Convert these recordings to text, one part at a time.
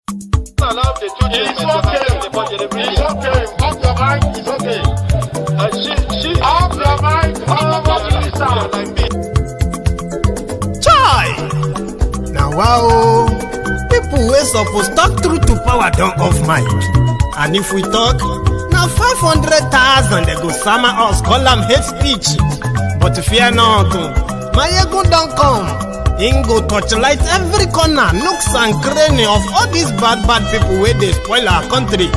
Allow the two It's okay. It's okay. Off your mind. It's okay. Off your mind. Chai! Now wow, people wey suppose talk truth to power don't off mic. And if we talk, now 500,000 they go summer us, call them hate speech. But fear not, Maiyegun don't come. Him go torchlight every corner, nooks and cranny of all these bad people where they spoil our country.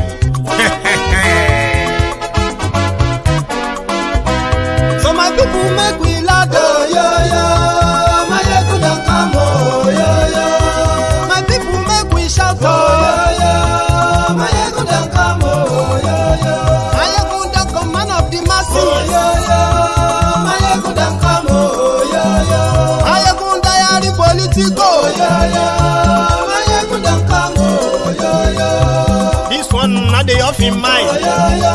So my people make we laugh, oh, yo yo. Maiyegun don't come, oh yo yo. My people make we shout, oh yo yo. Maiyegun don't come, oh yo yo. Maiyegun don't come, man of the masses, oh yo yo. Maiyegun don't come, oh yo yo. Maiyegun Diary Politico, oh yo yo. Maiyegun don't come, oh yo yo. This one not the off in mind, oh yo yo.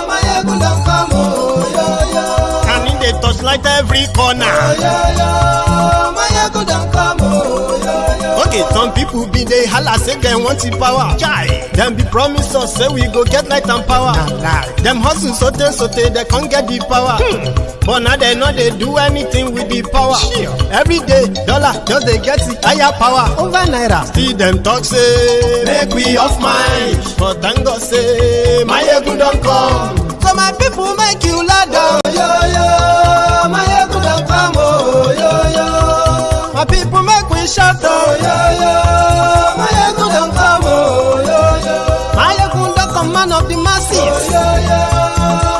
Maiyegun don't come, oh yo yo. Can in the touchlight every corner, oh yo yo. Maiyegun don't come, oh yo yo. Okay, some people be they holla say they want the power. Chai, them be promise us say we go get light and power. Them hustle sote they can't get the power. But now they know they do anything with the power. Every day, dollar just they get the higher power over naira. Still them talk say make we off mind. But thank God say Maiyegun don't come. So my people make you loud, oh yo yo. Maiyegun don't come, oh yo yo. My people make we shout, oh yo yo. Maiyegun don't come, oh yo yo. Maiyegun don't come, man of the masses, oh yo yo.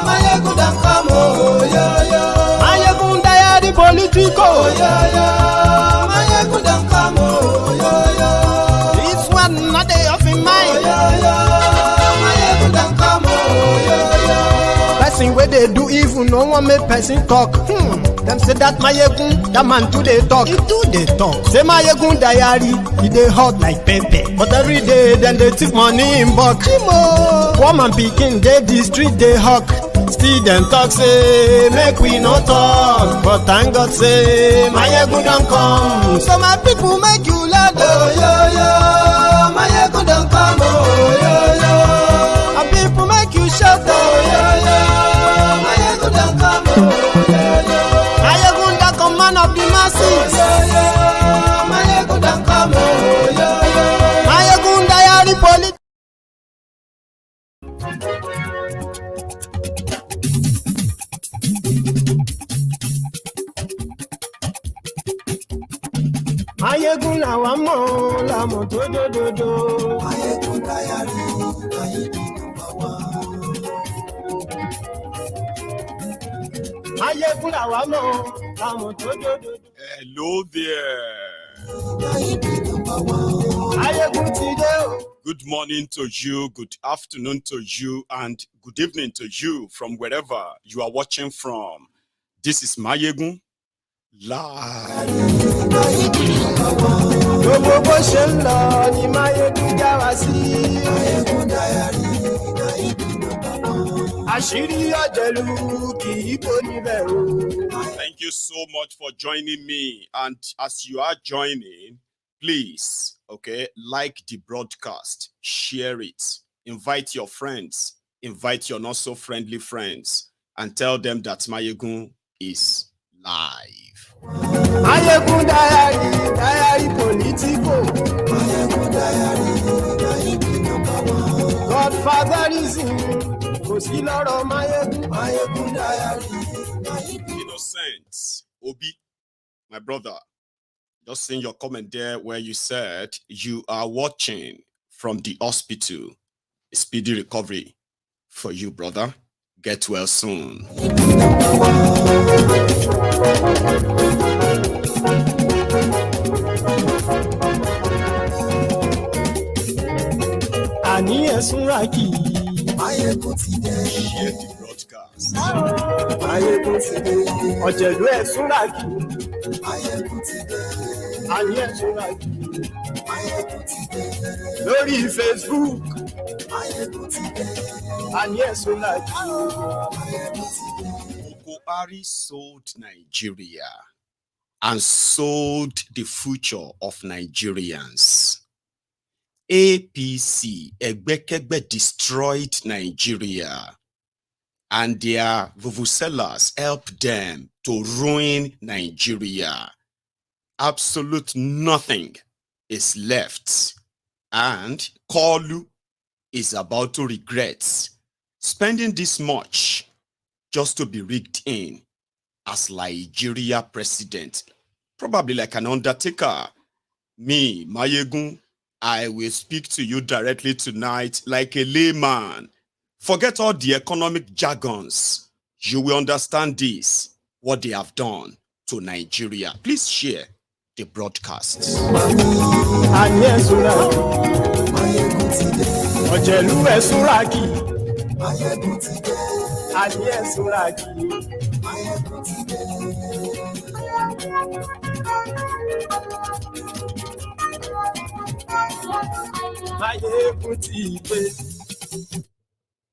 Maiyegun don't come, oh yo yo. Maiyegun Diary Politico, oh yo yo. Maiyegun don't come, oh yo yo. This one not they off in mind, oh yo yo. Maiyegun don't come, oh yo yo. Person where they do evil, no one make person talk. Them say that Maiyegun, that man too they talk. He too they talk. Say Maiyegun Diary, he they hot like pepper. But every day then they take money in bulk. Poor man picking, they the street they hawk. Still them talk say make we no talk. But thank God say Maiyegun don't come. So my people make you loud, oh yo yo. Maiyegun don't come, oh yo yo. My people make you shout, oh yo yo. Maiyegun don't come, oh yo yo. Maiyegun don't come, man of the masses, oh yo yo. Maiyegun don't come, oh yo yo. Maiyegun Diary Politico. Maiyegun làwa mọ̀ làmọ̀ tó dòdòdò. Maiyegun Diary, Maiyegun number one. Maiyegun làwa mọ̀ làmọ̀ tó dòdòdò. Hello there. Maiyegun number one. Maiyegun ti dé o. Good morning to you, good afternoon to you, and good evening to you from wherever you are watching from. This is Maiyegun live. Gbogbo bó ṣe ń lọ ni Maiyegun já wa sí. Maiyegun Diary, Maiyegun number one. Àṣírí ọ̀jẹ̀lú kì í bò níbẹ̀ o. Thank you so much for joining me. And as you are joining, please, okay, like the broadcast, share it, invite your friends, invite your not so friendly friends, and tell them that Maiyegun is live. Maiyegun Diary, Diary Politico. Maiyegun Diary, Maiyegun number one. Godfatherism, kò sí lọ́rọ̀ Maiyegun. Maiyegun Diary, Maiyegun. Innocent Obi, my brother, just seeing your comment there where you said you are watching from the hospital. A speedy recovery for you, brother. Get well soon. Àní ẹ̀sùn Raki. Maiyegun ti dé. Share the broadcast. Maiyegun ti dé. Ọ̀jẹ̀lú ẹ̀sùn Raki. Maiyegun ti dé. Àní ẹ̀sùn Raki. Maiyegun ti dé. Lórí Facebook. Maiyegun ti dé. Àní ẹ̀sùn Raki. Maiyegun ti dé. Buhari sold Nigeria and sold the future of Nigerians. APC, Egbekegbe, destroyed Nigeria, and their vuvuzelas helped them to ruin Nigeria. Absolute nothing is left, and Kolu is about to regret spending this much just to be rigged in as Nigeria president, probably like an undertaker. Me, Maiyegun, I will speak to you directly tonight like a layman. Forget all the economic jargons. You will understand this, what they have done to Nigeria. Please share the broadcast.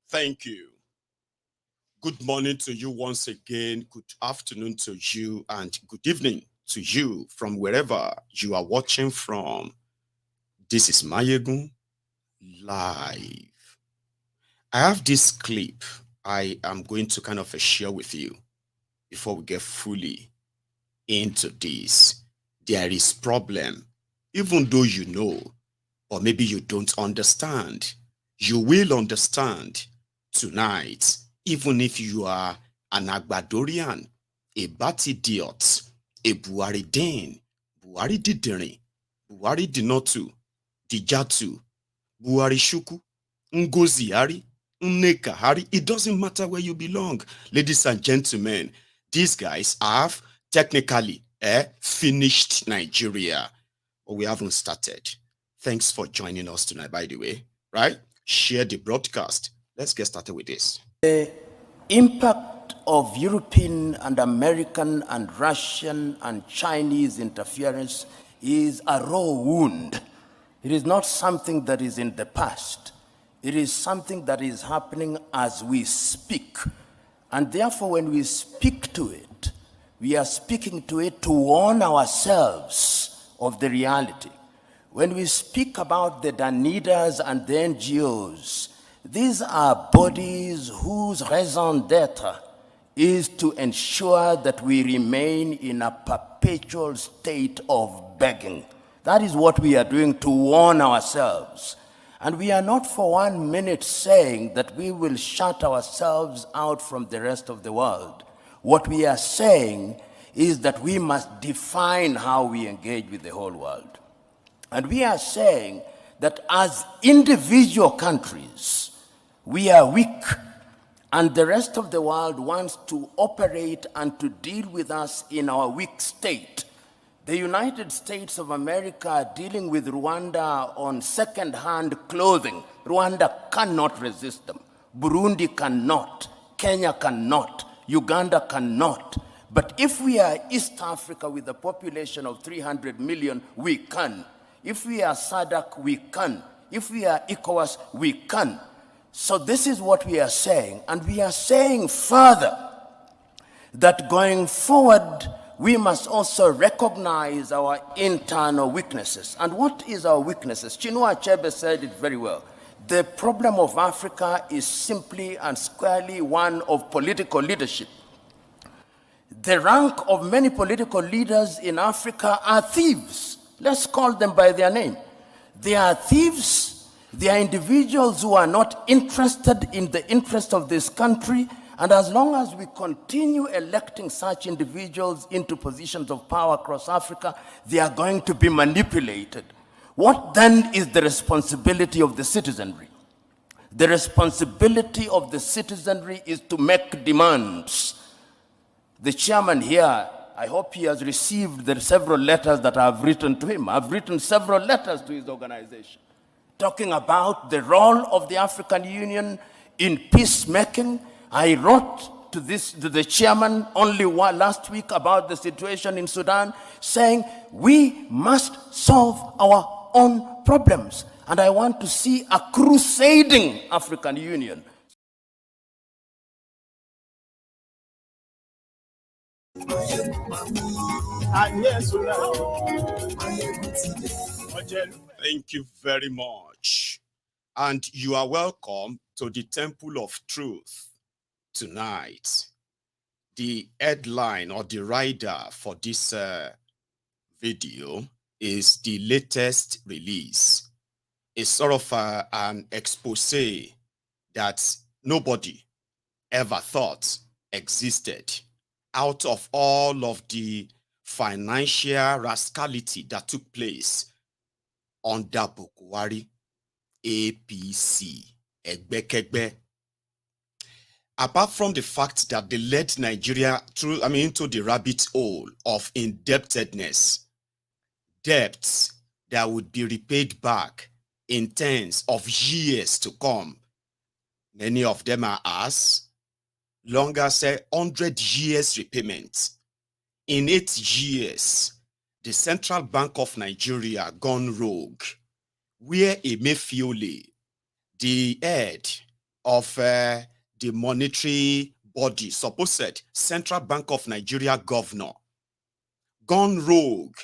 Thank you. Good morning to you once again. Good afternoon to you, and good evening to you from wherever you are watching from. This is Maiyegun live. I have this clip I am going to kind of share with you before we get fully into this. There is problem, even though you know, or maybe you don't understand. You will understand tonight, even if you are an Agbadorian, a Batidiot, a Buhari Dane, Buhari Didirin, Buhari Dinotu, Dijatu, Buhari Shuku, Ngozi Hari, Nneka Hari. It doesn't matter where you belong. Ladies and gentlemen, these guys have technically finished Nigeria, but we haven't started. Thanks for joining us tonight, by the way, right? Share the broadcast. Let's get started with this. The impact of European and American and Russian and Chinese interference is a raw wound. It is not something that is in the past. It is something that is happening as we speak. And therefore, when we speak to it, we are speaking to it to warn ourselves of the reality. When we speak about the Danidas and the NGOs, these are bodies whose raison d'etre is to ensure that we remain in a perpetual state of begging. That is what we are doing to warn ourselves. And we are not for 1 minute saying that we will shut ourselves out from the rest of the world. What we are saying is that we must define how we engage with the whole world. And we are saying that as individual countries, we are weak, and the rest of the world wants to operate and to deal with us in our weak state. The United States of America are dealing with Rwanda on second-hand clothing. Rwanda cannot resist them. Burundi cannot. Kenya cannot. Uganda cannot. But if we are East Africa with a population of 300 million, we can. If we are SADC, we can. If we are ECOWAS, we can. So this is what we are saying. And we are saying further that going forward, we must also recognize our internal weaknesses. And what is our weaknesses? Chinua Achebe said it very well. The problem of Africa is simply and squarely one of political leadership. The rank of many political leaders in Africa are thieves. Let's call them by their name. They are thieves. They are individuals who are not interested in the interest of this country. And as long as we continue electing such individuals into positions of power across Africa, they are going to be manipulated. What then is the responsibility of the citizenry? The responsibility of the citizenry is to make demands. The chairman here, I hope he has received the several letters that I have written to him. I've written several letters to his organization talking about the role of the African Union in peacemaking. I wrote to the chairman only last week about the situation in Sudan, saying we must solve our own problems. And I want to see a crusading African Union. Thank you very much. And you are welcome to the Temple of Truth tonight. The headline or the rider for this video is the latest release. It's sort of an expose that nobody ever thought existed out of all of the financial rascality that took place under Buhari, APC, Egbekegbe. Apart from the fact that they led Nigeria through, into the rabbit hole of indebtedness, debts that would be repaid back in tens of years to come. Many of them are as long as 100 years repayment. In 8 years, the Central Bank of Nigeria gone rogue, where Emefiole, the head of the monetary body, supposed Central Bank of Nigeria governor, gone rogue,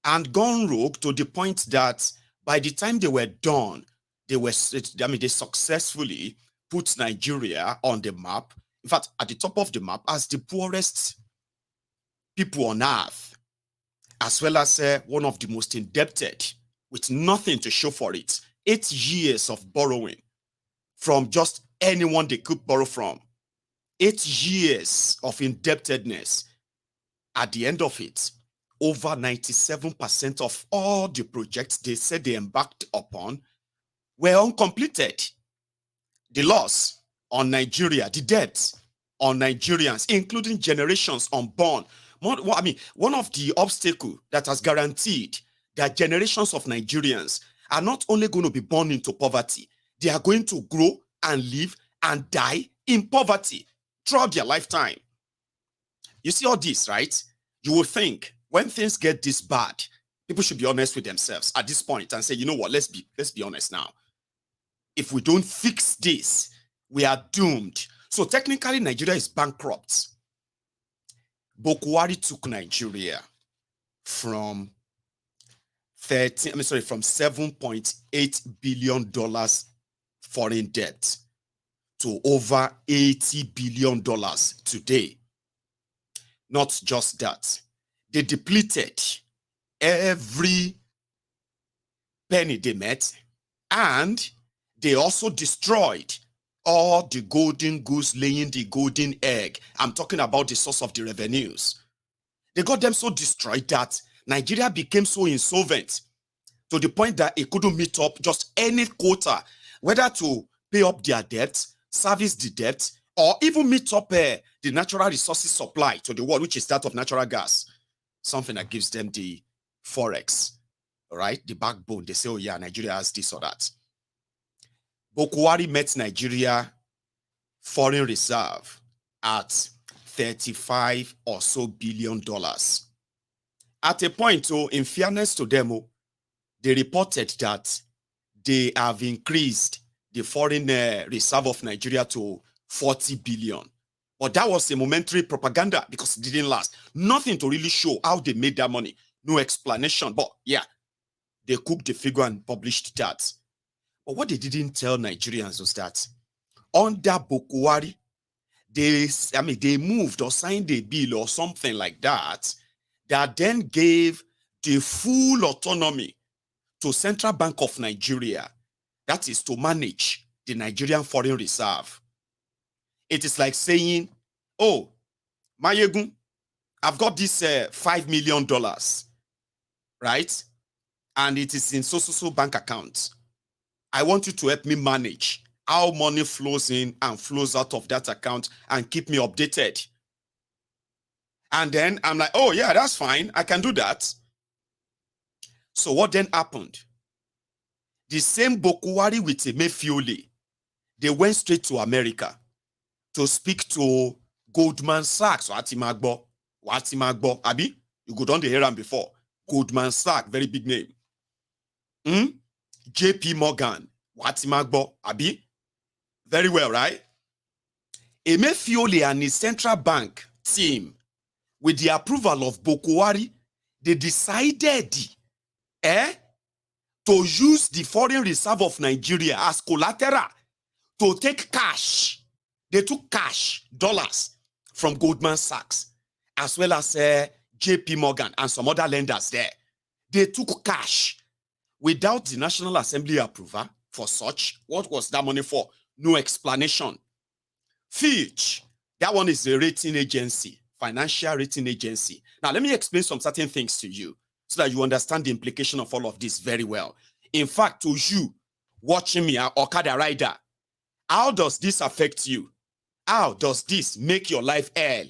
and gone rogue to the point that by the time they were done, they successfully put Nigeria on the map. In fact, at the top of the map as the poorest people on earth, as well as one of the most indebted, with nothing to show for it. 8 years of borrowing from just anyone they could borrow from. 8 years of indebtedness. At the end of it, over 97% of all the projects they said they embarked upon were uncompleted. The loss on Nigeria, the debt on Nigerians, including generations unborn. One of the obstacles that has guaranteed that generations of Nigerians are not only going to be born into poverty, they are going to grow and live and die in poverty throughout their lifetime. You see all this, right? You will think when things get this bad, people should be honest with themselves at this point and say, you know what, let's be honest now. If we don't fix this, we are doomed. So technically, Nigeria is bankrupt. Buhari took Nigeria from $7.8 billion foreign debt to over $80 billion today. Not just that, they depleted every penny they met, and they also destroyed all the golden goose laying the golden egg. I'm talking about the source of the revenues. They got them so destroyed that Nigeria became so insolvent to the point that it couldn't meet up just any quota, whether to pay up their debt, service the debt, or even meet up the natural resources supply to the world, which is that of natural gas. Something that gives them the forex, right? The backbone. They say, oh yeah, Nigeria has this or that. Buhari met Nigeria foreign reserve at $35 or so billion. At a point, in fairness to them, they reported that they have increased the foreign reserve of Nigeria to 40 billion. But that was a momentary propaganda because it didn't last. Nothing to really show how they made that money. No explanation. But yeah, they cooked the figure and published that. But what they didn't tell Nigerians was that under Buhari, they moved or signed a bill or something like that then gave the full autonomy to Central Bank of Nigeria. That is to manage the Nigerian foreign reserve. It is like saying, oh, Maiyegun, I've got this $5 million, right? And it is in so bank account. I want you to help me manage how money flows in and flows out of that account and keep me updated. And then I'm like, oh yeah, that's fine. I can do that. So what then happened? The same Buhari with Emefiole, they went straight to America to speak to Goldman Sachs, Watimagbo, Abi, you go down the hear am before. Goldman Sachs, very big name. JP Morgan, Watimagbo, Abi, very well, right? Emefiole and his central bank team with the approval of Buhari, they decided to use the foreign reserve of Nigeria as collateral to take cash. They took cash, dollars, from Goldman Sachs, as well as JP Morgan and some other lenders there. They took cash without the National Assembly approval for such. What was that money for? No explanation. Fitch, that one is a rating agency, financial rating agency. Now, let me explain some certain things to you so that you understand the implication of all of this very well. In fact, to you watching me, Okada rider, how does this affect you? How does this make your life hell?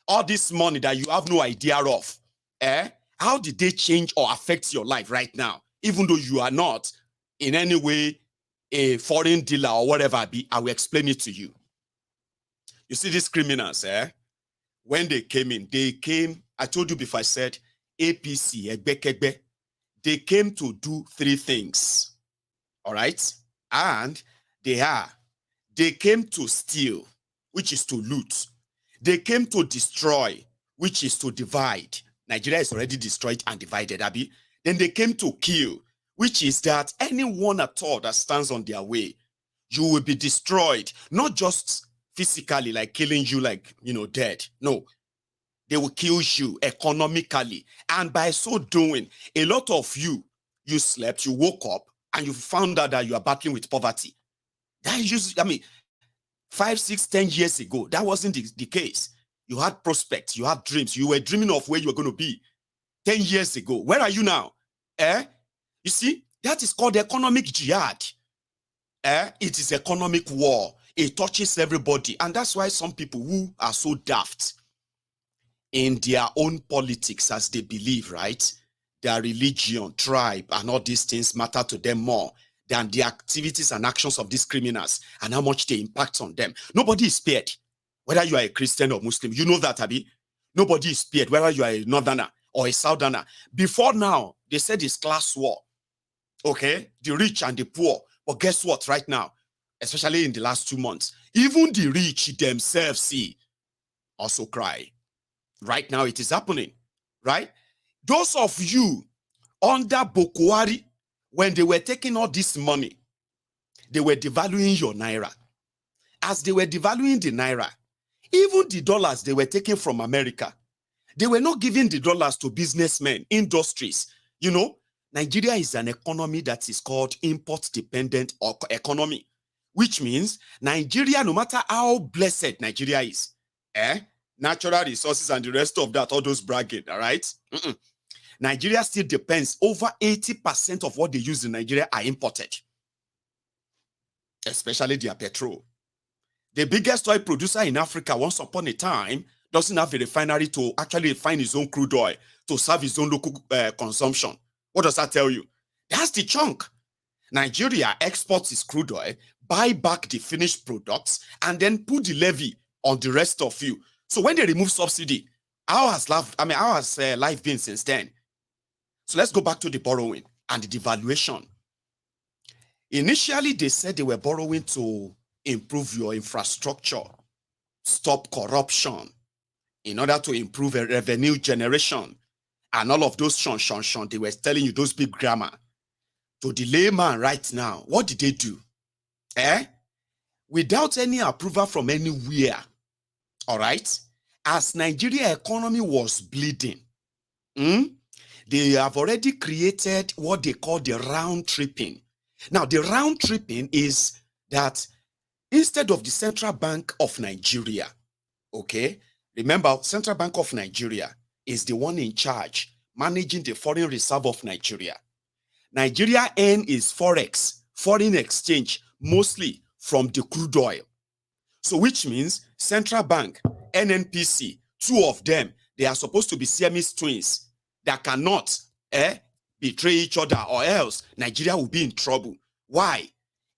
All this money that you have no idea of, how did they change or affect your life right now? Even though you are not in any way a foreign dealer or whatever be, I will explain it to you. You see these criminals, when they came, I told you before, I said, APC, Egbekegbe, they came to do three things, all right? And they came to steal, which is to loot. They came to destroy, which is to divide. Nigeria is already destroyed and divided, Abi. Then they came to kill, which is that anyone at all that stands on their way, you will be destroyed. Not just physically, like killing you, like, dead. No. They will kill you economically. And by so doing, a lot of you slept, you woke up, and you found out that you are battling with poverty. That is, 5, 6, 10 years ago, that wasn't the case. You had prospects, you had dreams, you were dreaming of where you were going to be 10 years ago. Where are you now? You see, that is called economic jihad. It is economic war. It touches everybody. And that's why some people who are so daft in their own politics, as they believe, right? Their religion, tribe, and all these things matter to them more than the activities and actions of these criminals and how much they impact on them. Nobody is spared, whether you are a Christian or Muslim. You know that, Abi? Nobody is spared, whether you are a Northerner or a Southerner. Before now, they said it's class war. Okay? The rich and the poor. But guess what? Right now, especially in the last 2 months, even the rich themselves also cry. Right now, it is happening. Right? Those of you under Buhari, when they were taking all this money, they were devaluing your naira. As they were devaluing the naira, even the dollars they were taking from America, they were not giving the dollars to businessmen, industries. Nigeria is an economy that is called import-dependent economy, which means Nigeria, no matter how blessed Nigeria is, natural resources and the rest of that, all those bragging, all right? Nigeria still depends. Over 80% of what they use in Nigeria are imported, especially their petrol. The biggest oil producer in Africa, once upon a time, doesn't have a refinery to actually refine his own crude oil to serve his own local consumption. What does that tell you? That's the chunk. Nigeria exports its crude oil, buy back the finished products, and then put the levy on the rest of you. So when they remove subsidy, how has life been since then? So let's go back to the borrowing and the devaluation. Initially, they said they were borrowing to improve your infrastructure, stop corruption, in order to improve revenue generation, and all of those shon, they were telling you those big grammar. To the layman right now, what did they do? Without any approval from anywhere, all right? As Nigeria economy was bleeding, they have already created what they call the round tripping. Now, the round tripping is that instead of the Central Bank of Nigeria, okay, remember, Central Bank of Nigeria is the one in charge managing the foreign reserve of Nigeria. Nigeria earn is forex, foreign exchange, mostly from the crude oil. So which means Central Bank, NNPC, two of them, they are supposed to be Siamese twins that cannot betray each other, or else Nigeria will be in trouble. Why?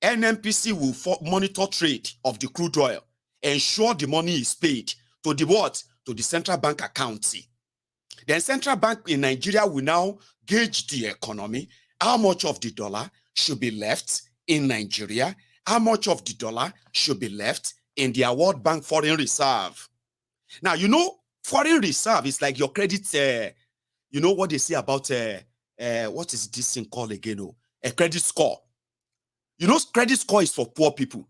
NNPC will monitor trade of the crude oil, ensure the money is paid to the what? To the Central Bank account. Then Central Bank in Nigeria will now gauge the economy, how much of the dollar should be left in Nigeria, how much of the dollar should be left in their World Bank foreign reserve. Now, Foreign reserve is like your credit, you know what they say about, what is this thing called again? Oh, a credit score. You know, credit score is for poor people.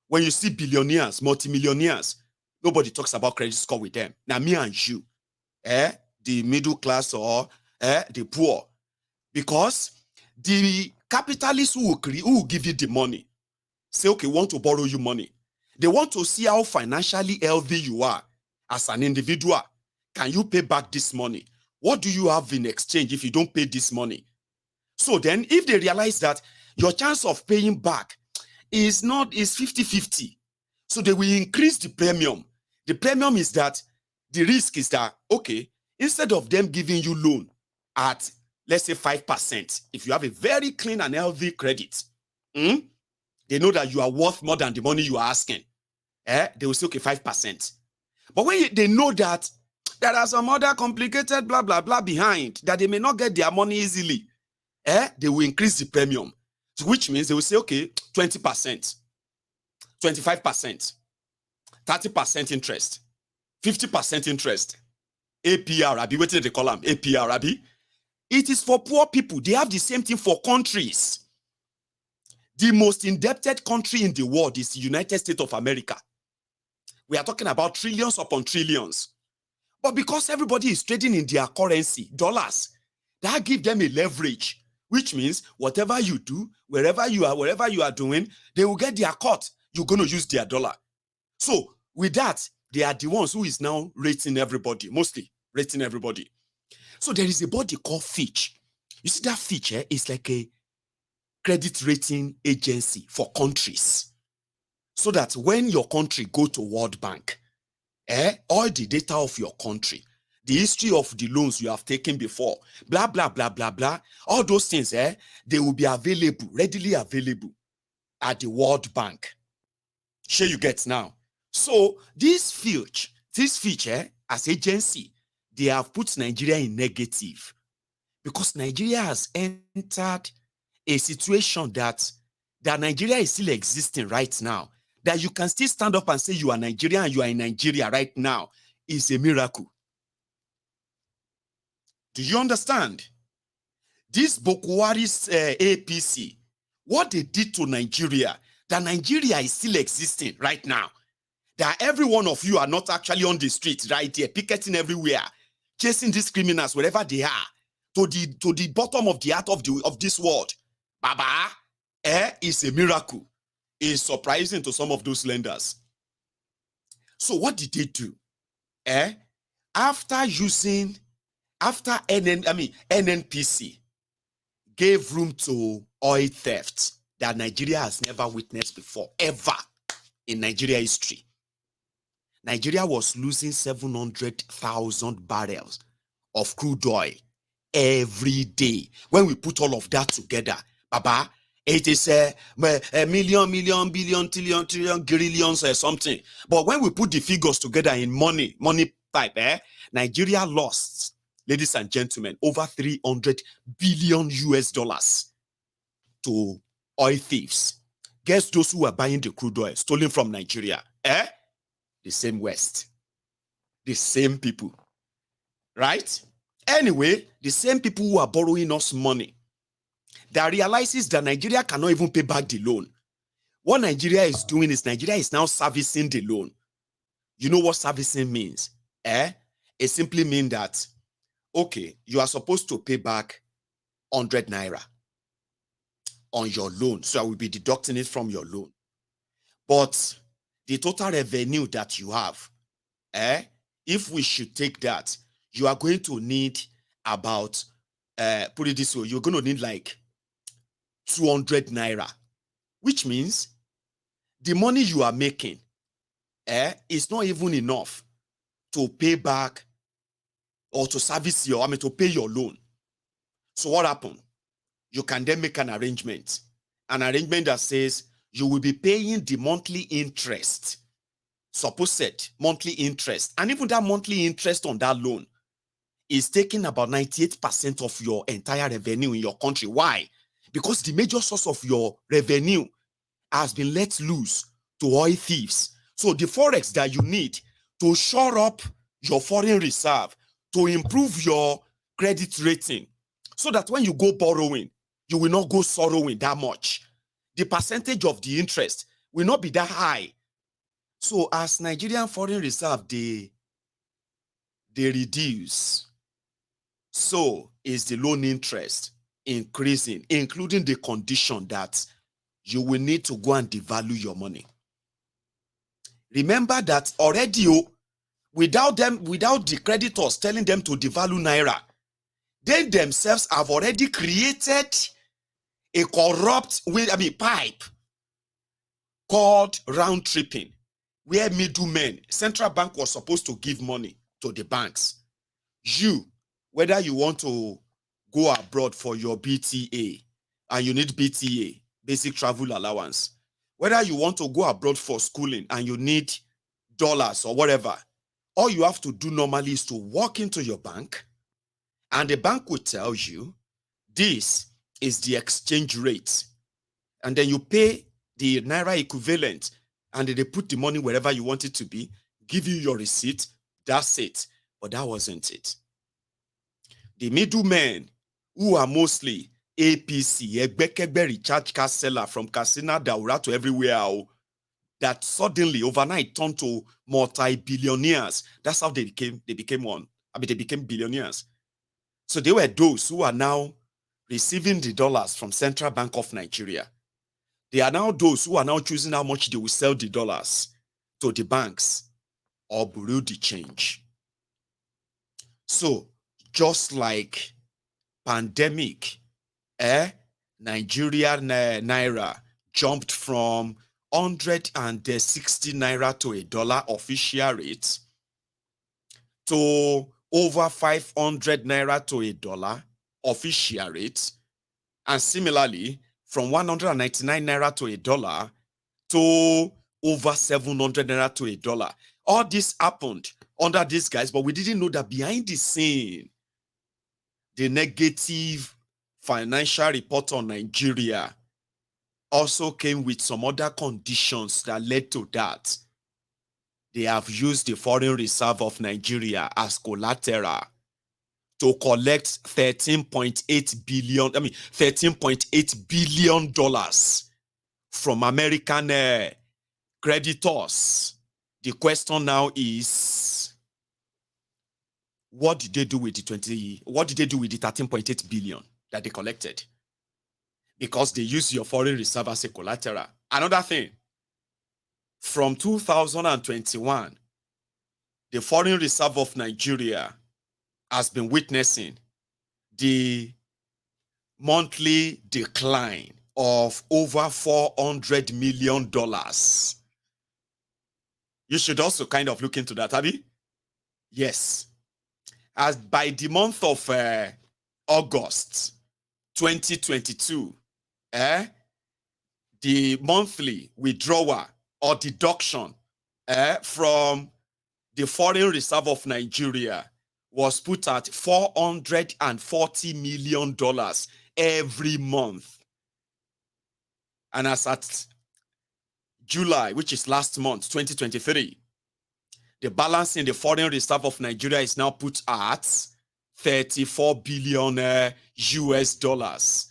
When you see billionaires, multimillionaires, nobody talks about credit score with them. Now, me and you, the middle class or the poor, because the capitalists who will give you the money, say, okay, want to borrow you money. They want to see how financially healthy you are as an individual. Can you pay back this money? What do you have in exchange if you don't pay this money? So then, if they realize that your chance of paying back is 50-50, so they will increase the premium. The premium is that the risk is that, okay, instead of them giving you loan at, let's say 5%, if you have a very clean and healthy credit, they know that you are worth more than the money you are asking. They will say, okay, 5%. But when they know that there are some other complicated blah, blah, blah behind, that they may not get their money easily, they will increase the premium. So which means they will say, okay, 20%, 25%, 30% interest, 50% interest, APR, Abi, what did they call them? APR, Abi. It is for poor people. They have the same thing for countries. The most indebted country in the world is the United States of America. We are talking about trillions upon trillions. But because everybody is trading in their currency, dollars, that gives them a leverage, which means whatever you do, wherever you are doing, they will get their cut. You're going to use their dollar. So with that, they are the ones who is now rating everybody, mostly rating everybody. So there is a body called Fitch. You see that Fitch is like a credit rating agency for countries. So that when your country go to World Bank, all the data of your country, the history of the loans you have taken before, blah, blah, blah, blah, blah, all those things, they will be available, readily available at the World Bank. Sure you get now. So this Fitch, as agency, they have put Nigeria in negative because Nigeria has entered a situation that Nigeria is still existing right now. That you can still stand up and say you are Nigerian and you are in Nigeria right now is a miracle. Do you understand? This Buhari's APC, what they did to Nigeria, that Nigeria is still existing right now. That every one of you are not actually on the street right here, picketing everywhere, chasing these criminals wherever they are, to the bottom of the heart of this world. Baba, is a miracle. Is surprising to some of those lenders. So what did they do? After NNPC gave room to oil theft that Nigeria has never witnessed before, ever in Nigeria history. Nigeria was losing 700,000 barrels of crude oil every day. When we put all of that together, Baba, it is a million, billion, trillion, grillions or something. But when we put the figures together in money type, Nigeria lost, ladies and gentlemen, over 300 billion US dollars to oil thieves. Guess those who are buying the crude oil stolen from Nigeria? The same West. The same people. Right? Anyway, the same people who are borrowing us money that realizes that Nigeria cannot even pay back the loan. What Nigeria is doing is Nigeria is now servicing the loan. You know what servicing means? It simply means that, okay, you are supposed to pay back 100 naira on your loan. So I will be deducting it from your loan. But the total revenue that you have, if we should take that, you are going to need about, put it this way, you're going to need like 200 naira, which means the money you are making is not even enough to pay back or to service to pay your loan. So what happened? You can then make an arrangement that says you will be paying the monthly interest, supposed monthly interest, and even that monthly interest on that loan is taking about 98% of your entire revenue in your country. Why? Because the major source of your revenue has been let loose to oil thieves. So the forex that you need to shore up your foreign reserve to improve your credit rating so that when you go borrowing, you will not go sorrowing that much. The percentage of the interest will not be that high. So as Nigerian foreign reserve, they reduce, so is the loan interest increasing, including the condition that you will need to go and devalue your money. Remember that already, without the creditors telling them to devalue Naira, they themselves have already created a corrupt pipe called round tripping, where middlemen, central bank was supposed to give money to the banks. You, whether you want to go abroad for your BTA, and you need BTA, basic travel allowance, whether you want to go abroad for schooling and you need dollars or whatever, all you have to do normally is to walk into your bank, and the bank will tell you, this is the exchange rate. And then you pay the Naira equivalent, and then they put the money wherever you want it to be, give you your receipt, that's it. But that wasn't it. The middlemen, who are mostly APC, Egbekegbe recharge card seller from Katsina, Daura to everywhere, that suddenly overnight turned to multi-billionaires. That's how they became billionaires. So they were those who are now receiving the dollars from Central Bank of Nigeria. They are now those who are now choosing how much they will sell the dollars to the banks or bureau de change. So just like pandemic, Nigeria Naira jumped from 160 Naira to $1 official rate to over 500 Naira to $1 official rate, and similarly from 199 Naira to $1 to over 700 Naira to $1. All this happened under these guys, but we didn't know that behind the scene, the negative financial report on Nigeria also came with some other conditions that led to that. They have used the foreign reserve of Nigeria as collateral to collect $13.8 billion from American creditors. The question now is, what did they do with the 13.8 billion that they collected? Because they use your foreign reserve as a collateral. Another thing, from 2021, the foreign reserve of Nigeria has been witnessing the monthly decline of over $400 million. You should also kind of look into that, Abby. Yes. As by the month of August 2022, the monthly withdrawal or deduction from the foreign reserve of Nigeria was put at $440 million every month. And as at July, which is last month, 2023, the balance in the foreign reserve of Nigeria is now put at 34 billion US dollars.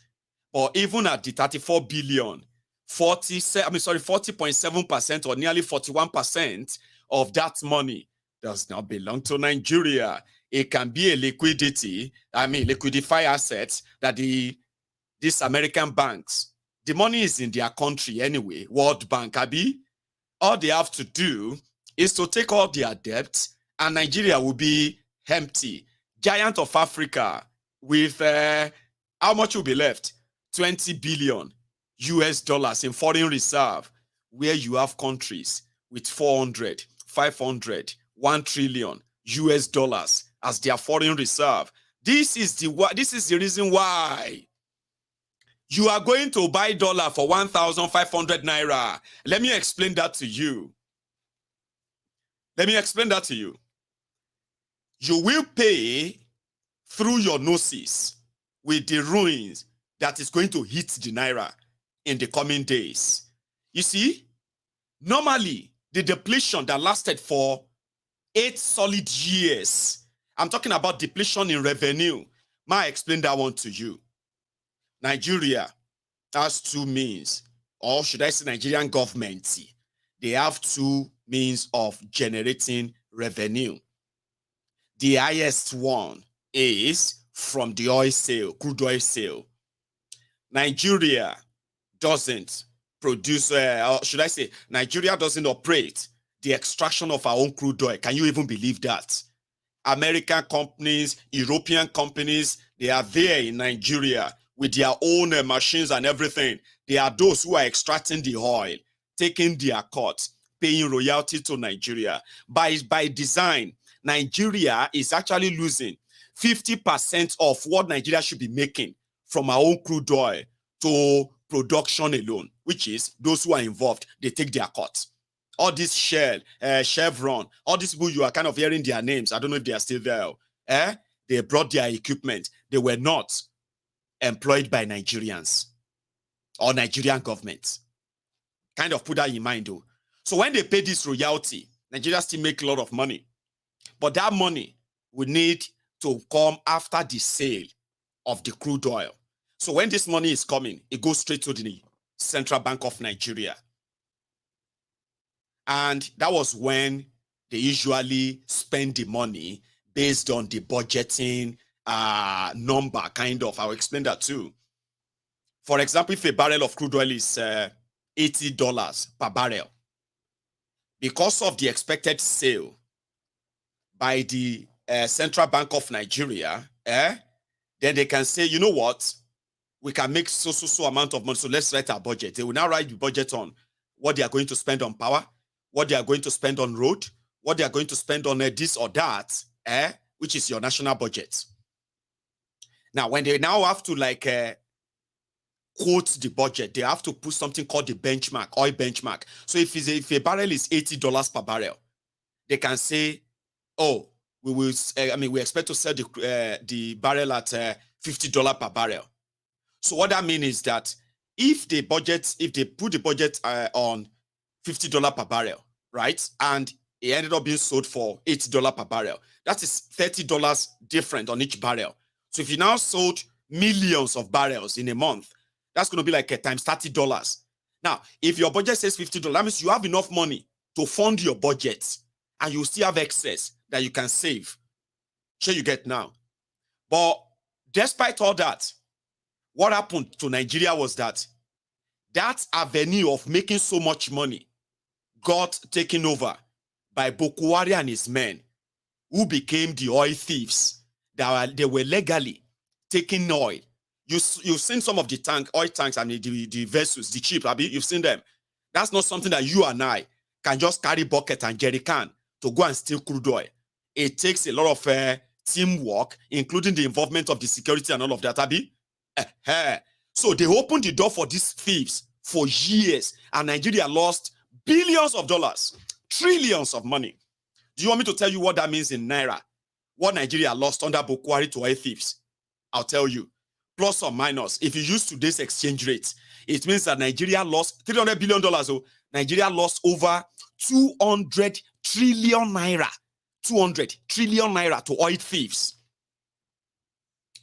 But even at the 34 billion, 40.7% or nearly 41% of that money does not belong to Nigeria. It can be a liquidify assets that these American banks, the money is in their country anyway, World Bank, Abi. All they have to do is to take all their debts and Nigeria will be empty. Giant of Africa with, how much will be left? 20 billion US dollars in foreign reserve, where you have countries with 400, 500, 1 trillion US dollars as their foreign reserve. This is the reason why you are going to buy dollar for 1,500 Naira. Let me explain that to you. You will pay through your noses with the ruins that is going to hit the Naira in the coming days. You see, normally the depletion that lasted for 8 solid years. I'm talking about depletion in revenue. May I explain that one to you? Nigeria has two means, or should I say Nigerian government? They have two means of generating revenue. The highest one is from the oil sale, crude oil sale. Nigeria doesn't produce, or should I say, Nigeria doesn't operate the extraction of our own crude oil. Can you even believe that? American companies, European companies, they are there in Nigeria with their own machines and everything. They are those who are extracting the oil, taking their cut, paying royalty to Nigeria. By design, Nigeria is actually losing 50% of what Nigeria should be making from our own crude oil to production alone, which is those who are involved, they take their cut. All this Shell, Chevron, all these people, you are kind of hearing their names. I don't know if they are still there. They brought their equipment. They were not employed by Nigerians or Nigerian government. Kind of put that in mind, though. So when they pay this royalty, Nigeria still make a lot of money. But that money will need to come after the sale of the crude oil. So when this money is coming, it goes straight to the Central Bank of Nigeria. And that was when they usually spend the money based on the budgeting number, kind of. I'll explain that too. For example, if a barrel of crude oil is $80 per barrel, because of the expected sale by the Central Bank of Nigeria, then they can say, you know what, we can make so amount of money, so let's write our budget. They will now write the budget on what they are going to spend on power, what they are going to spend on road, what they are going to spend on this or that, which is your national budget. Now, when they now have to quote the budget, they have to put something called the benchmark, oil benchmark. So if a barrel is $80 per barrel, they can say, oh, we expect to sell the barrel at $50 per barrel. So what that means is that if they put the budget on $50 per barrel, right, and it ended up being sold for $80 per barrel, that is $30 different on each barrel. So if you now sold millions of barrels in a month, that's going to be like times $30. Now, if your budget says $50, that means you have enough money to fund your budget, and you still have excess that you can save. Sure, you get now. But despite all that, what happened to Nigeria was that avenue of making so much money got taken over by Buhari and his men, who became the oil thieves. They were legally taking oil. You've seen some of the oil tanks, the vessels, the ship, you've seen them. That's not something that you and I can just carry bucket and jerry can to go and steal crude oil. It takes a lot of teamwork, including the involvement of the security and all of that, Abi. So they opened the door for these thieves for years, and Nigeria lost billions of dollars, trillions of money. Do you want me to tell you what that means in Naira? What Nigeria lost under Buhari to oil thieves? I'll tell you. Plus or minus, if you use today's exchange rate, it means that Nigeria lost $300 billion. So Nigeria lost over 200 trillion naira. 200 trillion naira to oil thieves.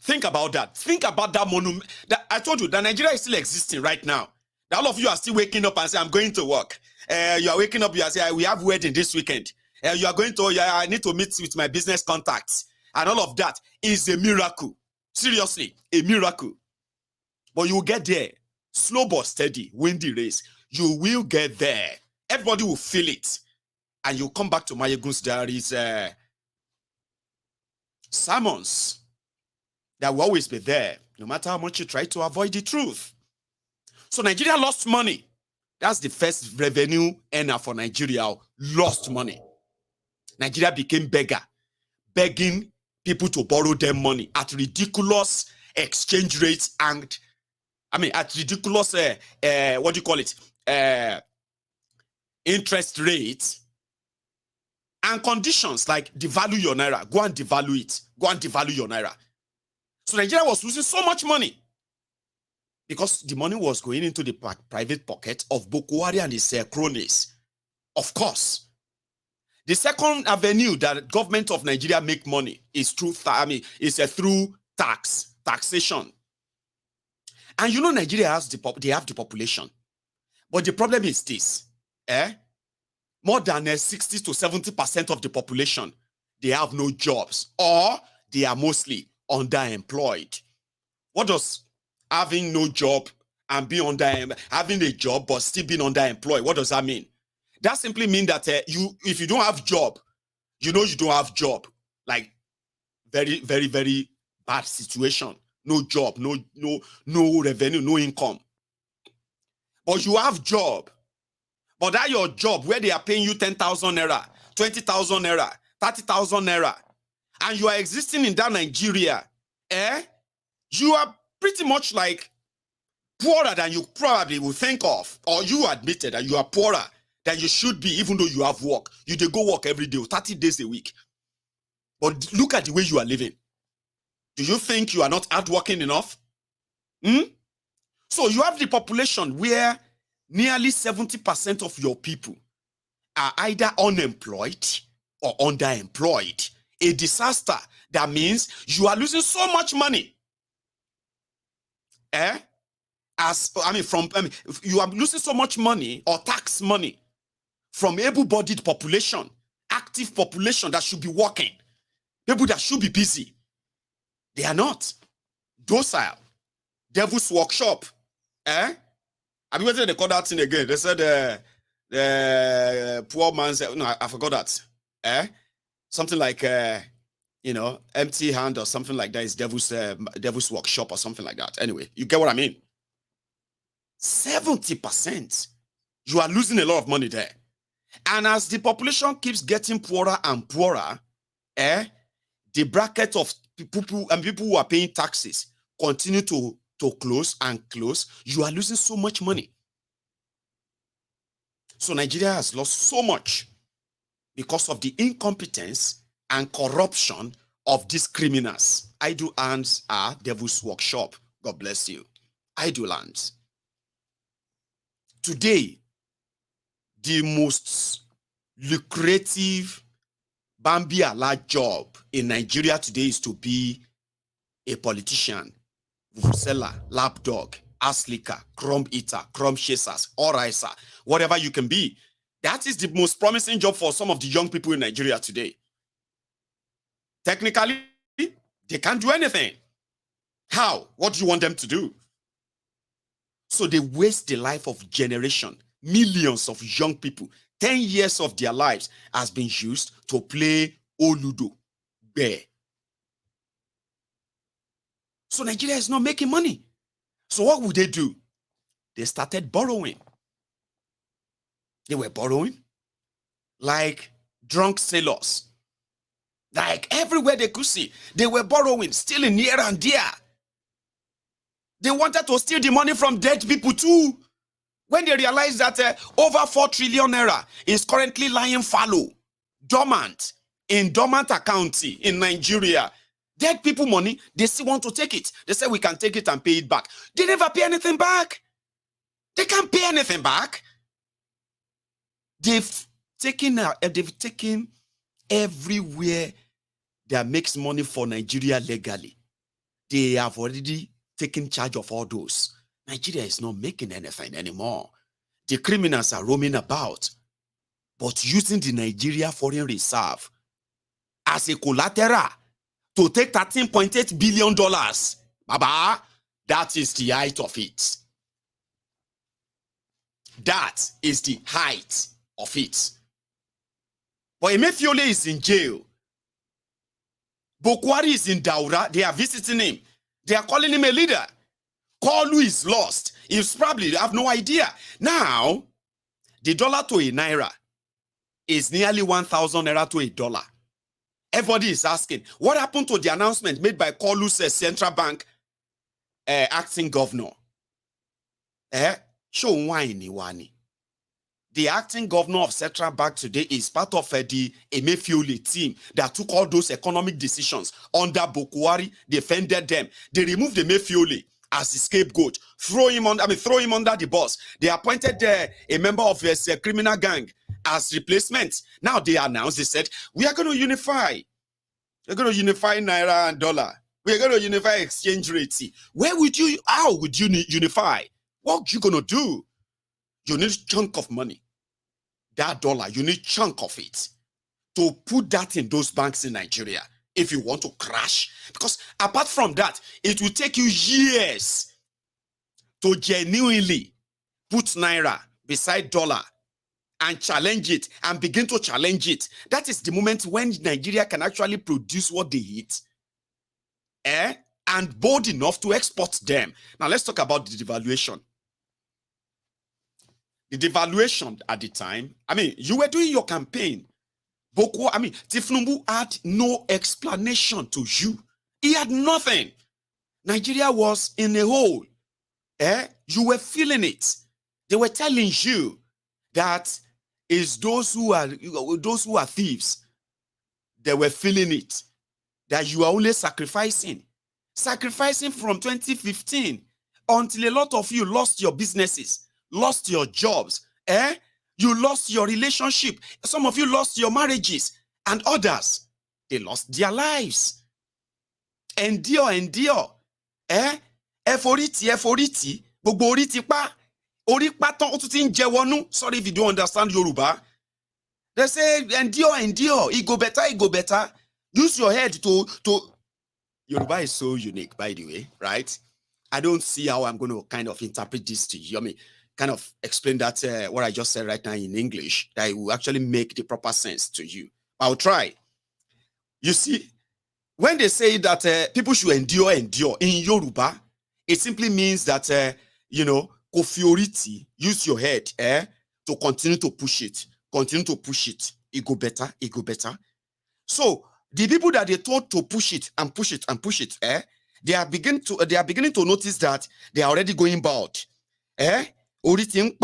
Think about that. Think about that monument. I told you that Nigeria is still existing right now. That all of you are still waking up and say, I'm going to work. You are waking up, you are saying, we have wedding this weekend. You are going to, I need to meet with my business contacts. And all of that is a miracle. Seriously, a miracle. But you will get there. Slow but steady. Win the race. You will get there. Everybody will feel it. And you'll come back to MaiyegunsDiary's sermons. That will always be there, no matter how much you try to avoid the truth. So Nigeria lost money. That's the first revenue earner for Nigeria. Lost money. Nigeria became beggar, begging people to borrow them money at ridiculous exchange rates and, at ridiculous, interest rates and conditions like devalue your naira. Go and devalue it. Go and devalue your naira. So Nigeria was losing so much money because the money was going into the private pocket of Buhari and his cronies. Of course, The second avenue that government of Nigeria make money is through through taxation. And you know Nigeria has they have the population. But the problem is this, more than 60 to 70% of the population, they have no jobs or they are mostly underemployed. What does having no job and being having a job but still being underemployed, what does that mean? That simply means that if you don't have job, you know you don't have job. Like very, very, very bad situation. No job, no revenue, no income. But you have job. But that your job where they are paying you 10,000 naira, 20,000 naira, 30,000 naira, and you are existing in that Nigeria, you are pretty much like poorer than you probably would think of, or you admitted that you are poorer than you should be, even though you have work. You do go work every day, 30 days a week. But look at the way you are living. Do you think you are not hardworking enough? So you have the population where nearly 70% of your people are either unemployed or underemployed. A disaster. That means you are losing so much money. You are losing so much money or tax money from able-bodied population, active population that should be working, people that should be busy. They are not. Docile. Devil's workshop. I mean, what did they call that thing again? They said the poor man said, no, I forgot that. Something like empty hand or something like that is devil's workshop or something like that. Anyway, you get what I mean? 70%. You are losing a lot of money there. And as the population keeps getting poorer and poorer, the bracket of people who are paying taxes continue to close and close. You are losing so much money. So Nigeria has lost so much because of the incompetence and corruption of these criminals. Idle hands are devil's workshop. God bless you. Idle hands. Today, the most lucrative Bambi Allah job in Nigeria today is to be a politician, seller, lapdog, ass licker, crumb eater, crumb chasers, or ricer, whatever you can be. That is the most promising job for some of the young people in Nigeria today. Technically, they can't do anything. How? What do you want them to do? So they waste the life of generation. Millions of young people, 10 years of their lives has been used to play Oludo, bear. So Nigeria is not making money. So what would they do? They started borrowing. They were borrowing like drunk sailors. Like everywhere they could see, they were borrowing, stealing here and there. They wanted to steal the money from dead people too. When they realized that over 4 trillion naira is currently lying fallow, dormant, in dormant accounts in Nigeria, dead people money, they still want to take it. They say we can take it and pay it back. They never pay anything back. They can't pay anything back. They've taken everywhere that makes money for Nigeria legally. They have already taken charge of all those. Nigeria is not making anything anymore. The criminals are roaming about, but using the Nigeria Foreign Reserve as a collateral to take $13.8 billion. Baba, that is the height of it. That is the height of it. But Emefiole is in jail. Buhari is in Daura. They are visiting him. They are calling him a leader. Kolu is lost. He's probably have no idea. Now, the dollar to a naira is nearly 1,000 naira to a dollar. Everybody is asking, what happened to the announcement made by Kolu's central bank acting governor? Show wani. The acting governor of Central Bank today is part of the Emefiole team that took all those economic decisions under Buhari, defended them. They removed Emefiole as the scapegoat, throw him under the bus. They appointed a member of a criminal gang as replacement. Now they announced, they said, we are going to unify. We're going to unify Naira and dollar. We're going to unify exchange rates. How would you unify? What are you going to do? You need a chunk of money. That dollar, you need a chunk of it to put that in those banks in Nigeria if you want to crash. Because apart from that, it will take you years to genuinely put Naira beside dollar and challenge it and begin to challenge it. That is the moment when Nigeria can actually produce what they eat, and bold enough to export them. Now let's talk about the devaluation. The devaluation at the time, I mean, you were doing your campaign. Tifnumbu had no explanation to you. He had nothing. Nigeria was in a hole. You were feeling it. They were telling you that is those who are thieves. They were feeling it. That you are only sacrificing from 2015 until a lot of you lost your businesses, lost your jobs, you lost your relationship. Some of you lost your marriages, and others, they lost their lives. Endure. Eforiti, gbogbo ori ti pa. Ori pa ton o tun ti nje wonu. Sorry if you don't understand Yoruba. They say endure. It go better. Use your head to Yoruba is so unique, by the way, right? I don't see how I'm going to kind of interpret this to you. I mean, kind of explain that what I just said right now in English, that it will actually make the proper sense to you. I'll try. You see, when they say that people should endure in Yoruba, it simply means that, kofioriti, use your head to continue to push it. It go better. So, the people that they told to push it, they are beginning to notice that they are already going bald. Everything,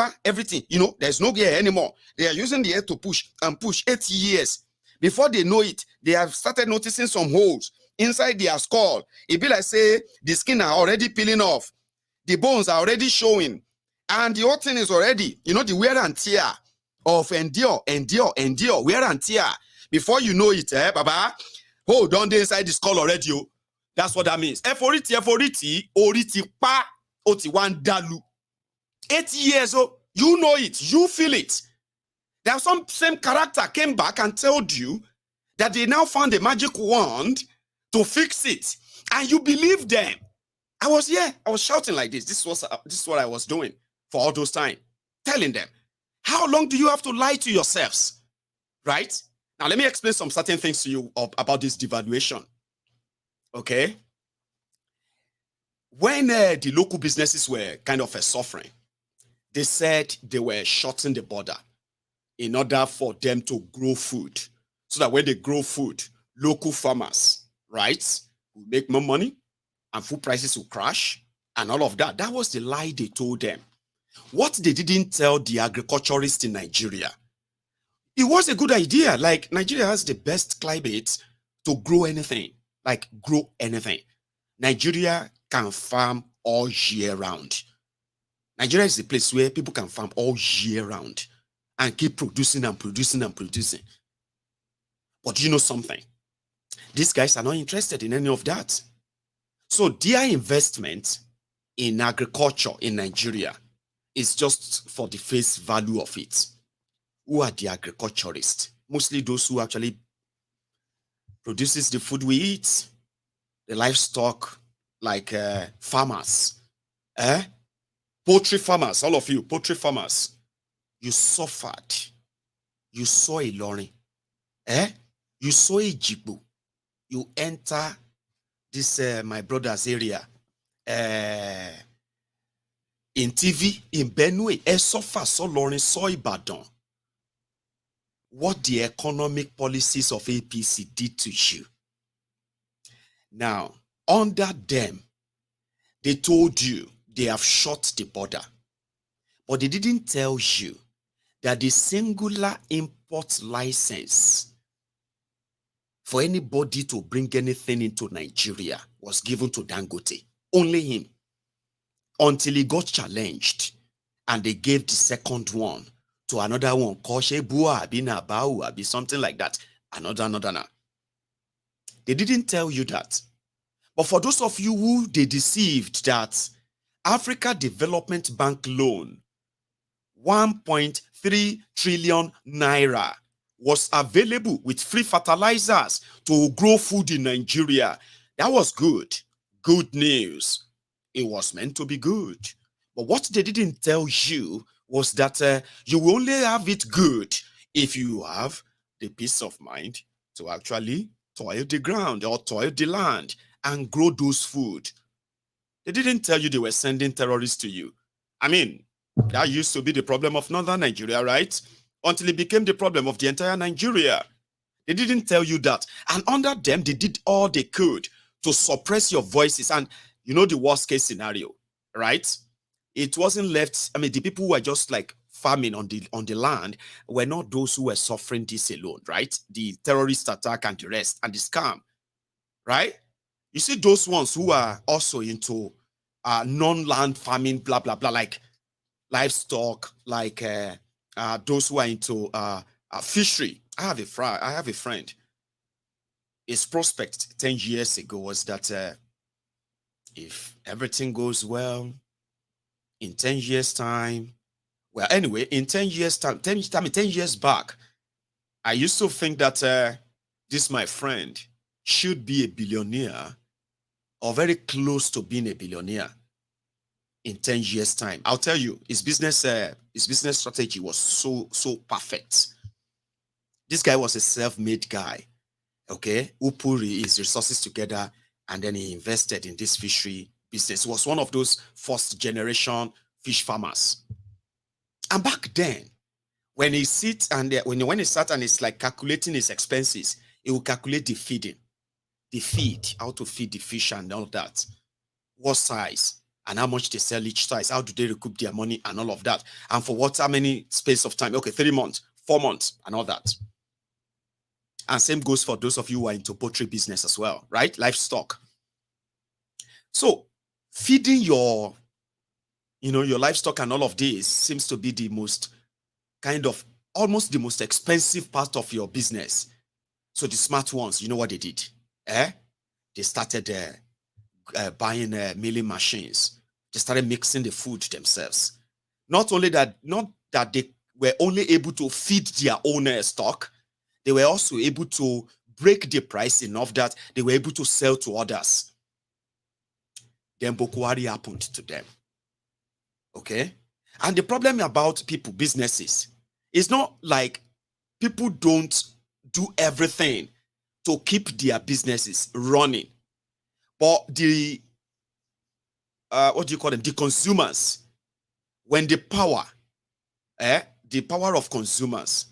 there's no gear anymore. They are using the air to push 8 years. Before they know it, they have started noticing some holes inside their skull. It be like, say, the skin are already peeling off. The bones are already showing. And the whole thing is already, the wear and tear of endure, wear and tear. Before you know it, Baba, hold on inside the skull already. That's what that means. Eforiti, oriti pa, oti wan dalu. 8 years, you know it, you feel it. There some same character came back and told you that they now found a magic wand to fix it. And you believe them. I was shouting like this. This is what I was doing for all those time. Telling them, how long do you have to lie to yourselves? Right? Now, let me explain some certain things to you about this devaluation. Okay? When the local businesses were kind of suffering, they said they were shutting the border in order for them to grow food. So that when they grow food, local farmers, right, will make more money and food prices will crash and all of that. That was the lie they told them. What they didn't tell the agriculturists in Nigeria, it was a good idea. Like, Nigeria has the best climate to grow anything. Nigeria can farm all year round. Nigeria is a place where people can farm all year round and keep producing. But you know something? These guys are not interested in any of that. So their investment in agriculture in Nigeria is just for the face value of it. Who are the agriculturists? Mostly those who actually produces the food we eat, the livestock, like farmers, poultry farmers, all of you, poultry farmers. You suffered. You saw a lorry. You saw a jibu. You enter this, my brother's area, in TV, in Benue, suffer, so lorry, so Ibadan. What the economic policies of APC did to you. Now, under them, they told you they have shut the border. But they didn't tell you that the singular import license for anybody to bring anything into Nigeria was given to Dangote. Only him. Until he got challenged. And they gave the second one to another one, Koshe Bua, Bina Bau, be something like that. Another. They didn't tell you that. But for those of you who they deceived that Africa Development Bank loan, 1.3 trillion naira, was available with free fertilizers to grow food in Nigeria. That was good. Good news. It was meant to be good. But what they didn't tell you was that you will only have it good if you have the peace of mind to actually toil the ground or toil the land and grow those food. They didn't tell you they were sending terrorists to you. I mean, that used to be the problem of northern Nigeria, right? Until it became the problem of the entire Nigeria. They didn't tell you that. And under them, they did all they could to suppress your voices. And you know the worst case scenario, right? It wasn't left, I mean, the people who were just like farming on the land were not those who were suffering this alone, right? The terrorist attack and the rest and the scam, right? You see those ones who are also into non-land farming, blah, blah, blah, like livestock, like those who are into fishery. I have a friend. His prospect 10 years ago was that if everything goes well, in 10 years' time, well, anyway, in 10 years' time, 10 years back, I used to think that this, my friend, should be a billionaire or very close to being a billionaire in 10 years' time. I'll tell you, his business strategy was so perfect. This guy was a self-made guy, okay, who put his resources together and then he invested in this fishery business. He was one of those first-generation fish farmers. And back then, when he sits and when he sat and it's like calculating his expenses, he will calculate the feeding, how to feed the fish and all that, what size and how much they sell each size, how do they recoup their money and all of that, and for how many space of time, okay, 3 months, 4 months, and all that. And same goes for those of you who are into poultry business as well, right? Livestock. So feeding your livestock and all of this seems to be the most almost the most expensive part of your business. So the smart ones, you know what they did? They started buying milling machines. They started mixing the food themselves. Not that they were only able to feed their own stock, they were also able to break the price enough that they were able to sell to others. Then Buhari happened to them. Okay? And the problem about businesses, is not like people don't do everything to keep their businesses running. But the the consumers, when the power of consumers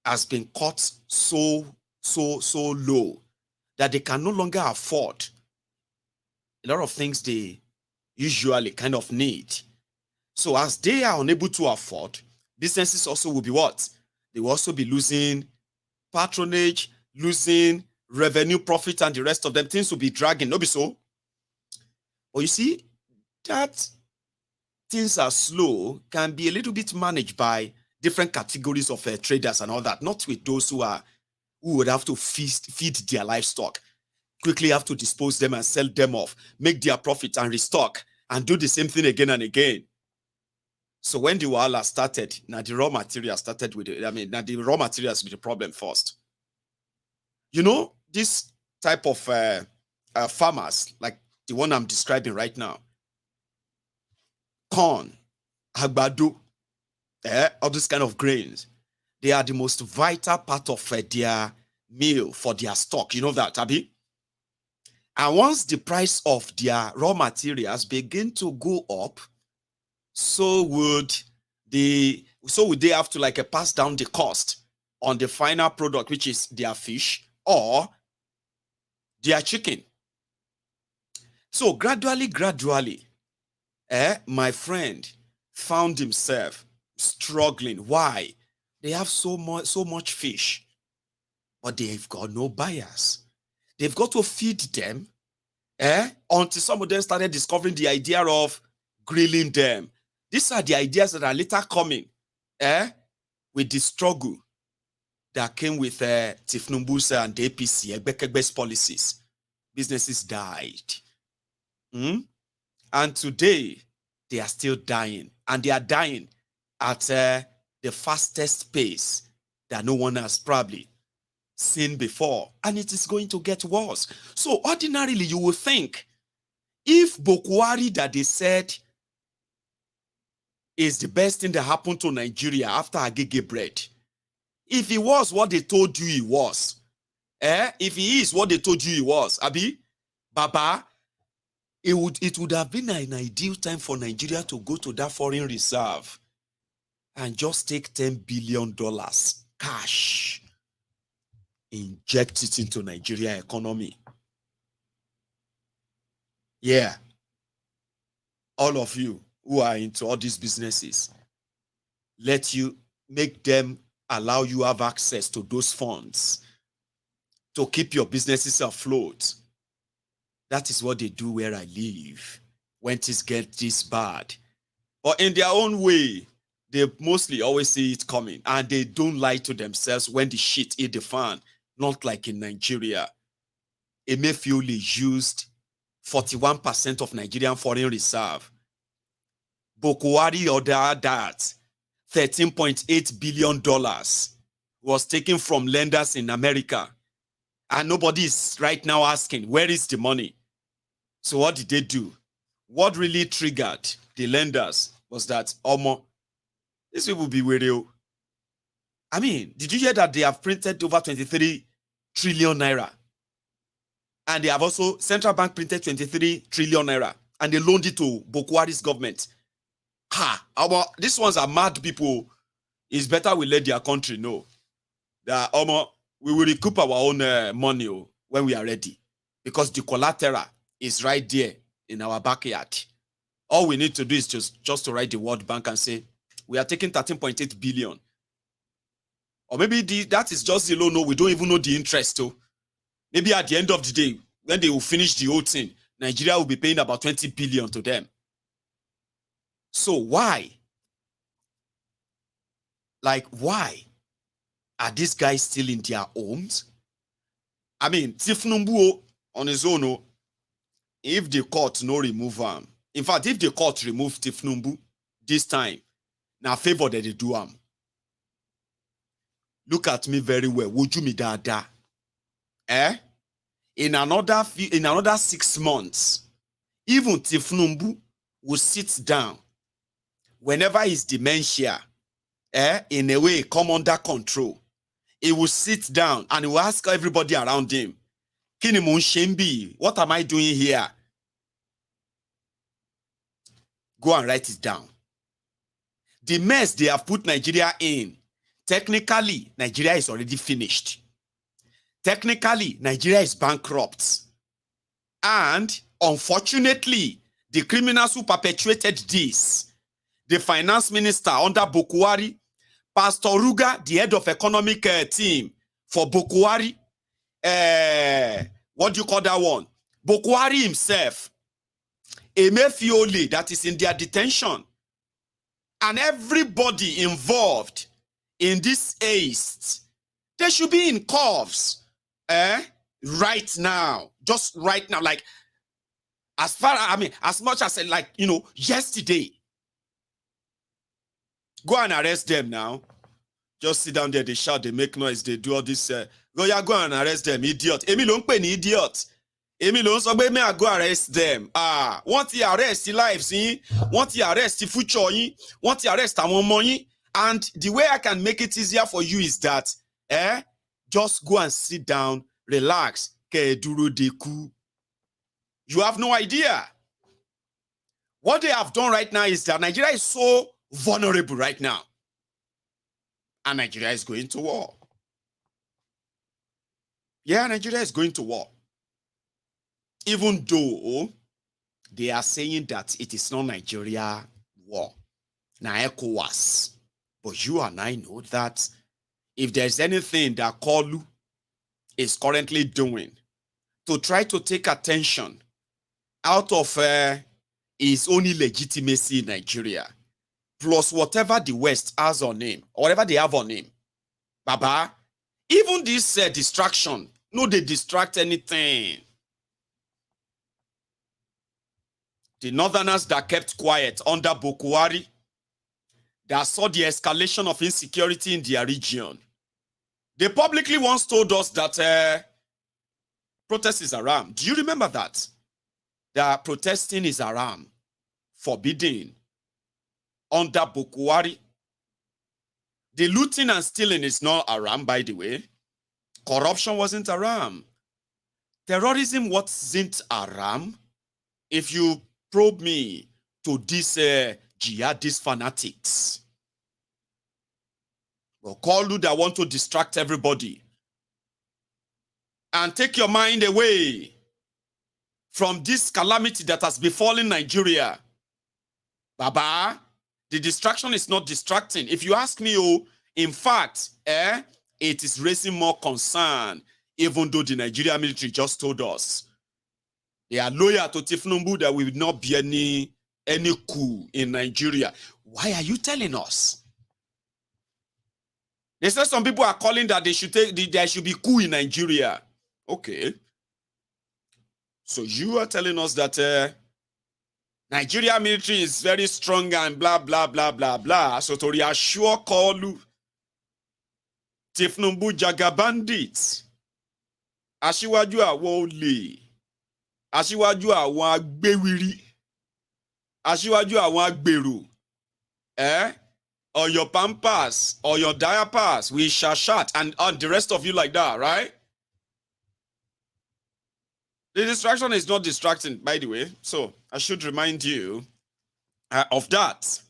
has been cut so low that they can no longer afford a lot of things they usually kind of need. So as they are unable to afford, businesses also will be what? They will also be losing patronage, losing revenue, profit, and the rest of them. Things will be dragging. No be so? But you see, that things are slow can be a little bit managed by different categories of traders and all that. Not with those who would have to feed their livestock, quickly have to dispose them and sell them off, make their profit and restock, and do the same thing again and again. So when the wahala started, now the raw materials started with it. I mean, now the raw materials with the problem first. You know, this type of farmers, like the one I'm describing right now, corn, agbado, all these kind of grains, they are the most vital part of their meal for their stock. You know that, Abi? And once the price of their raw materials begin to go up, so would they have to like pass down the cost on the final product, which is their fish or their chicken. So gradually, my friend found himself struggling. Why? They have so much fish, but they've got no buyers. They've got to feed them until some of them started discovering the idea of grilling them. These are the ideas that are later coming with the struggle that came with Tifnumbu's and the APC, Egbekegbe's policies, businesses died. And today, they are still dying. And they are dying at the fastest pace that no one has probably seen before. And it is going to get worse. So ordinarily, you will think, if Buhari that they said is the best thing that happened to Nigeria after Agege bread, if he was what they told you he was, if he is what they told you he was, Abi, Baba, it would have been an ideal time for Nigeria to go to that foreign reserve and just take $10 billion cash, inject it into Nigeria economy. Yeah. All of you who are into all these businesses, make them allow you have access to those funds to keep your businesses afloat. That is what they do where I live when things get this bad. But in their own way, they mostly always see it coming, and they don't lie to themselves when the shit hit the fan, not like in Nigeria. Emefiele used 41% of Nigerian foreign reserve. Buhari ordered that $13.8 billion was taken from lenders in America. And nobody is right now asking, where is the money? So what did they do? What really triggered the lenders was that, these people be weirdo. I mean, did you hear that they have printed over 23 trillion naira? And they have also, central bank printed 23 trillion naira, and they loaned it to Buhari's government. These ones are mad people. It's better we let their country know that we will recoup our own money when we are ready, because the collateral is right there in our backyard. All we need to do is just to write the World Bank and say, we are taking 13.8 billion. Or maybe that is just the loan. No, we don't even know the interest. Maybe at the end of the day, when they will finish the whole thing, Nigeria will be paying about 20 billion to them. So why? Why are these guys still in their homes? I mean, Tifnumbu on his own, if the court no remove him, in fact, if the court remove Tifnumbu this time, now favor that they do him. Look at me very well. Would you me dada? In another 6 months, even Tifnumbu will sit down whenever his dementia, in a way, come under control. He will sit down and he will ask everybody around him, Kini mo nshembi, what am I doing here? Go and write it down. The mess they have put Nigeria in, technically, Nigeria is already finished. Technically, Nigeria is bankrupt. And unfortunately, the criminals who perpetuated this, the finance minister under Buhari, Pastor Ruga, the head of economic team for Buhari, what do you call that one? Buhari himself, Emefiele, that is in their detention, and everybody involved in this haste, they should be in cuffs, right now, just right now, like as much as yesterday. Go and arrest them now. Just sit down there, they shout, they make noise, they do all this. Go and arrest them, idiot. Emi lo npe ni idiot. Emi lo so me go arrest them. Want to arrest the lives yin, want to arrest the future yin, want to arrest our money. And the way I can make it easier for you is that, just go and sit down, relax. You have no idea. What they have done right now is that Nigeria is so vulnerable right now. And Nigeria is going to war. Yeah, Nigeria is going to war. Even though they are saying that it is not Nigeria war. Now, ECOWAS. But you and I know that if there's anything that Kolu is currently doing to try to take attention out of his own legitimacy in Nigeria, plus whatever the West has on him, or whatever they have on him. Baba, even this distraction, no, they distract anything. The Northerners that kept quiet under Buhari, that saw the escalation of insecurity in their region. They publicly once told us that protest is haram. Do you remember that? That protesting is haram, forbidden under Buhari. The looting and stealing is not haram, by the way. Corruption wasn't haram. Terrorism wasn't haram. If you probe me to these jihadist fanatics, well, call you that want to distract everybody and take your mind away from this calamity that has befallen Nigeria. Baba, the distraction is not distracting. If you ask me, oh, in fact, it is raising more concern, even though the Nigerian military just told us they are loyal to Tifnumbu, that will not be any coup in Nigeria. Why are you telling us? They said some people are calling that there should be coup in Nigeria. Okay. So you are telling us that Nigeria military is very strong and blah, blah, blah, blah, blah. So to reassure Kolu, Tifnumbu Jaga bandits, Ashiwaju àwọn olè, Ashiwaju àwọn agbéwiri, Ashiwaju àwọn agbèrò, or your pampers, or your diapers, we shall shut, and the rest of you like that, right? The distraction is not distracting, by the way, so I should remind you of that,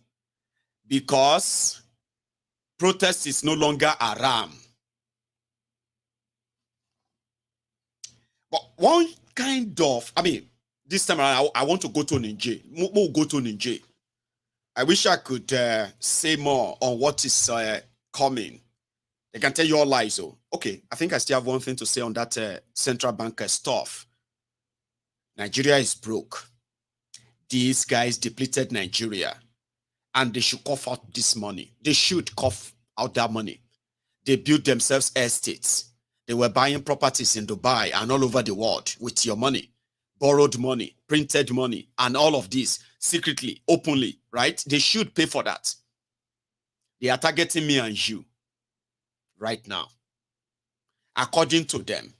because protest is no longer haram. But one kind of, this time around, I want to go to Niger. We'll go to Niger. I wish I could say more on what is coming. They can tell you all lies, though. Okay, I think I still have one thing to say on that central bank stuff. Nigeria is broke. These guys depleted Nigeria, and they should cough out this money. They should cough out that money. They built themselves estates. They were buying properties in Dubai and all over the world with your money, borrowed money, printed money, and all of this secretly, openly, right? They should pay for that. They are targeting me and you right now. According to them,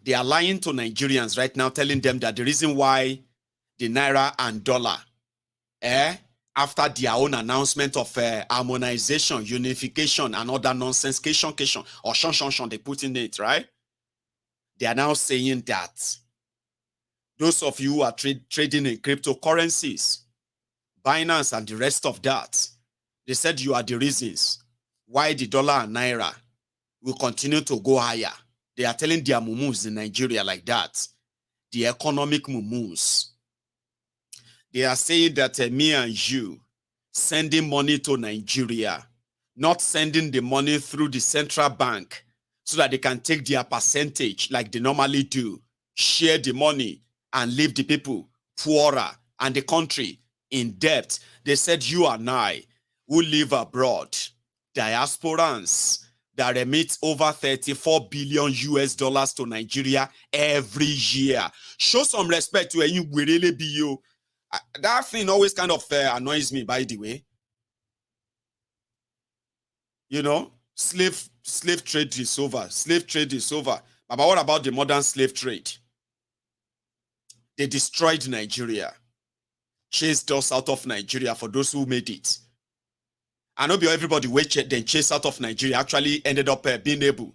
they are lying to Nigerians right now, telling them that the reason why the Naira and dollar, after their own announcement of harmonization, unification, and other nonsense, or shon, they put in it, right? They are now saying that those of you who are trading in cryptocurrencies, Binance and the rest of that, they said you are the reasons why the dollar and Naira will continue to go higher. They are telling their mumus in Nigeria like that, the economic mumus. They are saying that me and you sending money to Nigeria, not sending the money through the central bank so that they can take their percentage like they normally do, share the money and leave the people poorer and the country in debt. They said you and I who live abroad, diasporans, that remit over 34 billion US dollars to Nigeria every year. Show some respect to you, we really be you. That thing always kind of annoys me, by the way. You know, slave trade is over. Slave trade is over. But what about the modern slave trade? They destroyed Nigeria. Chased us out of Nigeria for those who made it. I know everybody then chased out of Nigeria actually ended up being able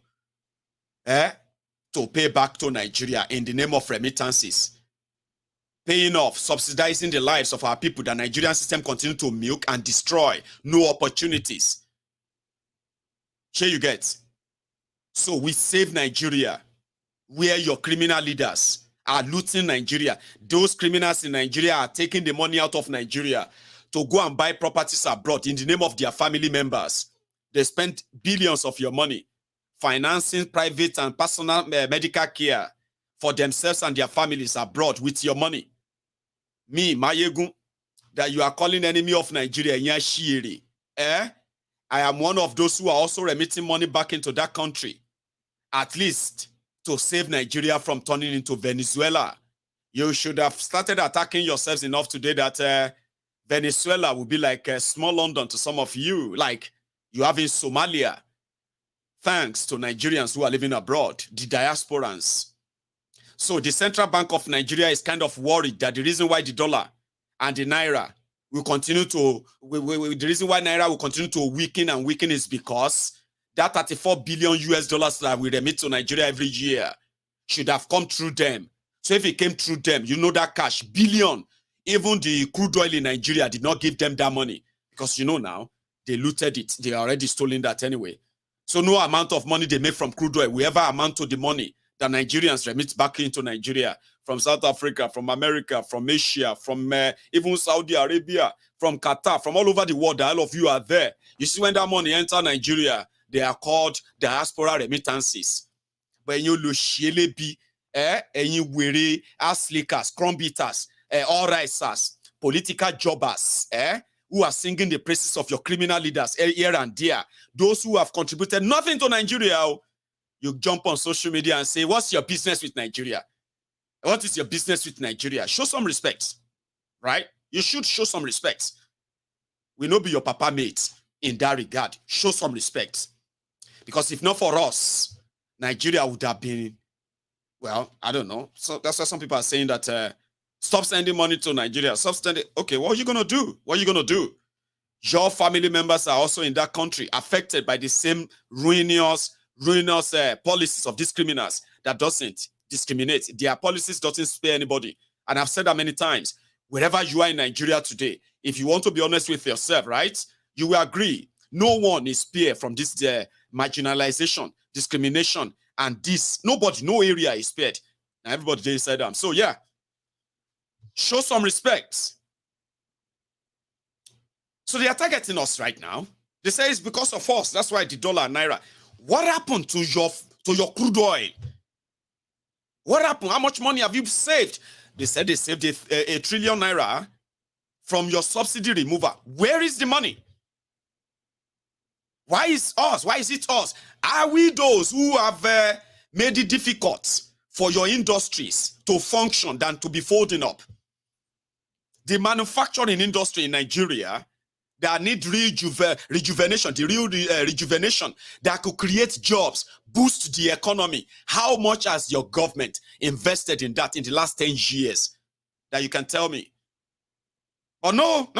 to pay back to Nigeria in the name of remittances. Paying off, subsidizing the lives of our people. The Nigerian system continue to milk and destroy. No opportunities. Here you get. So we save Nigeria, where your criminal leaders are looting Nigeria. Those criminals in Nigeria are taking the money out of Nigeria to go and buy properties abroad in the name of their family members. They spent billions of your money financing private and personal medical care for themselves and their families abroad with your money. Me, Maiyegun, that you are calling enemy of Nigeria, Nyashiri, I am one of those who are also remitting money back into that country, at least to save Nigeria from turning into Venezuela. You should have started attacking yourselves enough today that Venezuela will be like a small London to some of you, like you have in Somalia, thanks to Nigerians who are living abroad, the diasporans. So the Central Bank of Nigeria is kind of worried that the reason why the dollar and the naira will continue to, the reason why naira will continue to weaken and weaken is because that 34 billion US dollars that we remit to Nigeria every year should have come through them. So if it came through them, you know that cash, billion, even the crude oil in Nigeria did not give them that money because you know now, they looted it. They already stolen that anyway. So no amount of money they make from crude oil will ever amount to the money that Nigerians remit back into Nigeria from South Africa, from America, from Asia, from even Saudi Arabia, from Qatar, from all over the world. All of you are there. You see, when that money enter Nigeria, they are called diaspora remittances. When you look shelebi, and you weary ass slickers, crumbiters, all risers, political jobbers, who are singing the praises of your criminal leaders here and there, those who have contributed nothing to Nigeria, you jump on social media and say, what's your business with Nigeria? What is your business with Nigeria? Show some respect, right? You should show some respect. We know be your papa mate in that regard. Show some respect. Because if not for us, Nigeria would have been, well, I don't know. So that's why some people are saying that stop sending money to Nigeria. Stop sending. Okay, what are you going to do? What are you going to do? Your family members are also in that country affected by the same ruinous policies of these criminals that doesn't discriminate. Their policies doesn't spare anybody. And I've said that many times. Wherever you are in Nigeria today, if you want to be honest with yourself, right, you will agree no one is spared from this marginalization, discrimination, and this. Nobody, no area is spared. Now everybody there inside them. So yeah, show some respect. So they are targeting us right now. They say it's because of us. That's why the dollar and naira. What happened to your crude oil? What happened? How much money have you saved? They said they saved a trillion naira from your subsidy remover. Where is the money? Why is us? Why is it us? Are we those who have made it difficult for your industries to function than to be folding up? The manufacturing industry in Nigeria that need rejuvenation, the real rejuvenation that could create jobs, boost the economy. How much has your government invested in that in the last 10 years? That you can tell me. But no,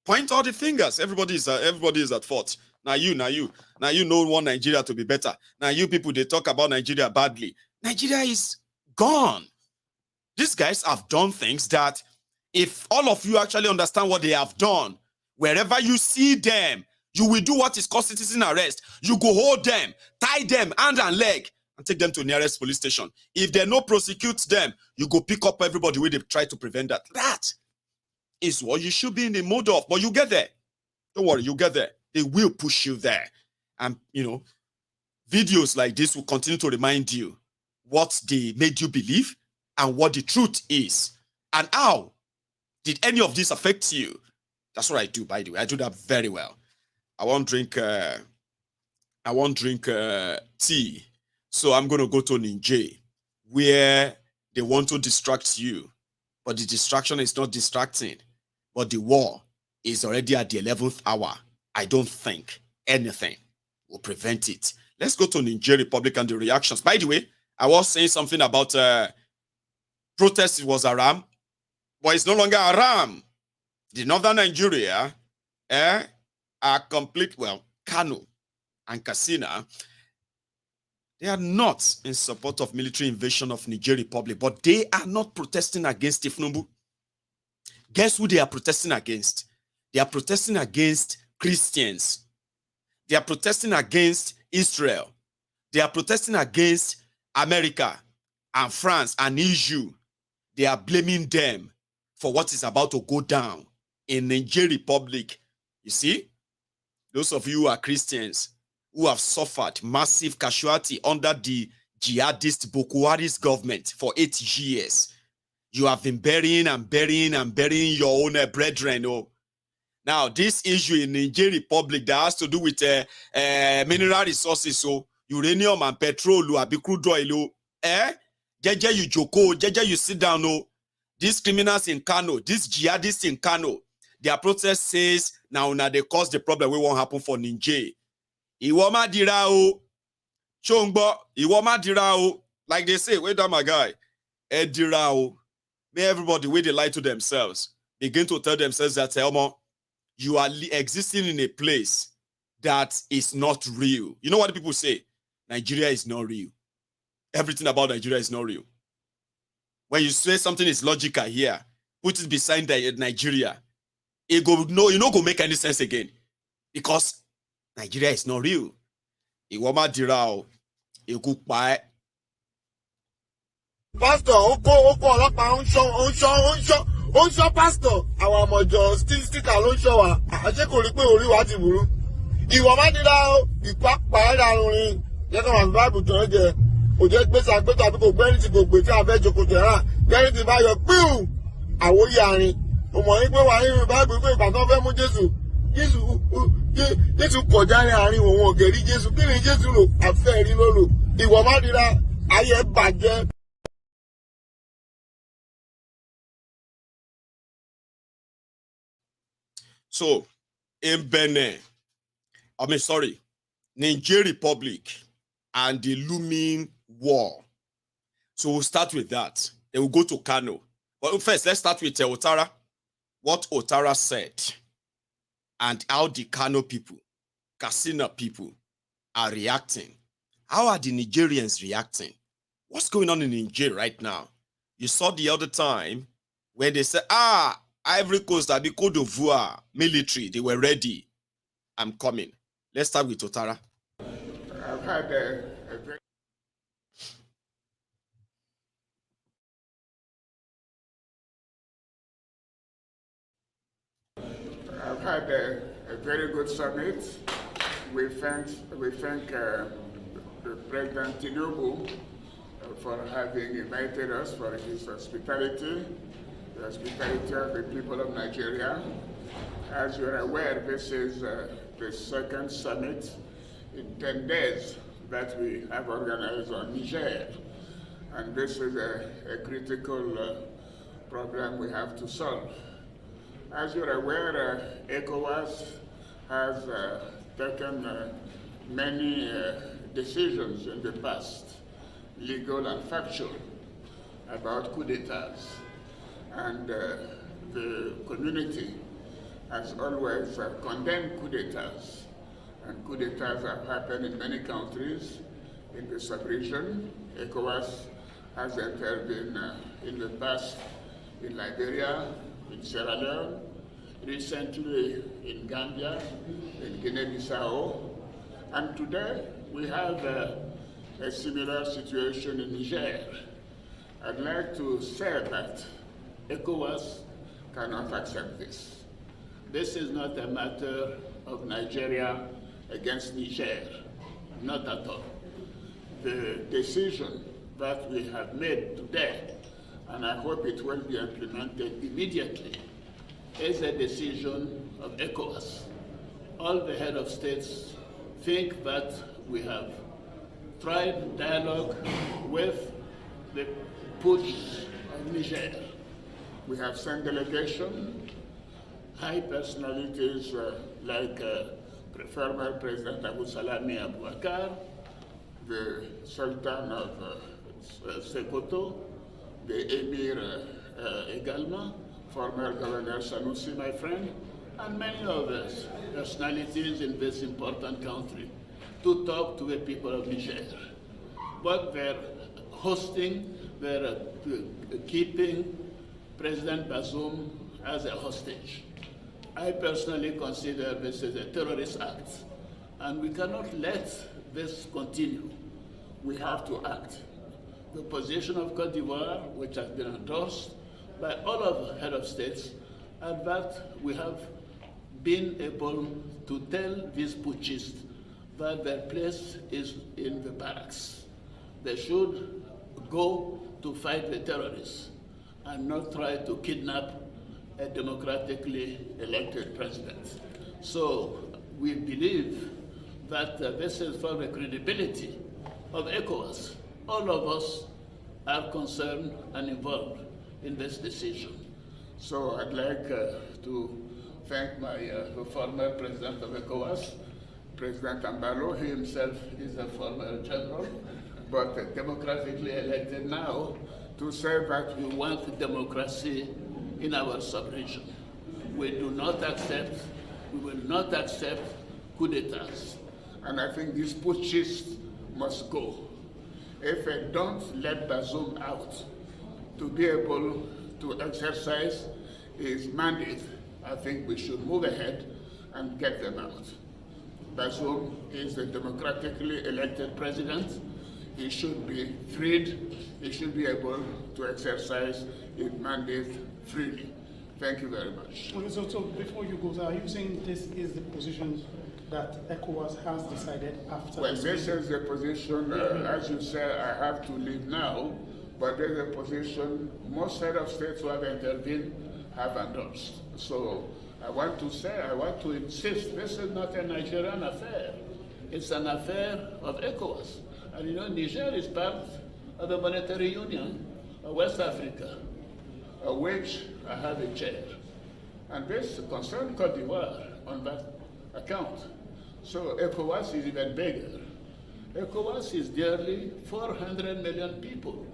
point all the fingers. Everybody is at fault. Now you don't want Nigeria to be better. Now you people, they talk about Nigeria badly. Nigeria is gone. These guys have done things that if all of you actually understand what they have done, wherever you see them, you will do what is called citizen arrest. You go hold them, tie them hand and leg, and take them to the nearest police station. If they no prosecute them, you go pick up everybody where they try to prevent that. That is what you should be in the mode of. But you get there. Don't worry, you get there. They will push you there. And, videos like this will continue to remind you what they made you believe and what the truth is. And how did any of this affect you? That's what I do, by the way. I do that very well. I won't drink tea. So I'm going to go to Niger, where they want to distract you. But the distraction is not distracting. But the war is already at the 11th hour. I don't think anything will prevent it. Let's go to Niger Republic and the reactions. By the way, I was saying something about protest. It was Aram. But it's no longer Aram. The northern Nigeria are complete, Kano and Katsina, they are not in support of military invasion of Niger Republic, but they are not protesting against Tifnubu. Guess who they are protesting against? They are protesting against Christians. They are protesting against Israel. They are protesting against America and France and EU. They are blaming them for what is about to go down in Niger Republic. You see, those of you who are Christians who have suffered massive casualty under the jihadist Boko Haram's government for 8 years, You have been burying and burying and burying your own brethren. Oh. Now, this issue in Niger Republic that has to do with mineral resources, so uranium and petrol, crude oil, Jeje you joko, Jeje you sit down, no. These criminals in Kano, these jihadists in Kano, their protest says, now they cause the problem, we won't happen for Niger. Iwoma dirao, chongbo, Iwoma dirao, like they say, wait down my guy, dirao. May everybody, where they lie to themselves, begin to tell themselves that, Elmo, you are existing in a place that is not real. You know what people say? Nigeria is not real. Everything about Nigeria is not real. When you say something is logical here, put it beside Nigeria, it go no, you know, go make any sense again. Because Nigeria is not real. Iwoma dirao, ikupa. Pastor, oko ọlọ́pàá ó ń ṣọ́ pastor, àwọn àmọ̀jọ sticker ló ń ṣọ́ wa, àṣẹ kò rí pé orí wa ti burú. Ìwọ má dídá o, ìpápá ẹ̀dá orin, jẹ́ kí wọ́n báìbù tán jẹ, kò jẹ́ gbèsè àgbẹ̀tọ̀ àbí kò gbẹ́rì tí kò gbé tí a fẹ́ jókòó tẹ̀ra, gbẹ́rì tí bá yọ píù, àwòyí àárín. Mo mọ̀ ní pé wà nínú báìbù pé ìgbà tó fẹ́ mú Jésù kọjá ní àárín òun ògèrí Jésù, kí ni Jésù lò? Àfẹ́ rí ló lò. Ìwọ má dídá, ayé bàjẹ́. So, in Benin, Niger Republic and the looming war. So we'll start with that. Then we'll go to Kano. But first, let's start with Otara. What Otara said and how the Kano people, Katsina people are reacting. How are the Nigerians reacting? What's going on in Niger right now? You saw the other time when they said, Ivory Coast, Abi Côte d'Ivoire, military, they were ready. I'm coming. Let's start with Otara. I've had a very good summit. We thank President Tinubu for having invited us, for his hospitality, the hospitality of the people of Nigeria. As you're aware, this is the second summit in 10 days that we have organized on Niger. And this is a critical problem we have to solve. As you're aware, ECOWAS has taken many decisions in the past, legal and factual, about coup d'etats. And the community has always condemned coup d'etats. And coup d'etats have happened in many countries in the sub-region. ECOWAS has intervened in the past in Liberia, in Sierra Leone, recently in Gambia, in Guinea-Bissau, and today we have a similar situation in Niger. I'd like to say that ECOWAS cannot accept this. This is not a matter of Nigeria against Niger, not at all. The decision that we have made today, and I hope it will be implemented immediately, is a decision of ECOWAS. All the head of states think that we have tried dialogue with the putsch of Niger. We have sent delegation, high personalities like former President Abu Salami Abubakar, the Sultan of Sokoto, the Emir également, former Governor Sanusi, my friend, and many others, personalities in this important country, to talk to the people of Niger. But they're hosting, they're keeping President Bazoum as a hostage. I personally consider this as a terrorist act, and we cannot let this continue. We have to act. The position of Côte d'Ivoire, which has been endorsed by all of the head of states, and that we have been able to tell these putschists that their place is in the barracks. They should go to fight the terrorists. and not try to kidnap a democratically elected president. So we believe that this is for the credibility of ECOWAS. All of us are concerned and involved in this decision. So I'd like to thank my former president of ECOWAS, President Ambalo. He himself is a former general, but democratically elected now, to say that we want democracy in our sub-region. We do not accept, we will not accept coup d'etats. And I think these putschists must go. If they don't let Bazoum out to be able to exercise his mandate, I think we should move ahead and get them out. Bazoum is a democratically elected president. He should be freed. He should be able to exercise his mandate freely. Thank you very much. So before you go, are you saying this is the position that ECOWAS has decided after? Well, this is the position, as you say, I have to leave now, but there's a position most head of states who have intervened have endorsed. So I want to say, I want to insist, this is not a Nigerian affair. It's an affair of ECOWAS. And you know, Niger is part of the Monetary Union of West Africa, of which I have a chair. And this concerns Cote d'Ivoire on that account. So ECOWAS is even bigger. ECOWAS is nearly 400 million people,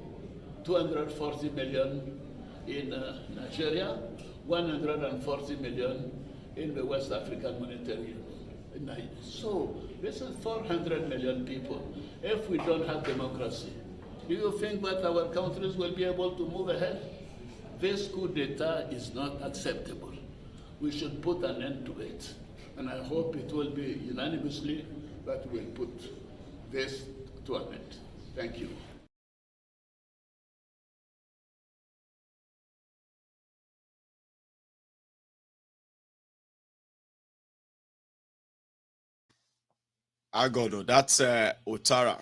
240 million in Nigeria, 140 million in the West African Monetary Union. So this is 400 million people. If we don't have democracy, do you think that our countries will be able to move ahead? This coup d'etat is not acceptable. We should put an end to it. And I hope it will be unanimously that we'll put this to an end. Thank you. Agodo, that's Otara.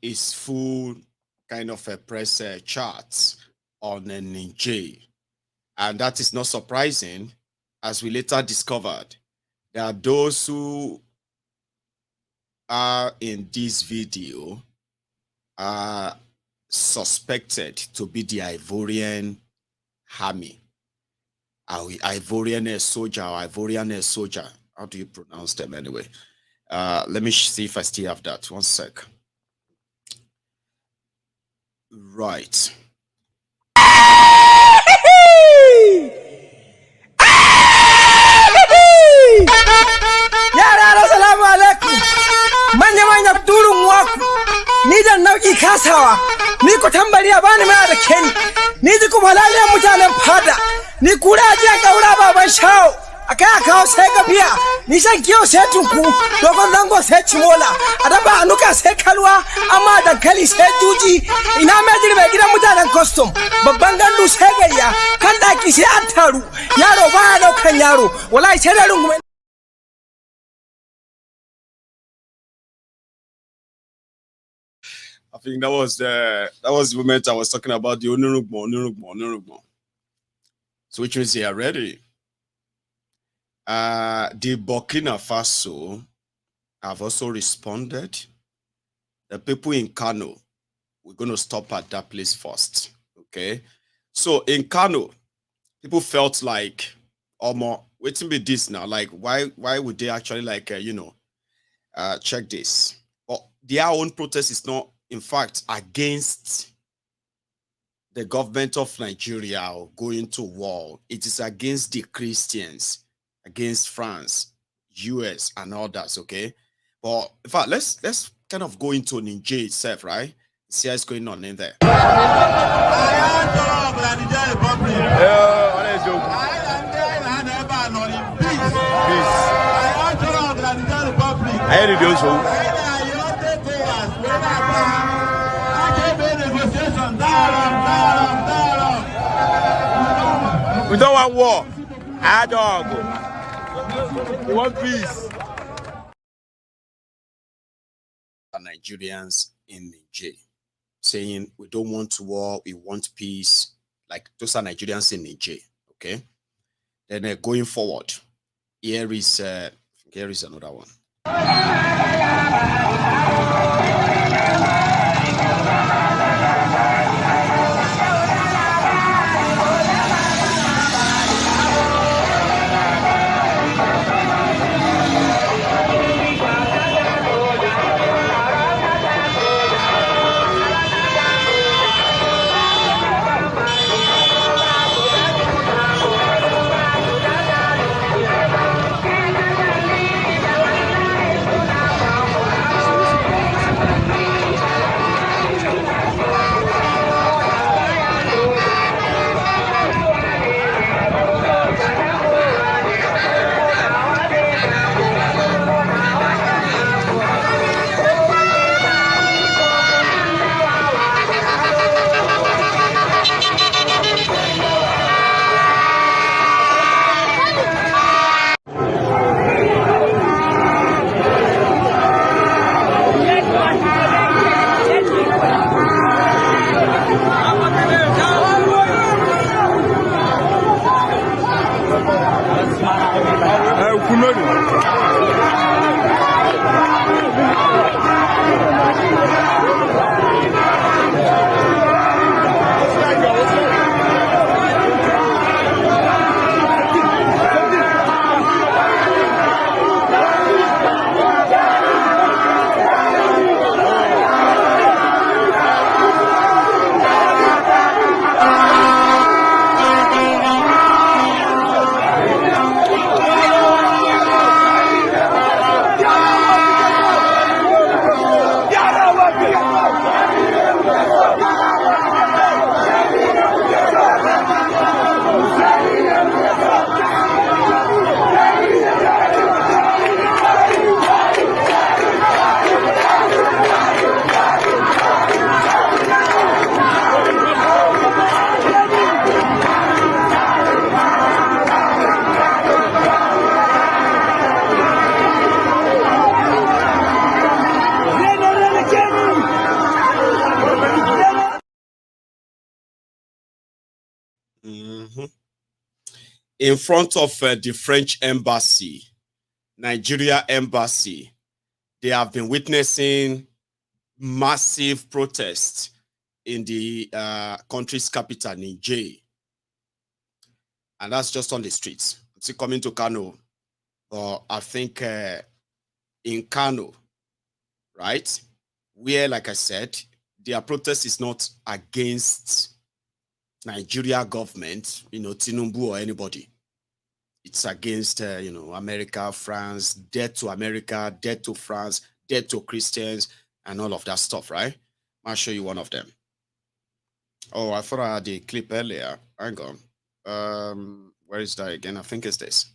Is full kind of a press charts on Niger. And that is not surprising, as we later discovered. There are those who are in this video are suspected to be the Ivorian army. Ivorian soldier or Ivorian soldier. How do you pronounce them anyway? Let me see if I still have that. One sec. Right. Yara assalamu alaikum. Manya durun waku. Ni da nau'i kasawa. Ni ku tambari a bani mai da keni. Ni ji kuma laliyar mutanen fada. Ni kura jiya kaura baban shawo. Akai akawo sai gabiya. Ni san kiyo sai tunku. Dogon zango sai cimola. Adaba anuka sai kalwa. Amma dankali sai juji. Ina mai girbe gidan mutanen custom. Babban gandu sai gayya. Kan daki sai an taru. Yaro ba daukan yaro. Wallahi sai da rungume. I think that was the moment I was talking about, the Onurugmo. So which means they are ready. The Burkina Faso have also responded. The people in Kano, we're going to stop at that place first. Okay. So in Kano, people felt like, waiting with this now. Like, why would they actually check this? But their own protest is not, in fact, against the government of Nigeria going to war. It is against the Christians, against France, US, and others, okay? But in fact, let's kind of go into Niger itself, right? See what's going on in there. We don't want war. We want peace. Nigerians in Niger saying we don't want war, we want peace. Like those are Nigerians in Niger. Okay. Then going forward, here is another one. In front of the French embassy, Nigeria embassy, they have been witnessing massive protests in the country's capital, Niger. And that's just on the streets. It's coming to Kano, or I think in Kano, right? Where, like I said, their protest is not against Nigeria government, Tinubu or anybody. It's against, America, France, debt to America, debt to France, debt to Christians, and all of that stuff, right? I'll show you one of them. Oh, I thought I had the clip earlier. Hang on. Where is that again? I think it's this.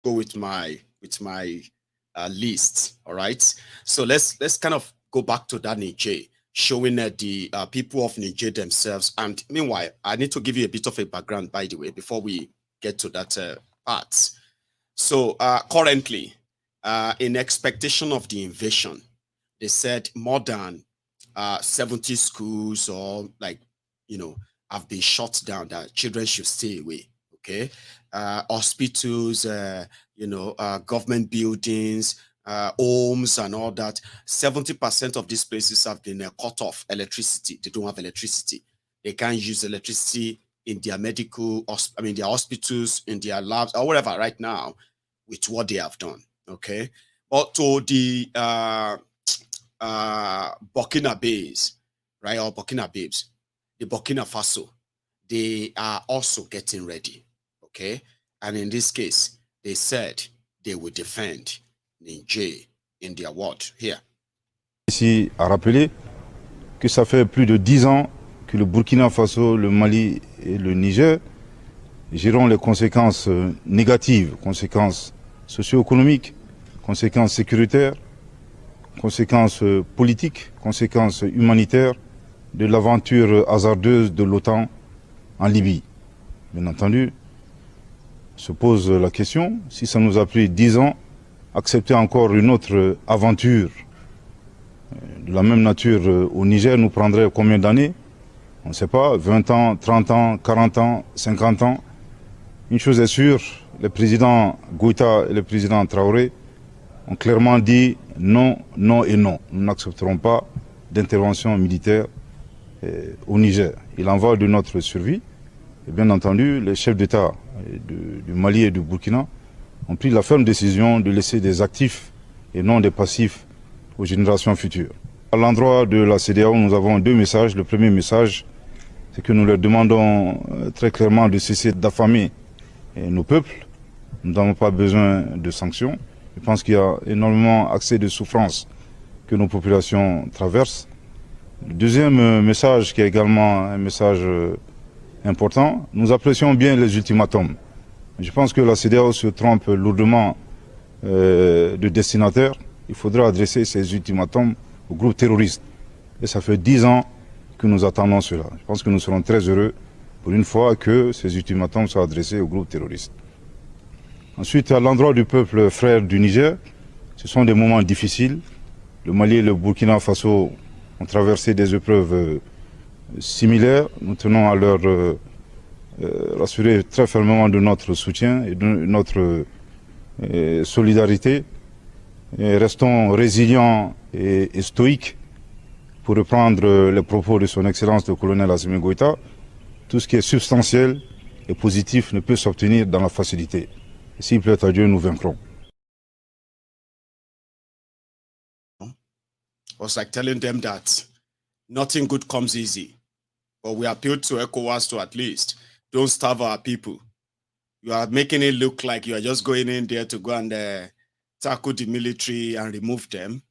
Go with my list. All right. So let's kind of go back to that Niger, showing the people of Niger themselves. And meanwhile, I need to give you a bit of a background, by the way, before we get to that part. So currently, in expectation of the invasion, they said more than 70 schools or have been shut down, that children should stay away. Okay. Hospitals, government buildings, homes and all that. 70% of these places have been cut off electricity. They don't have electricity. They can't use electricity in their their hospitals, in their labs, or whatever right now with what they have done. Okay. But to the Burkina Babes, right, or Burkina Babes, the Burkina Faso, they are also getting ready. Okay. And in this case, they said they would defend Niger in their word. Here. Ici, à rappeler que ça fait plus de 10 ans que le Burkina Faso, le Mali et le Niger géreront les conséquences négatives, conséquences socio-économiques, conséquences sécuritaires, conséquences politiques, conséquences humanitaires de l'aventure hasardeuse de l'OTAN en Libye. Bien entendu, se pose la question, si ça nous a pris 10 ans, accepter encore une autre aventure de la même nature au Niger nous prendrait combien d'années? On ne sait pas, 20 ans, 30 ans, 40 ans, 50 ans. Une chose est sûre, le président Goïta et le président Traoré ont clairement dit non, non et non. Nous n'accepterons pas d'intervention militaire au Niger. Il en va de notre survie. Et bien entendu, les chefs d'État du Mali et du Burkina ont pris la ferme décision de laisser des actifs et non des passifs aux générations futures. À l'endroit de la CEDEAO, nous avons deux messages. Le premier message, c'est que nous leur demandons très clairement de cesser d'affamer nos peuples. Nous n'avons pas besoin de sanctions. Je pense qu'il y a énormément accès de souffrance que nos populations traversent. Le deuxième message, qui est également un message important, nous apprécions bien les ultimatums. Je pense que la CEDEAO se trompe lourdement de destinataire. Il faudra adresser ces ultimatums aux groupes terroristes. Et ça fait 10 ans que nous attendons cela. Je pense que nous serons très heureux pour une fois que ces ultimatums soient adressés aux groupes terroristes. Ensuite, à l'endroit du peuple frère du Niger, ce sont des moments difficiles. Le Mali et le Burkina Faso ont traversé des épreuves similaires. Nous tenons à leur rassurer très fermement de notre soutien et de notre solidarité. Et restons résilients et stoïques, pour reprendre les propos de son Excellence le colonel Assimi Goïta. Tout ce qui est substantiel et positif ne peut s'obtenir dans la facilité. Et s'il plaît à Dieu, nous vaincrons. I was like telling them that nothing good comes easy. But we appealed to ECOWAS to at least don't starve our people. You are making it look like you are just going in there to go and tackle the military and remove them.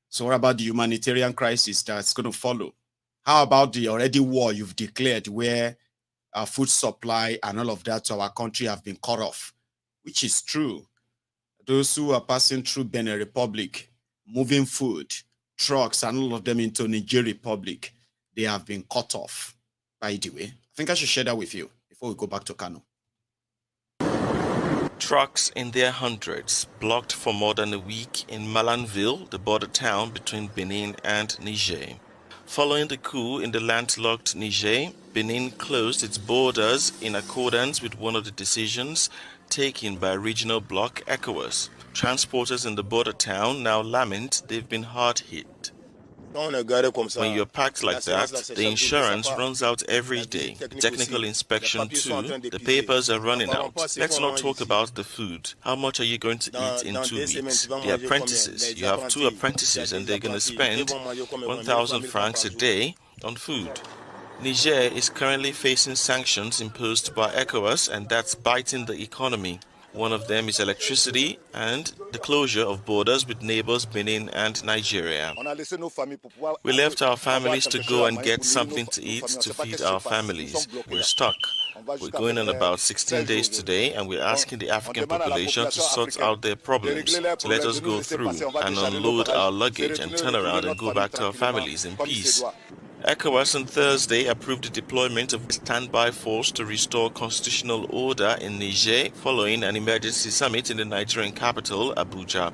So what about the humanitarian crisis that's going to follow? How about the already war you've declared, where our food supply and all of that to our country have been cut off, which is true. Those who are passing through Benin Republic, moving food, trucks, and all of them into Niger Republic, they have been cut off, by the way. I think I should share that with you before we go back to Kano. Trucks in their hundreds blocked for more than a week in Malanville, the border town between Benin and Niger. Following the coup in the landlocked Niger, Benin closed its borders in accordance with one of the decisions taken by regional bloc ECOWAS. Transporters in the border town now lament they've been hard hit. When you're packed like that, the insurance runs out every day. The technical inspection too, the papers are running out. Let's not talk about the food. How much are you going to eat in 2 weeks? The apprentices, you have 2 apprentices and they're going to spend 1,000 francs a day on food. Niger is currently facing sanctions imposed by ECOWAS, and that's biting the economy. One of them is electricity and the closure of borders with neighbors Benin and Nigeria. We left our families to go and get something to eat to feed our families. We're stuck. We're going on about 16 days today, and we're asking the African population to sort out their problems, to let us go through and unload our luggage and turn around and go back to our families in peace. ECOWAS on Thursday approved the deployment of a standby force to restore constitutional order in Niger following an emergency summit in the Nigerian capital, Abuja.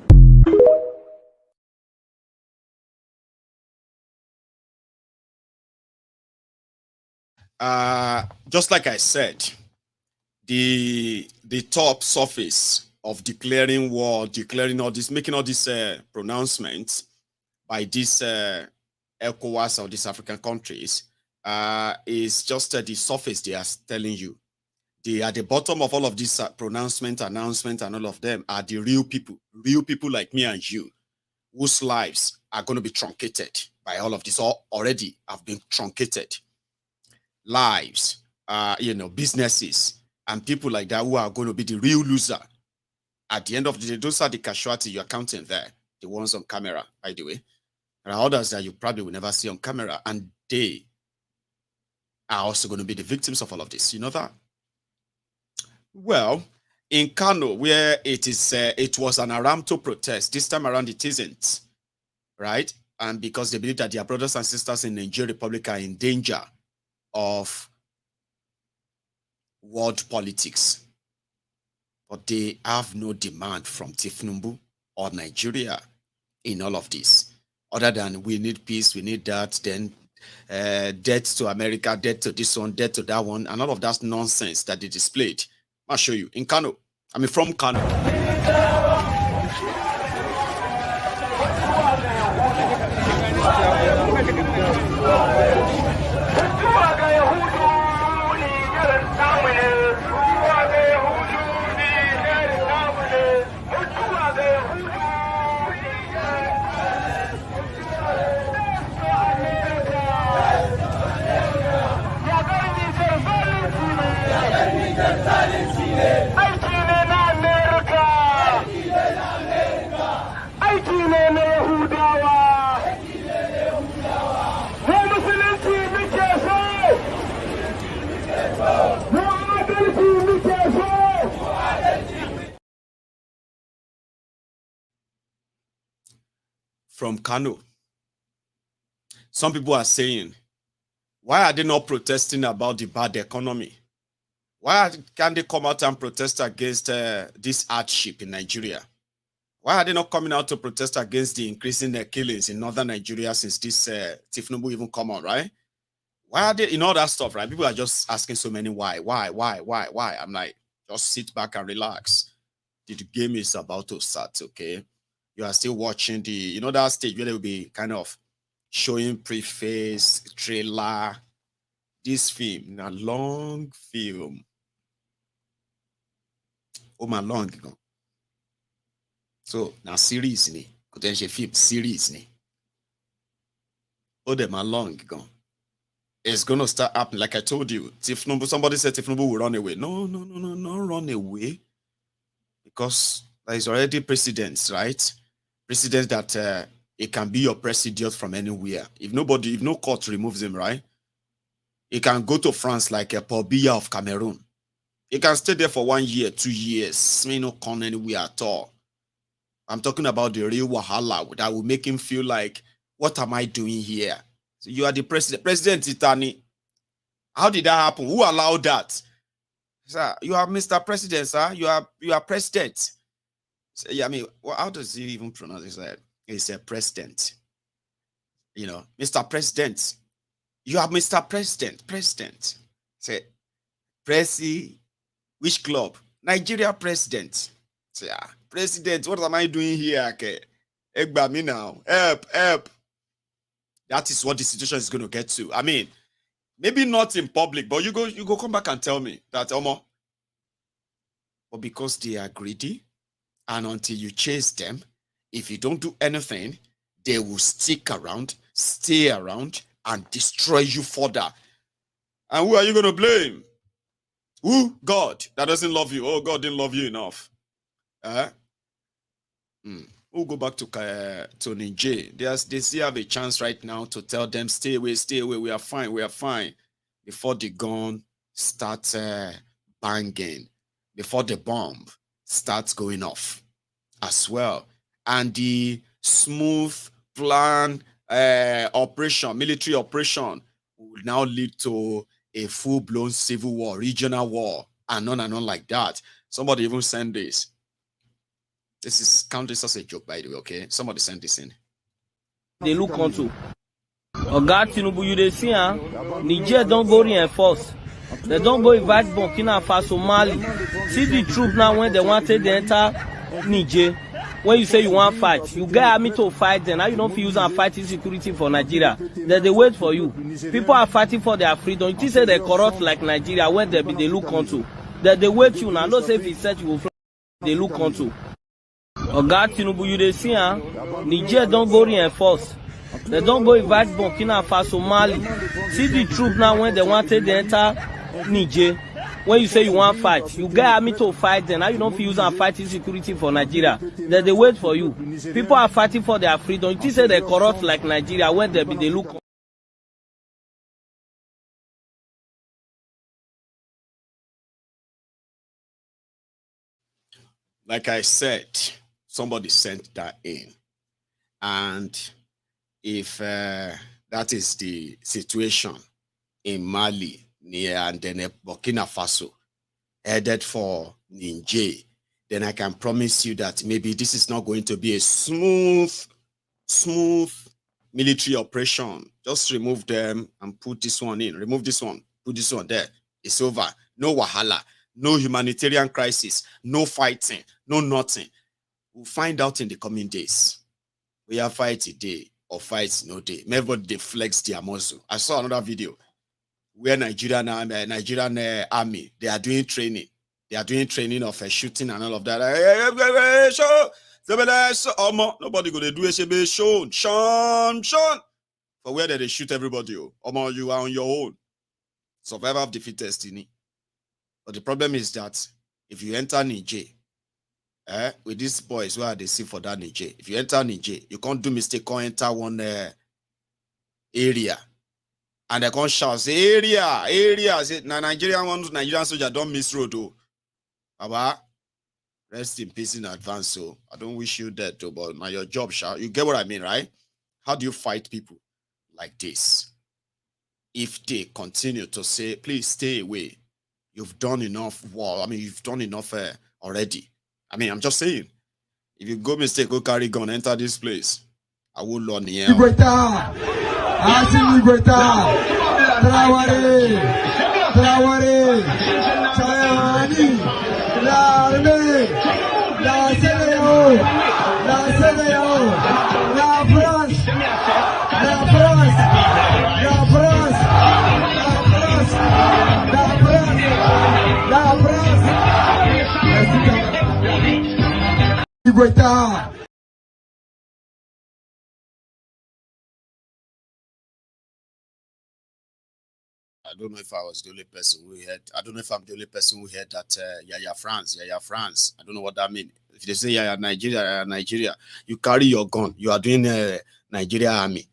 Just like I said, the top surface of declaring war, declaring all this, making all these pronouncements by this ECOWAS or these African countries is just the surface they are telling you. At the bottom of all of these announcement, and all of them are the real people like me and you, whose lives are going to be truncated by all of this, or already have been truncated. Lives, businesses, and people like that who are going to be the real loser. At the end of the day, those are the casualties you're counting there, the ones on camera, by the way. There are others that you probably will never see on camera, and they are also going to be the victims of all of this. You know that? Well, in Kano, where it was an Aramto protest, this time around it isn't, right? And because they believe that their brothers and sisters in the Niger Republic are in danger of world politics. But they have no demand from Tifnumbu or Nigeria in all of this. Other than we need peace, we need that, then debt to America, debt to this one, debt to that one, and all of that nonsense that they displayed. I'll show you. In Kano. I mean, from Kano. From Kano. Some people are saying, why are they not protesting about the bad economy? Why can't they come out and protest against this hardship in Nigeria? Why are they not coming out to protest against the increasing killings in northern Nigeria since this Tifnumbu even come on, right? Why are they in all that stuff, right? People are just asking so many why. I'm like, just sit back and relax. The game is about to start, okay? You are still watching the, that stage where they will be kind of showing preface, trailer, this film, a long film. Oh, my long ago. So, now series, potential film, series. Oh, them a long ago. It's going to start happening. Like I told you, somebody said Tifnumbu will run away. No, run away. Because there is already precedents, right? Precedents that it can be your president from anywhere. If no court removes him, right? He can go to France like a Paul Biya of Cameroon. He can stay there for 1 year, 2 years. May not come anywhere at all. I'm talking about the real wahala that will make him feel like, what am I doing here? So you are the president. President Itani. How did that happen? Who allowed that? Sir, you are Mr. President, sir. You are president. So, yeah, I mean, how does he even pronounce it? He's a president. Mr. President. You are Mr. President. President. Say, Presi, which club? Nigeria president. Say, president, what am I doing here? Okay. Egba me now. Help. That is what the situation is going to get to. I mean, maybe not in public, but you go come back and tell me that, Omo. But because they are greedy, and until you chase them, if you don't do anything, they will stick around, stay around, and destroy you further. And who are you going to blame? Who? God. That doesn't love you. Oh, God didn't love you enough. We'll go back to Niger. They still have a chance right now to tell them, stay away, we are fine. Before the gun starts banging, before the bomb starts going off as well. And the smooth plan military operation will now lead to a full-blown civil war, regional war, and on like that. Somebody even sent this. This is count this as a joke, by the way, okay? Somebody sent this in. They look onto. Oga Tinubu, you dey see, Niger don't go reinforce. They don't go invite Burkina Faso, Mali. See the troop now when they wanted to enter Niger. When you say you want fight, you get army to fight them. Now you don't feel use and fight insecurity for Nigeria. Then they wait for you. People are fighting for their freedom. You say they corrupt like Nigeria when they look onto. Then they wait you now. Not say if it's set you will fly. They look onto. Oga Tinubu, you dey see, Niger don't go reinforce. They don't go invite Burkina Faso, Mali. See the troop now when they wanted to enter Niger. When you say you want fight, you get army to fight them. Now you don't feel use and fight insecurity for Nigeria. Then they wait for you. People are fighting for their freedom. You say they corrupt like Nigeria when they look. Like I said, somebody sent that in. And if that is the situation in Mali, near and then Burkina Faso, headed for Niger, then I can promise you that maybe this is not going to be a smooth military operation. Just remove them and put this one in. Remove this one, put this one there. It's over. No wahala, no humanitarian crisis, no fighting, no nothing. We'll find out in the coming days. We have fight today or fight no day. Everybody they flex their muscle. I saw another video where Nigerian army, they are doing training. They are doing training of shooting and all of that. Nobody gonna do a Sean. For where they shoot everybody. You are on your own. Survivor of the fittest. But the problem is that if you enter Niger, with these boys where they see for that Niger, if you enter Niger, you can't do mistake, can't enter one area. And they can't shout, say area. Say, Nigerian soldier don't miss road. Baba, rest in peace in advance. So I don't wish you that, but now your job, you get what I mean, right? How do you fight people like this? If they continue to say, please stay away, you've done enough war. I mean, you've done enough already. I mean, I'm just saying, if you go mistake, go carry gun, enter this place, I will learn here. I don't know if I was the only person who heard. I don't know if I'm the only person who heard that Yaya France. I don't know what that means. If they say Yaya Nigeria, you carry your gun. You are doing Nigeria army.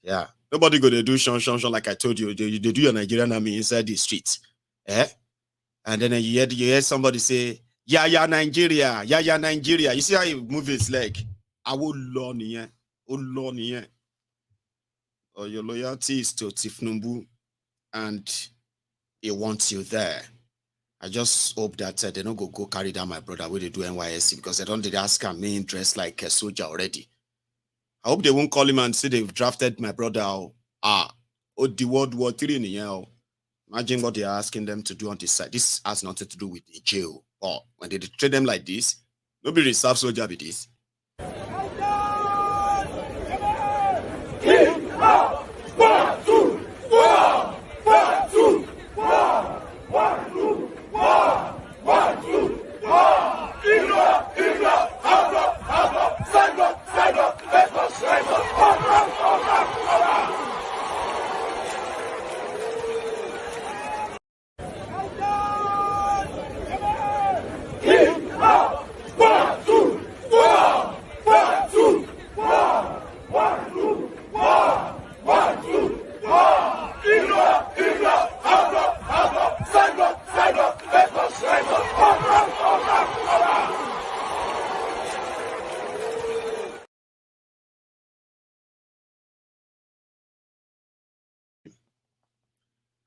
Yeah. Nobody go to do shon like I told you. They do your Nigerian army inside the streets. And then you hear somebody say, Yaya Nigeria. You see how he move his leg? I will learn here. Or your loyalty is to Tifnumbu. And he wants you there. I just hope that they don't go carry down my brother where they do NYSC, because they don't ask him me dressed like a soldier already. I hope they won't call him and say they've drafted my brother. The World War III in here. Imagine what they're asking them to do on this side. This has nothing to do with the jail. Or when they treat them like this, nobody reserve soldier with this.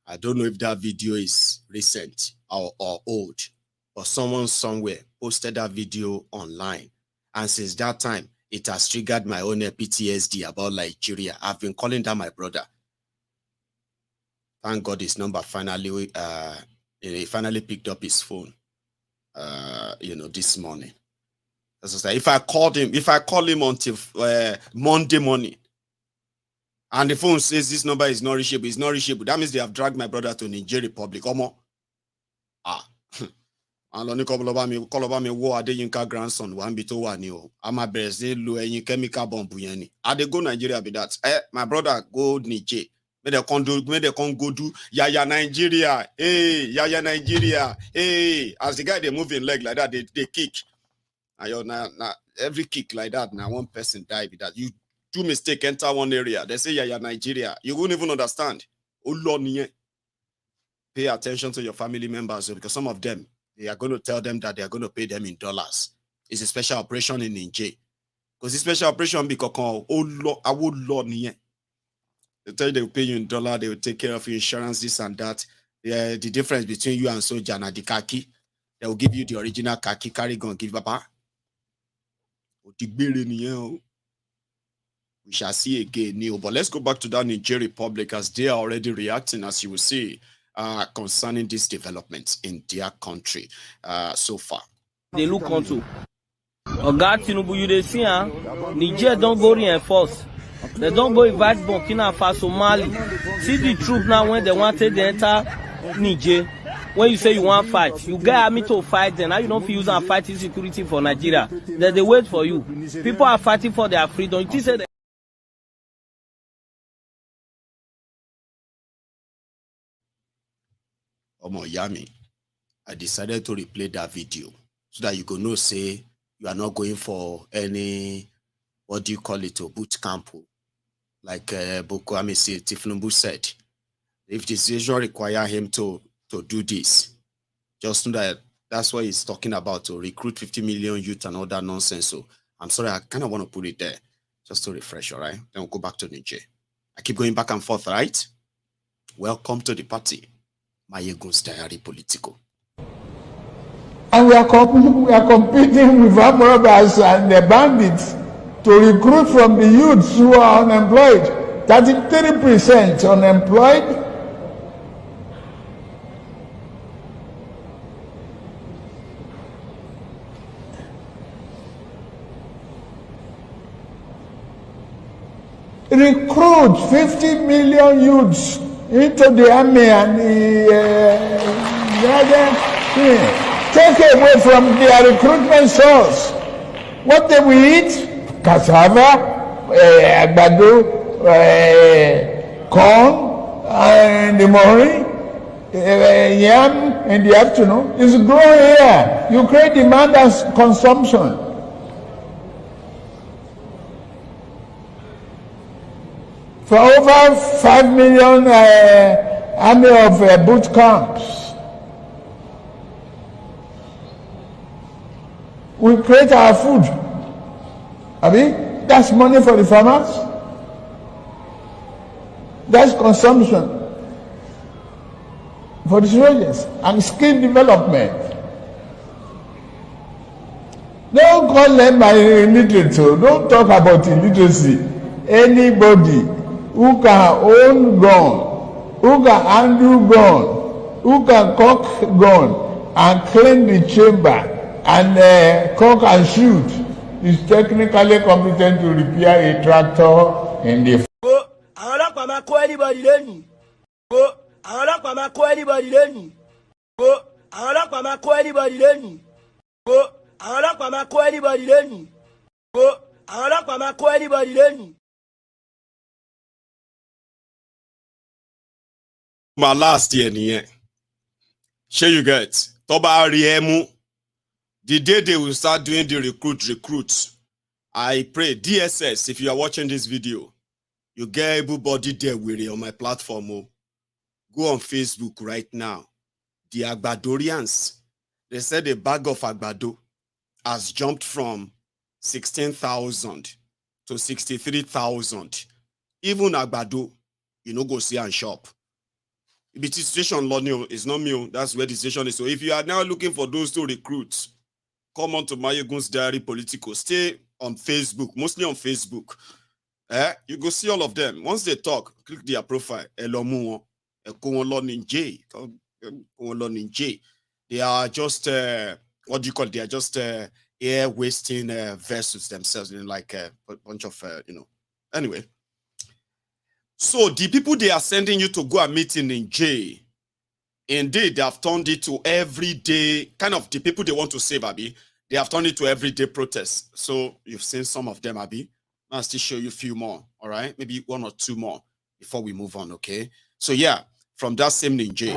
I don't know if that video is recent or old, but someone somewhere posted that video online. And since that time, it has triggered my own PTSD about Nigeria. I've been calling that my brother. Thank God his number finally, he finally picked up his phone, this morning. As I say, if I call him until Monday morning, and the phone says this number is not reachable, that means they have dragged my brother to Niger Republic. Omo. And only call over me, war Adeyinka grandson, one bit over new. I'm a Brazil, any chemical bomb. I they go Nigeria be that. My brother go Niger. May they can go do Yaya Nigeria. Hey, Yaya Nigeria. Hey, as the guy they move in leg like that, they kick. Now every kick like that, now one person die with that. You do mistake, enter one area. They say Yaya Nigeria. You won't even understand. Oh Lord, pay attention to your family members because some of them, they are going to tell them that they are going to pay them in dollars. It's a special operation in Niger. Because this special operation be kokon I would law niye. They tell you they will pay you in dollar, they will take care of your insurance, this and that. The difference between you and soldier and the khaki, they will give you the original khaki, carry gun, give papa. We shall see again, Neil. But let's go back to that Niger Republic as they are already reacting, as you will see, concerning these developments in their country so far. They look onto. God Tinubu, you see, Niger don't go reinforce. They don't go invite Burkina Faso, Mali. See the troop now when they wanted to enter Niger. When you say you want to fight, you get army to fight them. Now you don't feel use and fight insecurity for Nigeria. Then they wait for you. People are fighting for their freedom. It is a Omo Yami, I decided to replay that video so that you can know, say you are not going for any, what do you call it, a boot camp. Like Boko Haram Tifnumbu said, if the situation require him to do this, just know that that's what he's talking about, to recruit 50 million youth and all that nonsense. So I'm sorry, I kind of want to put it there just to refresh, all right? Then we'll go back to Niger. I keep going back and forth, right? Welcome to the party. MaiyegunsDiary Politico. And we are competing with armed robbers and the bandits to recruit from the youths who are unemployed. 33% unemployed. Recruit 50 million youths into the army and the other thing. Take away from their recruitment source. What they will eat? Cassava, agbado, corn in the morning, yam in the afternoon. It's growing here. You create demand and consumption. For over 5 million army of boot camps. We create our food. That's money for the farmers. That's consumption for the soldiers and skill development. Don't call them illiterate. Don't talk about illiteracy. Anybody who can own gun, who can handle gun, who can cock gun and clean the chamber and cock and shoot is technically competent to repair a tractor in the. My last year, sure you get Toba Riemu. The day they will start doing the recruits, I pray DSS, if you are watching this video, you get everybody there with it on my platform. Go on Facebook right now. The Agbadorians, they said a bag of Agbado has jumped from 16,000 to 63,000. Even Agbado, you know, go see and shop. If the situation is not me, that's where the situation is. So if you are now looking for those two recruits, come on to MaiyegunsDiary Politico. Stay on Facebook, mostly on Facebook. You go see all of them. Once they talk, click their profile. They are just, what do you call it? They are just air wasting vessels themselves, like a bunch of, Anyway. So the people they are sending you to go and meet in Niger, indeed, they have turned it to everyday, kind of the people they want to save, Abi. They have turned it to everyday protests. So you've seen some of them, Abi. I'll still show you a few more, all right? Maybe one or two more before we move on, okay? So yeah, from that same Niger.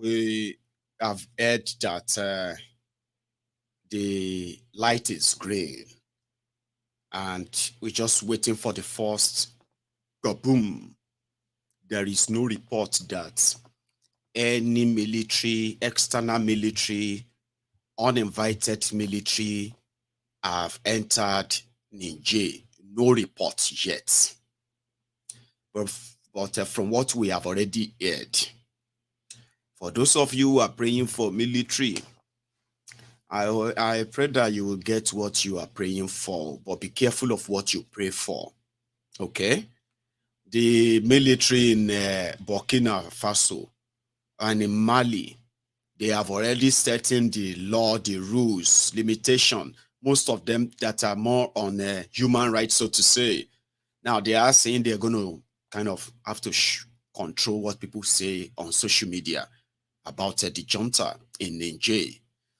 we have heard that the light is green, and we're just waiting for the first boom. There is no report that any military, external military, uninvited military have entered Niger. No report yet. But from what we have already heard, for those of you who are praying for military, I pray that you will get what you are praying for, but be careful of what you pray for. Okay? The military in Burkina Faso and in Mali, they have already set in the law, the rules, limitation, most of them that are more on human rights, so to say. Now, they are saying they're going to kind of have to control what people say on social media about the junta in Niger.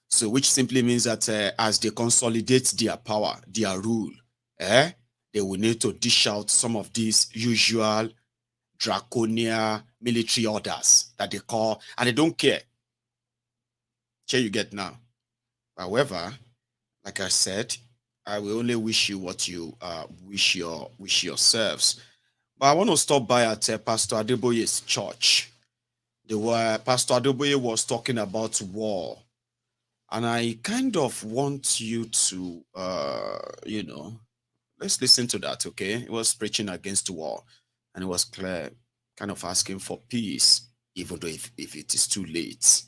So, which simply means that as they consolidate their power, their rule, they will need to dish out some of these usual draconian military orders that they call, and they don't care. Here you get now. However, like I said, I will only wish you what you wish yourselves. But I want to stop by at Pastor Adeboye's church. Pastor Adeboye was talking about war. And I kind of want you to, let's listen to that, okay? He was preaching against war. And it was clear, kind of asking for peace, even though if it is too late.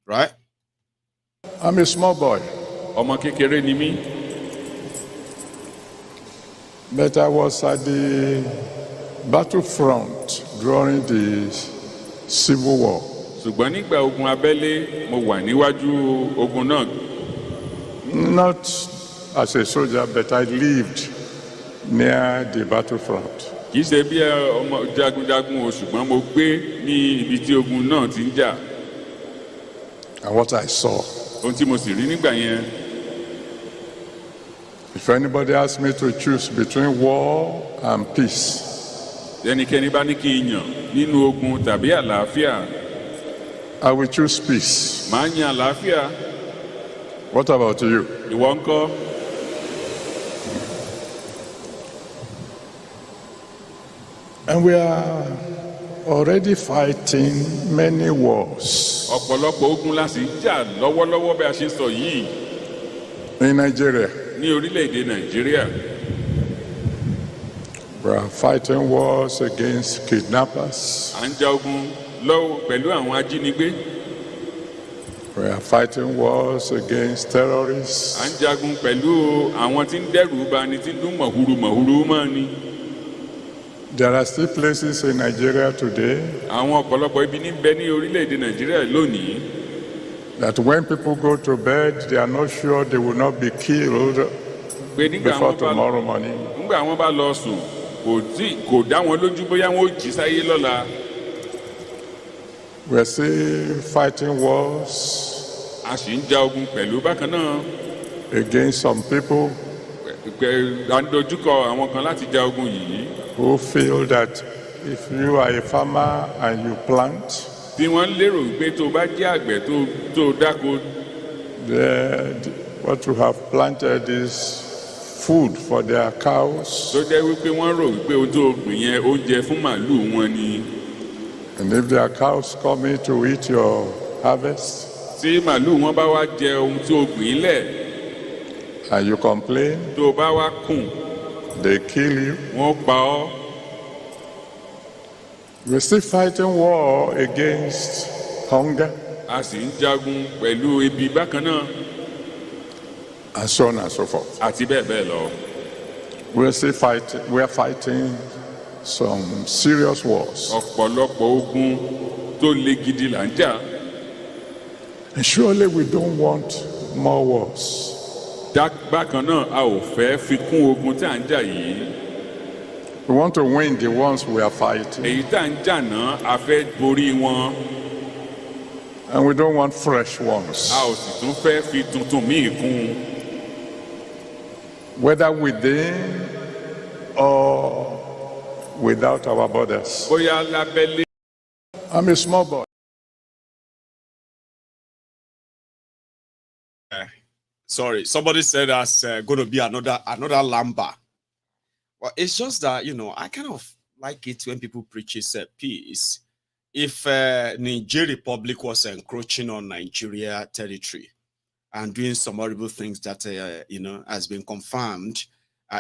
Right? I'm a small boy. Ọmọ kékeré ni mí. But I was at the battlefront during the Civil War. Ṣùgbọ́n nígbà ogun abẹ́lé, mo wà níwájú ogun náà. Not as a soldier, but I lived near the battlefront. Kì í ṣe bí ọmọ jagunjagun o, ṣùgbọ́n mo gbé ní ibi tí ogun náà ti ń jà. And what I saw. Ohun tí mo sì rí nígbà yẹn. If anybody asks me to choose between war and peace, ẹnikẹ́ni bá ní kí n yàn nínú ogun tàbí àlàáfíà, I will choose peace. màá yan àlàáfíà. What about you? Ìwọ ńkọ́? And we are already fighting many wars. Ọ̀pọ̀lọpọ̀ ogun la sì ń jà lọ́wọ́lọ́wọ́ bí a ṣe sọ yìí. In Nigeria. Ní orílẹ̀-èdè Nàìjíríà. We are fighting wars against kidnappers. À ń jà ogun lọ́wọ́ pẹ̀lú àwọn ajínigbé. We are fighting wars against terrorists. À ń jagun pẹ̀lú àwọn tí ń dẹ́rù bani, tí ń dún mọ̀húrú mọ́ ni. There are still places in Nigeria today. Àwọn ọ̀pọ̀lọpọ̀ ibi ní bẹ ní orílẹ̀-èdè Nàìjíríà lónìí. That when people go to bed, they are not sure they will not be killed before tomorrow morning. Nígbà wọn bá lọ sùn, kò dá wọn lójú bóyá wọn ó jí sáyé lọ́la. We are still fighting wars. A sì ń jà ogun pẹ̀lú bákan náà. Against some people. À ń dojúkọ àwọn kan láti jà ogun yìí. Who feel that if you are a farmer and you plant. Tí wọ́n lérò pé tó bá jẹ́ àgbẹ̀ tó dáko. What you have planted is food for their cows. Tó jẹ́ wípé wọ́n rò wípé ohun tó gbìn yẹn oúnjẹ fún màálù wọn ni. And if their cows come in to eat your harvest. Tí màálù wọn bá wá jẹ ohun tó gbìn lẹ̀. And you complain. Tó bá wá kùn. They kill you. Wọ́n pa ọ́. We're still fighting war against hunger. A sì ń jagun pẹ̀lú ebi bákan náà. And so on and so forth. Àti bẹ́ẹ̀ bẹ́ẹ̀ lọ. We are fighting some serious wars. Ọ̀pọ̀lọpọ̀ ogun tó le gidi là ń jà. And surely we don't want more wars. Bákan náà a ò fẹ́ fi kún ogun tí à ń jà yìí. We want to win the ones we are fighting. Èyí tá à ń jà náà a fẹ́ borí wọn. And we don't want fresh ones. A ò sì tún fẹ́ fi tuntun míì kún. Whether within or without our borders. Bóyá lábẹ́lé. I'm a small boy. Sorry, somebody said that's going to be another Lamba. Well, it's just that, you know, I kind of like it when people preach peace. If Niger Republic was encroaching on Nigeria territory and doing some horrible things that, you know, has been confirmed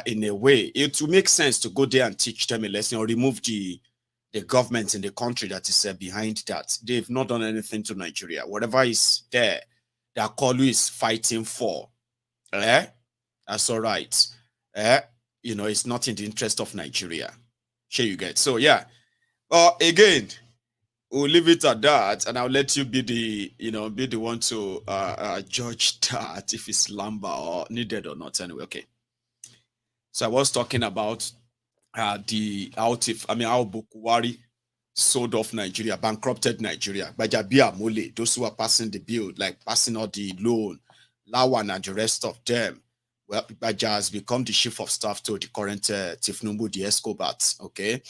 in a way, it would make sense to go there and teach them a lesson or remove the government in the country that is behind that. They've not done anything to Nigeria. Whatever is there, that Kolu is fighting for, that's all right. You know, it's not in the interest of Nigeria. Sure you get. So, yeah. Again, we'll leave it at that, and I'll let you be the one to judge that if it's Lamba or needed or not. Anyway, okay. So I was talking about how Buhari sold off Nigeria, bankrupted Nigeria. Bajabia Mole, those who are passing the bill, like passing out the loan, Lawan and the rest of them. Well, Baja has become the chief of staff to the current Tifnumbu, the Escobats, okay?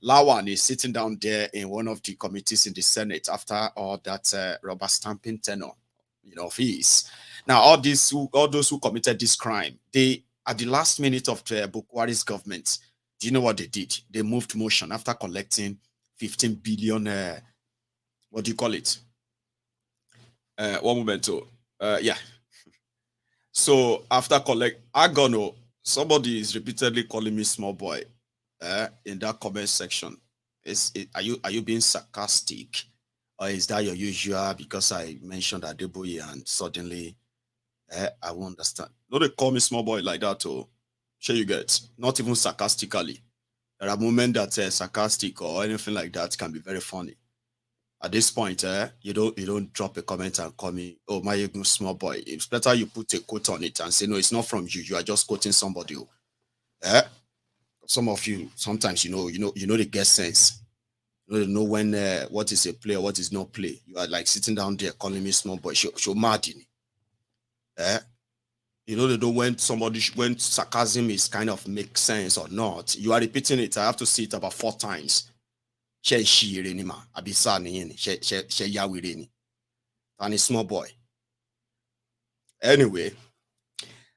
Lawan is sitting down there in one of the committees in the Senate after all that rubber stamping tenure, you know, of his. Now, all those who committed this crime, they, at the last minute of Buhari's government, do you know what they did? They moved motion after collecting 15 billion, what do you call it? One moment, yeah. So after somebody is repeatedly calling me small boy in that comment section. Are you being sarcastic, or is that your usual because I mentioned Adeboye and suddenly I won't understand? No, they call me small boy like that, oh. Sure you get, not even sarcastically. There are moments that sarcastic or anything like that can be very funny. At this point, you don't drop a comment and call me, oh, Maiyegun small boy. It's better you put a quote on it and say, no, it's not from you. You are just quoting somebody. Some of you, sometimes, you know they get sense. You know when what is a play or what is not play. You are like sitting down there calling me small boy. Show mad in it. You know, they don't when sarcasm is kind of make sense or not. You are repeating it. I have to see it about 4 times. And a small boy. Anyway,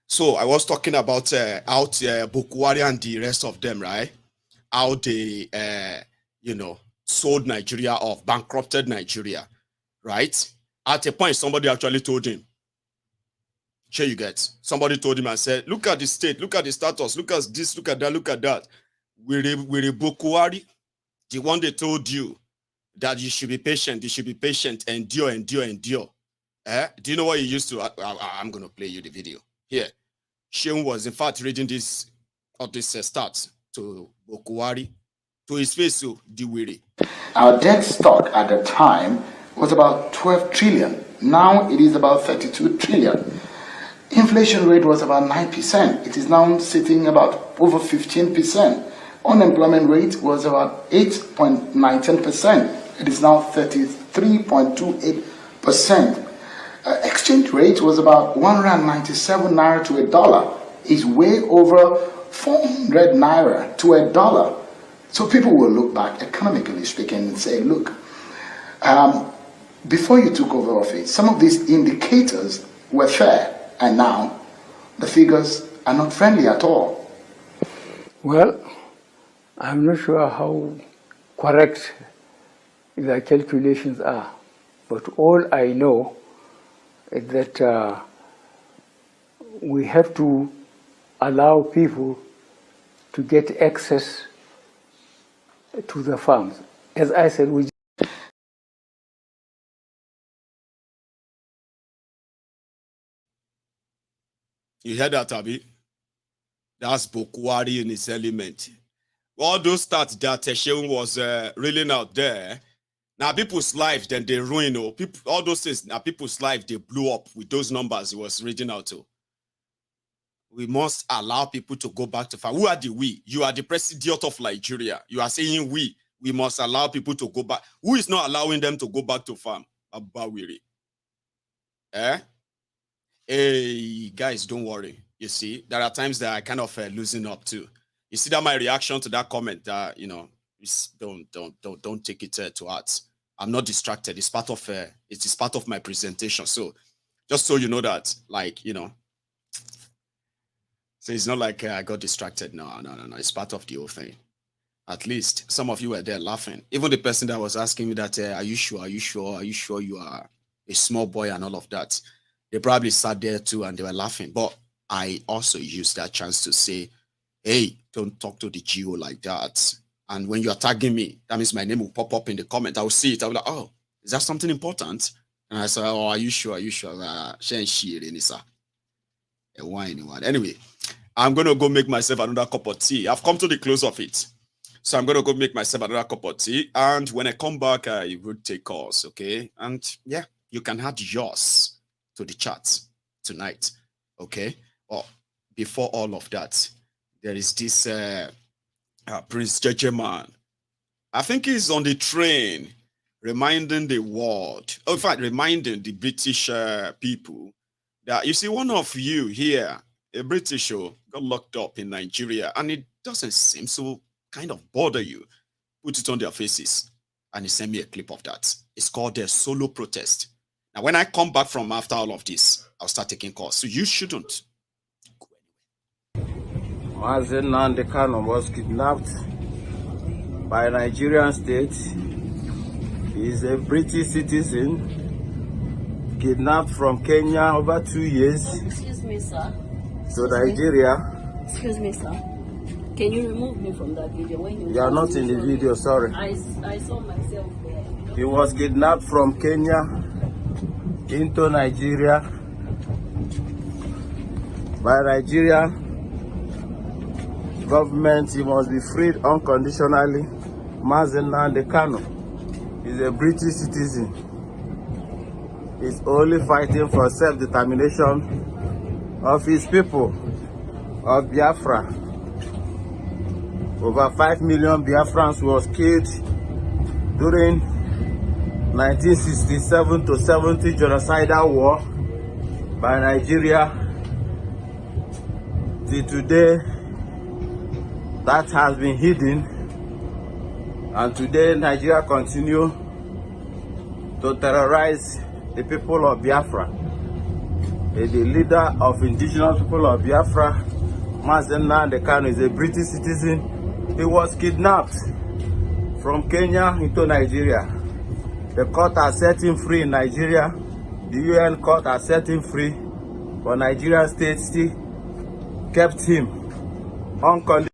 so I was talking about how Buhari and the rest of them, right? How they, sold Nigeria off, bankrupted Nigeria, right? At a point, somebody actually told him, sure you get. Somebody told him and said, look at the state, look at the status, look at this, look at that, look at that. We're Buhari, the one they told you that you should be patient, endure. Do you know what he used to? I'm going to play you the video. Here, Sheung was in fact reading this stats to Buhari, to his face, so Diwiri. Our debt stock at the time was about 12 trillion. Now it is about 32 trillion. Inflation rate was about 9%. It is now sitting about over 15%. Unemployment rate was about 8.19%. It is now 33.28%. Exchange rate was about 197 naira to a dollar. It's way over 400 naira to a dollar. So people will look back, economically speaking, and say, look, before you took over office, some of these indicators were fair, and now the figures are not friendly at all. Well, I'm not sure how correct the calculations are, but all I know is that we have to allow people to get access to the farms. As I said, you heard that, Abi? That's Buhari in his element. All those stats that Sheung was reeling out there, now people's life, then they ruin. All those things, now people's life, they blew up with those numbers he was reading out to. We must allow people to go back to farm. Who are the we? You are the president of Nigeria. You are saying we must allow people to go back. Who is not allowing them to go back to farm? Abawiri. Hey, guys, don't worry. You see, there are times that I kind of losing up too. You see that my reaction to that comment, don't take it to heart. I'm not distracted. It's part of my presentation. So just so you know that, So it's not like I got distracted. No. It's part of the whole thing. At least some of you were there laughing. Even the person that was asking me that, are you sure? Are you sure? Are you sure you are a small boy and all of that? They probably sat there too and they were laughing. But I also used that chance to say, hey, don't talk to the Geo like that. And when you are tagging me, that means my name will pop up in the comment. I will see it. I will be like, oh, is that something important? And I said, oh, are you sure? Are you sure? Anyway, I'm going to go make myself another cup of tea. I've come to the close of it. So I'm going to go make myself another cup of tea. And when I come back, I will take calls, okay? And yeah, you can add yours to the chat tonight, okay? Or before all of that, there is this Prince Jeje man. I think he's on the train reminding the world, in fact, reminding the British people that, you see, one of you here, a British, got locked up in Nigeria, and it doesn't seem so kind of bother you. Put it on their faces. And he sent me a clip of that. It's called their solo protest. Now, when I come back from after all of this, I'll start taking calls. So you shouldn't. Maiyegun Kanu was kidnapped by a Nigerian state. He is a British citizen, kidnapped from Kenya over 2 years. Excuse me, sir. To Nigeria. Excuse me, sir. Can you remove me from that video? When you are not in the video, sorry. I saw myself there. He was kidnapped from Kenya into Nigeria by Nigeria government. He must be freed unconditionally. Maiyegun Kanu is a British citizen. He's only fighting for self-determination of his people of Biafra. Over 5 million Biafrans was killed during 1967 to 70 genocidal war by Nigeria. Till today, that has been hidden, and today Nigeria continue to terrorize the people of Biafra. The leader of indigenous people of Biafra, Maiyegun Kanu, is a British citizen. He was kidnapped from Kenya into Nigeria. The court has set him free in Nigeria. The UN court has set him free, but Nigerian state still kept him unconditionally.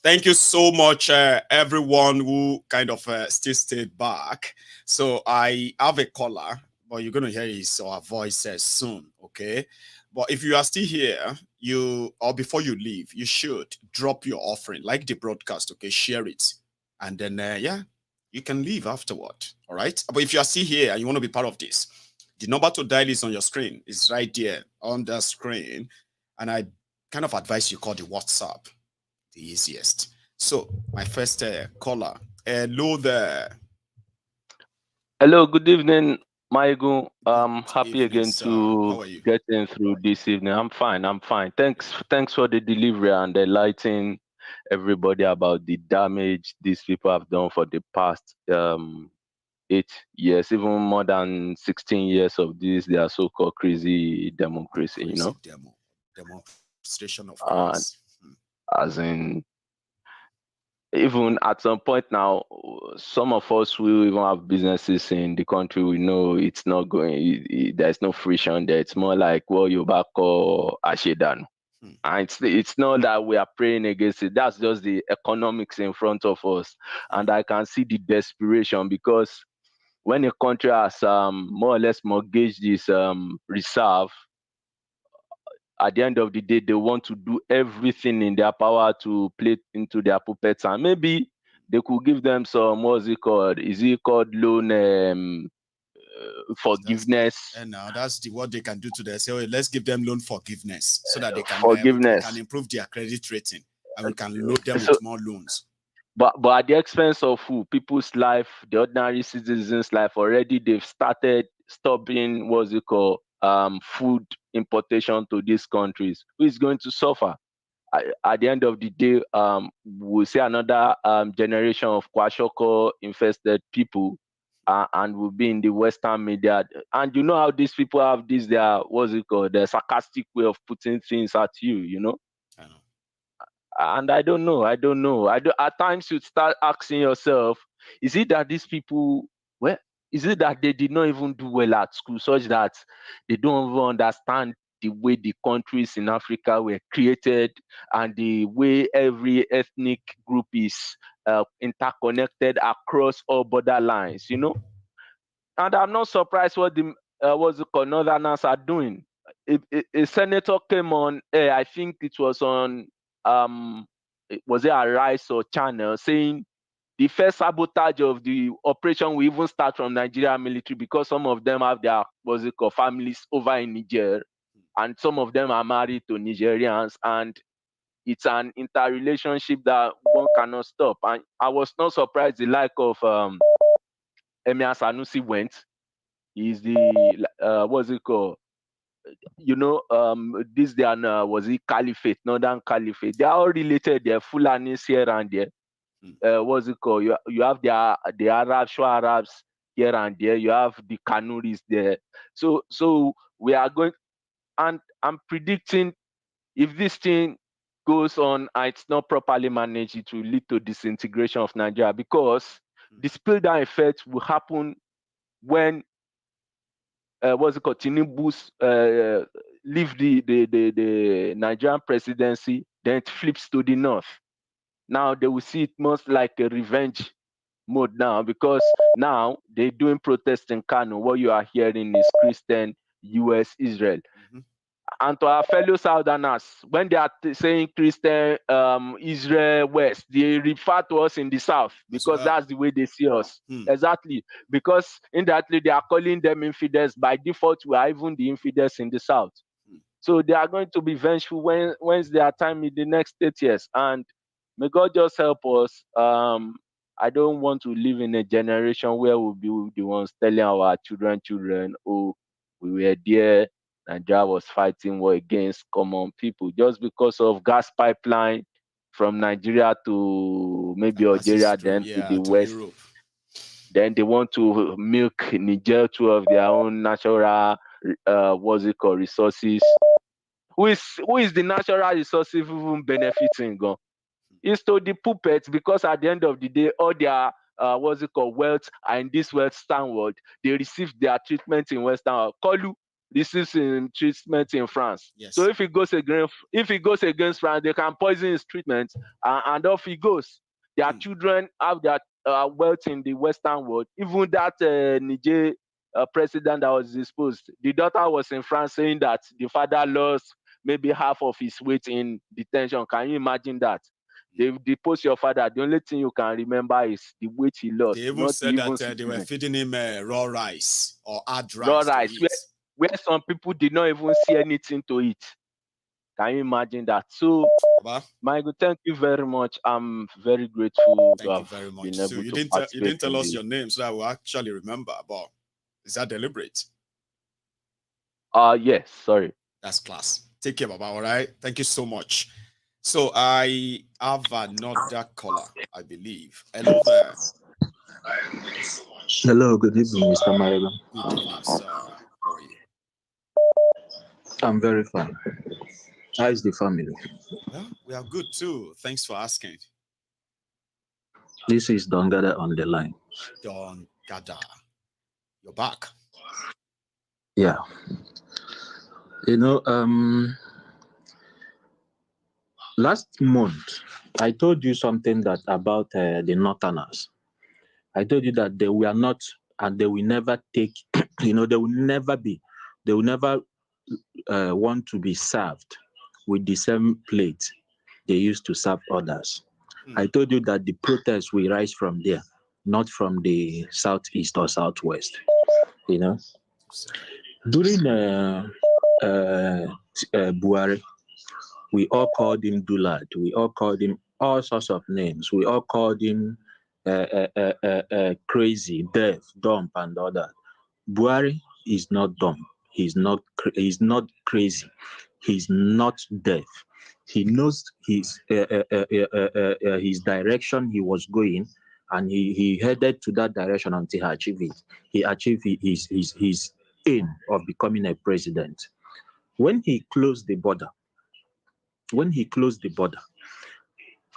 Thank you so much, everyone who kind of still stayed back. So I have a caller, but you're going to hear his or her voice soon, okay? But if you are still here, or before you leave, you should drop your offering, like the broadcast, okay? Share it. And then, yeah, you can leave afterward, all right? But if you are still here and you want to be part of this, the number to dial is on your screen. It's right there on the screen. And I kind of advise you call the WhatsApp. The easiest. So my first caller. Hello there. Hello, good evening, Maiyegun. I'm happy evening, again sir. to How are you? get in through this evening. I'm fine. Thanks for the delivery and enlightening everybody about the damage these people have done for the past 8 years, even more than 16 years of this, their so-called crazy democracy, you know? Demonstration of grace. As in, even at some point now, some of us will even have businesses in the country. We know it's not going, there's no friction there. It's more like, well, you back or Ashedan. And it's not that we are praying against it. That's just the economics in front of us. And I can see the desperation, because when a country has more or less mortgaged this reserve, at the end of the day, they want to do everything in their power to play into their puppets, and maybe they could give them some, what's it called? Is it called loan forgiveness? And now that's what they can do to them. Say, oh, let's give them loan forgiveness so that they can forgiveness. We can improve their credit rating, and we can load them with more loans. But at the expense of who? People's life, the ordinary citizens' life. Already they've started stopping, what's it called, food importation to these countries. Who is going to suffer? At the end of the day, we'll see another generation of Kwashoko infested people, and will be in the Western media. And you know how these people have this, their, what's it called, their sarcastic way of putting things at you, you know? I know. And I don't know. At times you start asking yourself, is it that these people, well, is it that they did not even do well at school, such that they don't even understand the way the countries in Africa were created and the way every ethnic group is interconnected across all borderlines, you know? And I'm not surprised what the Northerners are doing. A senator came on, I think it was on, was it a Rice or Channel, saying the first sabotage of the operation will even start from Nigerian military, because some of them have their, what's it called, families over in Niger, and some of them are married to Nigerians, and it's an interrelationship that one cannot stop. And I was not surprised the like of Emir Sanusi went. He's the, what's it called? You know, this their was it Caliphate, Northern Caliphate. They are all related. They're Fulanis here and there. What's it called? You have the Arabs, Shua Arabs here and there. You have the Kanuris there. So we are going, and I'm predicting, if this thing goes on and it's not properly managed, it will lead to disintegration of Nigeria, because the spill down effect will happen when what's it called, Tinubu's leave the Nigerian presidency, then it flips to the north. Now they will see it most like a revenge mode now, because now they're doing protests in Kano. What you are hearing is Christian, US, Israel. And to our fellow Southerners, when they are saying Christian, Israel, West, they refer to us in the South, because that's the way they see us. Exactly. Because indirectly they are calling them infidels. By default, we are even the infidels in the South. So they are going to be vengeful when their time in the next 8 years. And may God just help us. I don't want to live in a generation where we'll be the ones telling our children, oh, we were there, Nigeria was fighting war against common people, just because of gas pipeline from Nigeria to maybe Algeria, then to the West. Europe. Then they want to milk Niger to of their own natural, what's it called, resources. Who is the natural resources even benefiting? It's to the puppets, because at the end of the day, all their what's it called, wealth are in this Western world. They receive their treatment in Western world. Kolu, receives in treatment in France. Yes. So if he goes against France, they can poison his treatment, and off he goes. Their children have their wealth in the Western world. Even that Niger president that was disposed, the daughter was in France saying that the father lost maybe half of his weight in detention. Can you imagine that? They depose your father. The only thing you can remember is the weight he lost. They even not said even that they were feeding him raw rice or hard rice. raw rice, where some people did not even see anything to eat. Can you imagine that? So, Maiyegun, thank you very much. I'm very grateful to have been able So you to didn't tell us your name so that we'll actually remember. But is that deliberate? Yes, sorry. That's class. Take care, Baba, all right? Thank you so much. So I have another caller, I believe. Hello there. Hello, good evening, Mr. Maiyegun. Good evening, sir. How are you? I'm very fine. How is the family? Well, we are good too. Thanks for asking. This is Don Gada on the line. Don Gada. You're back. Yeah. You know, last month, I told you something that about the Northerners. I told you that they were not, and they will never take, they will never want to be served with the same plate they used to serve others. I told you that the protest will rise from there, not from the southeast or southwest. During Buhari, we all called him Dulad. We all called him all sorts of names. We all called him crazy, deaf, dumb, and all that. Buhari is not dumb. He's not crazy. He's not deaf. He knows his direction he was going, and he headed to that direction until he achieved it. He achieved his aim of becoming a president. When he closed the border,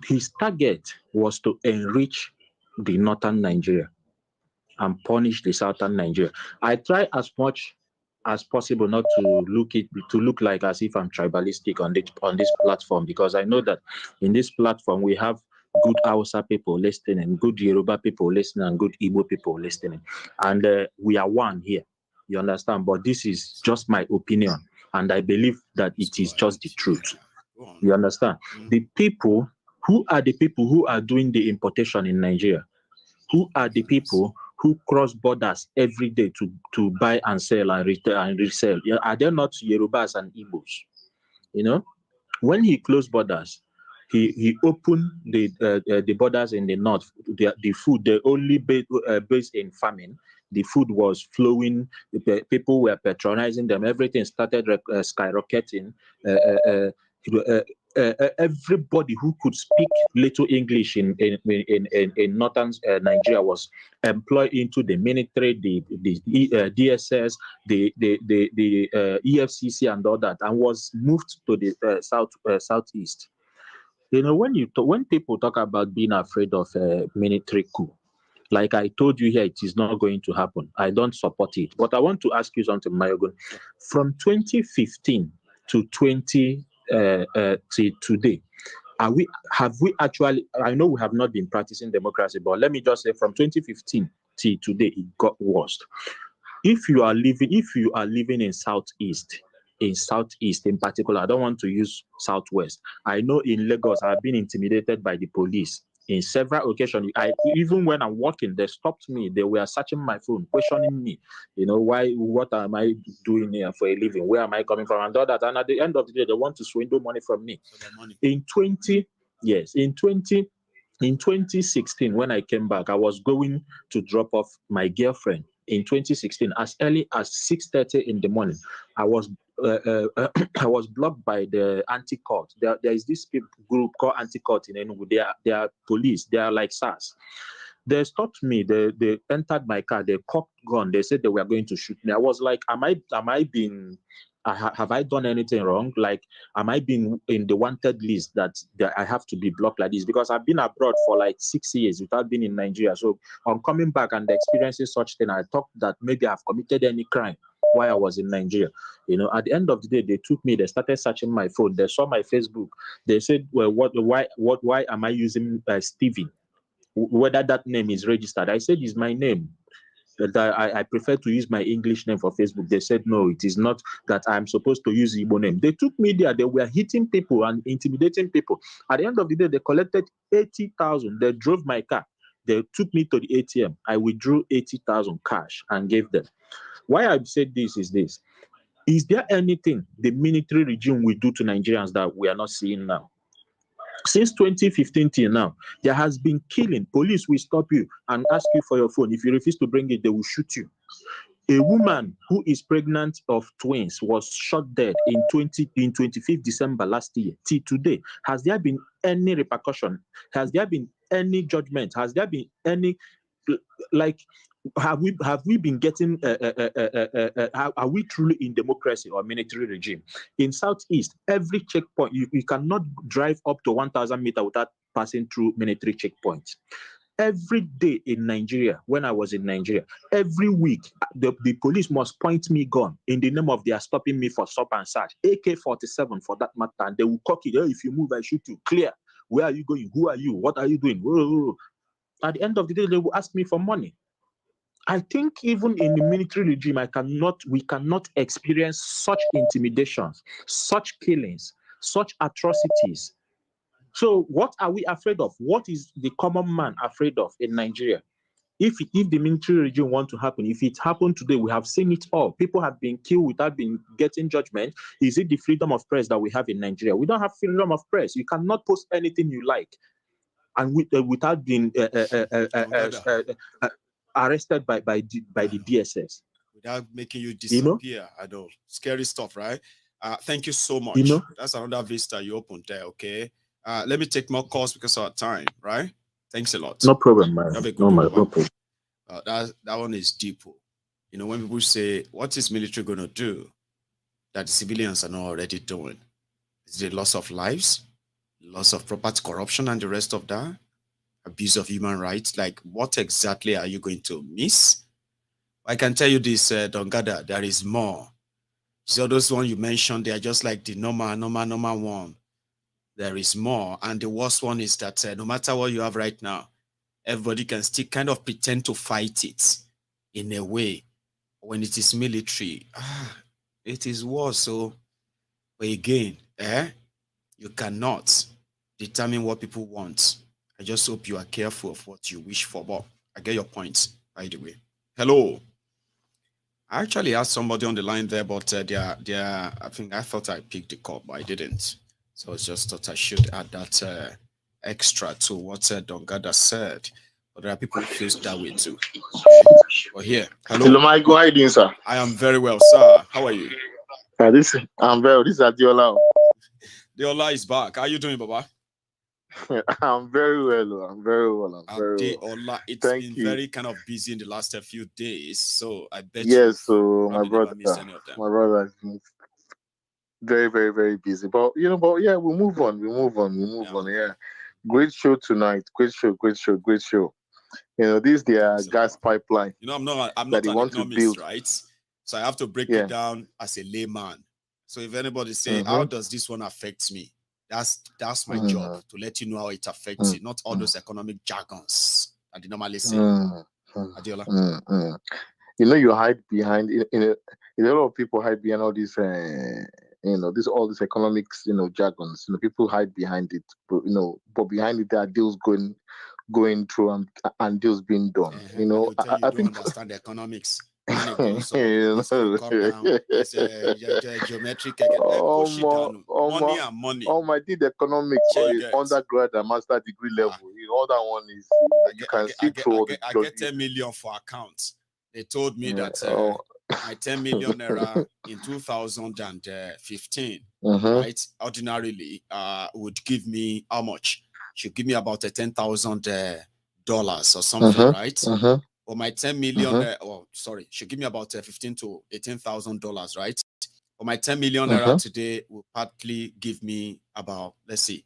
his target was to enrich the northern Nigeria and punish the southern Nigeria. I try as much as possible not to look like as if I'm tribalistic on this platform, because I know that in this platform we have good Hausa people listening, good Yoruba people listening, and good Igbo people listening, and we are one here. You understand? But this is just my opinion, and I believe that it is just the truth. You understand? The people who are doing the importation in Nigeria, who are the people who cross borders every day to buy and sell and resell. Are they not Yorubas and Igbos? When he closed borders, he opened the borders in the north. The food, they only based in farming. The food was flowing. The people were patronizing them. Everything started skyrocketing. Everybody who could speak little English in northern Nigeria was employed into the military, the DSS, the EFCC, and all that, and was moved to the southeast. When people talk about being afraid of a military coup, like I told you here, it is not going to happen. I don't support it. But I want to ask you something, Maiyegun. From 2015 to today, have we actually? I know we have not been practicing democracy, but let me just say, from 2015 till today, it got worse. If you are living in southeast in particular, I don't want to use southwest. I know in Lagos, I've been intimidated by the police in several occasions. Even when I'm working, they stopped me. They were searching my phone, questioning me. What am I doing here for a living? Where am I coming from? And all that. And at the end of the day, they want to swindle money from me. In 2016, when I came back, I was going to drop off my girlfriend. In 2016, as early as 6:30 in the morning, I was blocked by the anti-cult. There is this group called anti-cult in Enugu. They are police. They are like SARS. They stopped me. They entered my car. They cocked gun. They said they were going to shoot me. I was like, have I done anything wrong? Like, am I being in the wanted list that I have to be blocked like this? Because I've been abroad for like 6 years without being in Nigeria. So on coming back and experiencing such thing, I thought that maybe I've committed any crime. while I was in Nigeria. At the end of the day, they took me, they started searching my phone, they saw my Facebook, they said, well, why am I using Stevie? Whether that name is registered. I said, it's my name. That I prefer to use my English name for Facebook. They said, no, it is not that I'm supposed to use Igbo name. They took me there. They were hitting people and intimidating people. At the end of the day, they collected 80,000. They drove my car. They took me to the ATM. I withdrew 80,000 cash and gave them. Why I've said this is this. Is there anything the military regime will do to Nigerians that we are not seeing now? Since 2015 till now, there has been killing. Police will stop you and ask you for your phone. If you refuse to bring it, they will shoot you. A woman who is pregnant of twins was shot dead in 25th December last year. Till today, has there been any repercussion? Has there been any judgment? Has there been any, have we been getting, are we truly in democracy or military regime? In Southeast, every checkpoint, you cannot drive up to 1,000 meters without passing through military checkpoints. Every day in Nigeria, when I was in Nigeria, every week, the police must point me gun in the name of they are stopping me for stop and search. AK-47 for that matter, and they will cock it. Oh, if you move, I shoot you. Clear. Where are you going? Who are you? What are you doing? Whoa. At the end of the day, they will ask me for money. I think even in the military regime, we cannot experience such intimidations, such killings, such atrocities. So what are we afraid of? What is the common man afraid of in Nigeria? If the military regime want to happen, if it happened today, we have seen it all. People have been killed without getting judgment. Is it the freedom of press that we have in Nigeria? We don't have freedom of press. You cannot post anything you like, and without being arrested by the DSS. Without making you disappear at all. Scary stuff, right? Thank you so much. That's another vista you opened there, okay? Let me take more calls because of our time, right? Thanks a lot. No problem, man. Have a good no problem. That one is deep. When people say, what is military going to do that the civilians are not already doing? Is it loss of lives, loss of property, corruption, and the rest of that? Abuse of human rights? Like, what exactly are you going to miss? I can tell you this, Dongada, there is more. So those ones you mentioned, they are just like the normal one. There is more. And the worst one is that no matter what you have right now, everybody can still kind of pretend to fight it in a way. When it is military, it is war. So, but again, you cannot determine what people want. I just hope you are careful of what you wish for. But I get your point, by the way. Hello. I actually asked somebody on the line there, but I thought I picked the call, but I didn't. So I just thought I should add that extra to what Dongada said. But there are people who feel that way too. Well, here. Hello, Maiyegun. How are you doing, sir? I am very well, sir. How are you? I'm very well. This is Adiola. Adiola is back. How are you doing, Baba? I'm very well. I'm very well. It's been very kind of busy in the last few days, so I bet so my brother has been very, very, very busy. But yeah, we'll move on. Yeah, great show tonight. Great show. This is their gas pipeline. I'm not an economist, right? So I have to break it down as a layman. So if anybody say, how does this one affect me? That's my job, to let you know how it affects you, not all those economic jargons that they normally say. Adiola. You hide behind, a lot of people hide behind all these, all these economics, jargons. People hide behind it, but behind it there are deals going through and deals being done. I think don't understand the economics. It's geometric. Money and money. I did economics undergrad and master degree level. All that one is you can see through. I get 10 million for accounts. They told me that my 10 million naira in 2015, right, ordinarily would give me how much? Should give me about $10,000 or something, right? Or my 10 million, should give me about $15,000 to $18,000, right? Or my 10 million naira today will partly give me about, let's see,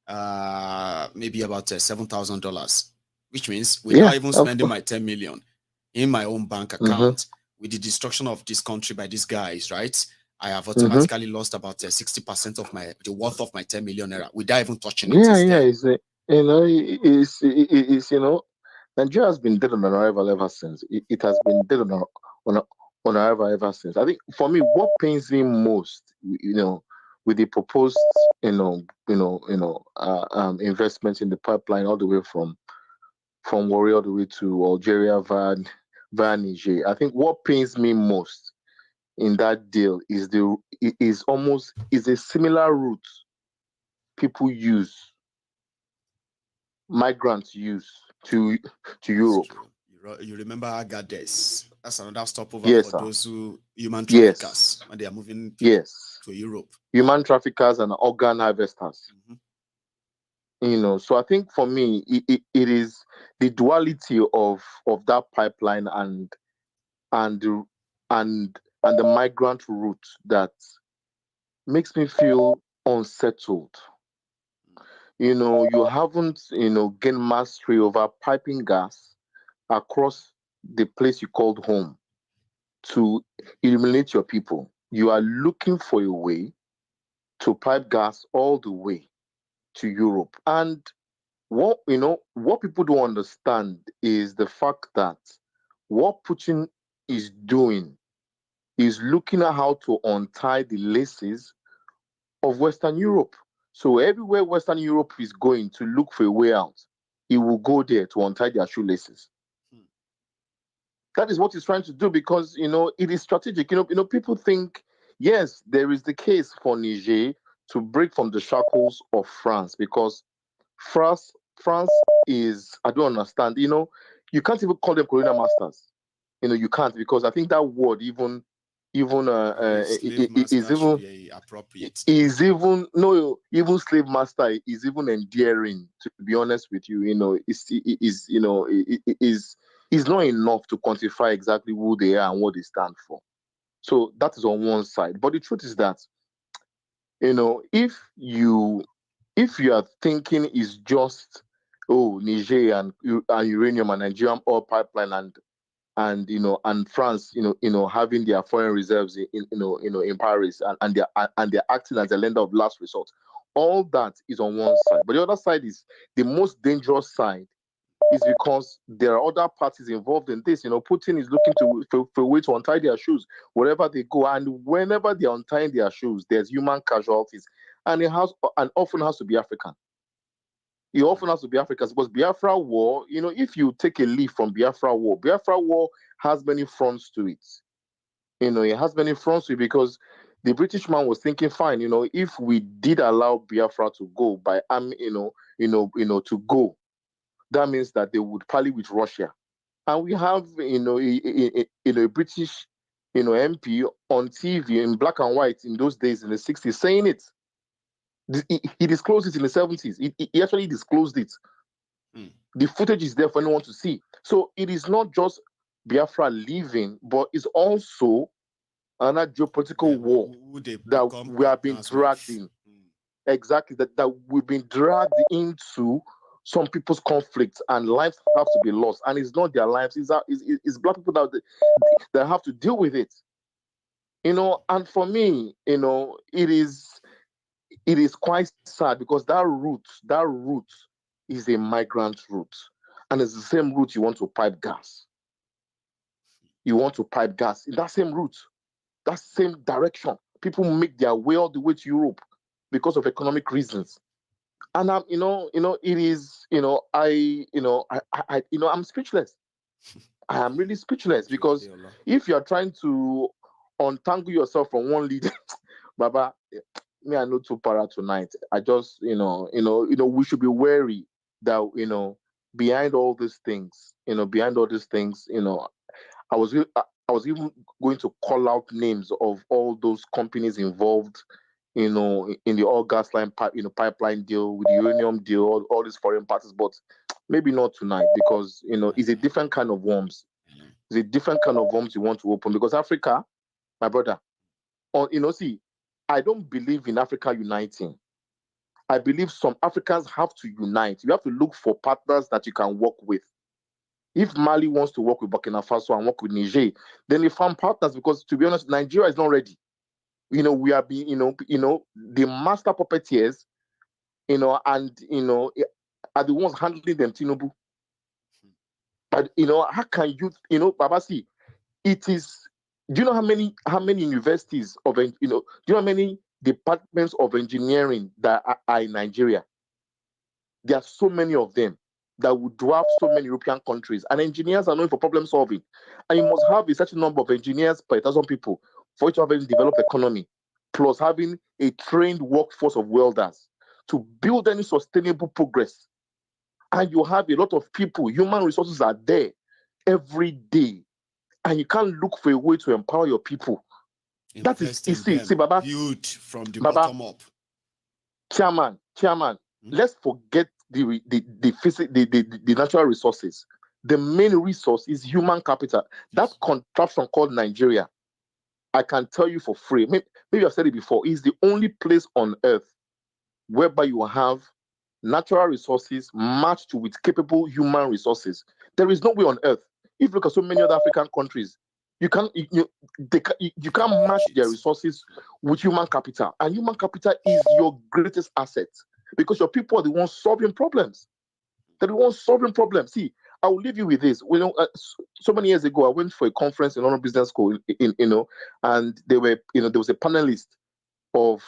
maybe about $7,000, which means without even spending my 10 million in my own bank account, with the destruction of this country by these guys, right? I have automatically lost about 60% of the worth of my 10 million naira without even touching it. It's you know, Nigeria has been dead on arrival ever since. It has been dead on arrival ever since. I think for me, what pains me most, with the proposed, investments in the pipeline all the way from Warri all the way to Algeria via Niger. I think what pains me most in that deal is a similar route people use, migrants use to Europe. You remember Agades? That's another stopover for those human traffickers when they are moving to Europe. Human traffickers and organ harvesters. So I think for me, it is the duality of that pipeline and the migrant route that makes me feel unsettled. You haven't, gained mastery over piping gas across the place you called home to eliminate your people. You are looking for a way to pipe gas all the way to Europe. And what people don't understand is the fact that what Putin is doing is looking at how to untie the laces of Western Europe. So everywhere Western Europe is going to look for a way out, he will go there to untie their shoelaces. That is what he's trying to do because, it is strategic. People think, yes, there is the case for Niger to break from the shackles of France because France is, I don't understand, you can't even call them colonial masters. You can't because I think that word even slave master is even endearing, to be honest with you. Is not enough to quantify exactly who they are and what they stand for. So that is on one side. But the truth is that, if you are thinking is just Niger and uranium and Nigerian oil pipeline and France, having their foreign reserves in Paris and they're acting as a lender of last resort. All that is on one side, but the other side is the most dangerous side, is because there are other parties involved in this. Putin is looking for a way to untie their shoes wherever they go, and whenever they're untying their shoes, there's human casualties, and often has to be African. It often has to be Africa because Biafra War, if you take a leaf from Biafra War has many fronts to it. It has many fronts to it because the British man was thinking, fine, if we did allow Biafra to go by to go, that means that they would parley with Russia. And we have, a British, MP on TV in black and white in those days in the 60s saying it. He disclosed it in the 70s. He actually disclosed it. The footage is there for anyone to see. So it is not just Biafra leaving, but it's also another geopolitical war that we have been dragged in. Exactly, that we've been dragged into some people's conflicts, and lives have to be lost. And it's not their lives, it's black people that have to deal with it. And for me, it is quite sad because that route is a migrant route. And it's the same route you want to pipe gas. You want to pipe gas in that same route, that same direction. People make their way all the way to Europe because of economic reasons. And it is, I'm speechless. I am really speechless because if you are trying to untangle yourself from one leader, Baba, me, I know too para tonight. I just, we should be wary that, behind all these things, I was even going to call out names of all those companies involved, in the oil gas line, pipeline deal, with the uranium deal, all these foreign parties, but maybe not tonight because, it's a different kind of worms. It's a different kind of worms you want to open because Africa, my brother, I don't believe in Africa uniting. I believe some Africans have to unite. You have to look for partners that you can work with. If Mali wants to work with Burkina Faso and work with Niger, then they found partners, because to be honest, Nigeria is not ready. We are being, the master puppeteers, and are the ones handling them, Tinubu. But how can you, Babasi? It is. Do you know how many universities of do you know how many departments of engineering that are in Nigeria? There are so many of them that would dwarf so many European countries. And engineers are known for problem solving. And you must have a certain number of engineers per 1,000 people for you to have a developed economy, plus having a trained workforce of welders to build any sustainable progress. And you have a lot of people, human resources are there every day. And you can't look for a way to empower your people. That is, see, Baba. Build from the Baba, bottom up. Chairman, let's forget the natural resources. The main resource is human capital. That contraption called Nigeria, I can tell you for free, maybe I've said it before, is the only place on earth whereby you have natural resources matched with capable human resources. There is no way on earth. If you look at so many other African countries, you can't match their resources with human capital. And human capital is your greatest asset, because your people are the ones solving problems. They're the ones solving problems. See, I will leave you with this. So many years ago, I went for a conference in London Business School, and there was a panelist of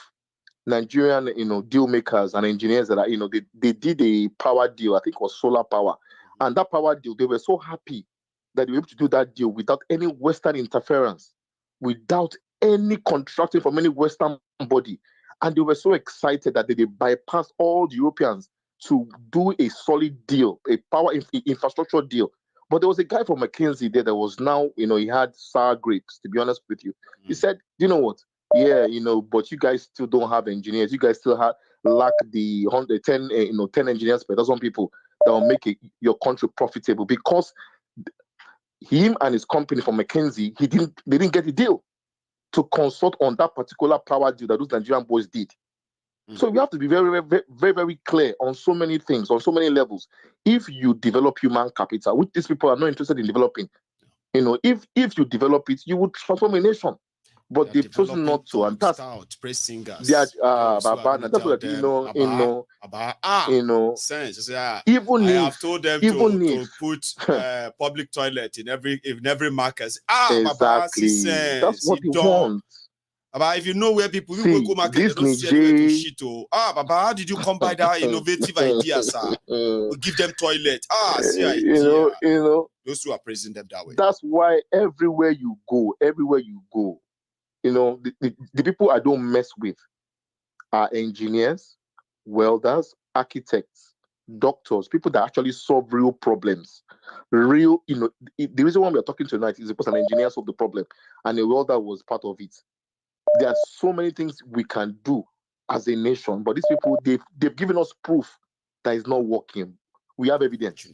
Nigerian, deal makers and engineers that are, they did a power deal. I think it was solar power. And that power deal, they were so happy that they were able to do that deal without any Western interference, without any contracting from any Western body. And they were so excited that they bypassed all the Europeans to do a solid deal, a power infrastructure deal. But there was a guy from McKinsey there that was now, he had sour grapes, to be honest with you. He said, you know what? Yeah, but you guys still don't have engineers. You guys still lack the 10 engineers per 1,000 people that will make your country profitable, because him and his company from McKinsey, they didn't get the deal to consult on that particular power deal that those Nigerian boys did. So we have to be very, very, very, very clear on so many things, on so many levels. If you develop human capital, which these people are not interested in developing, if you develop it, you will transform a nation. But they've chosen not to, and that's praise singers. They are that's what I have told them to put public toilet in every market. Exactly. That's what they want. Baba, if you know where people will go market, they don't see anywhere to shit. Baba, how did you come by that innovative idea, sir? We'll give them toilet. See idea. Those who are praising them that way. That's why everywhere you go, the people I don't mess with are engineers, welders, architects, doctors, people that actually solve real problems. The reason why we are talking tonight is because an engineer solved the problem and a welder was part of it. There are so many things we can do as a nation, but these people, they've given us proof that it's not working. We have evidence.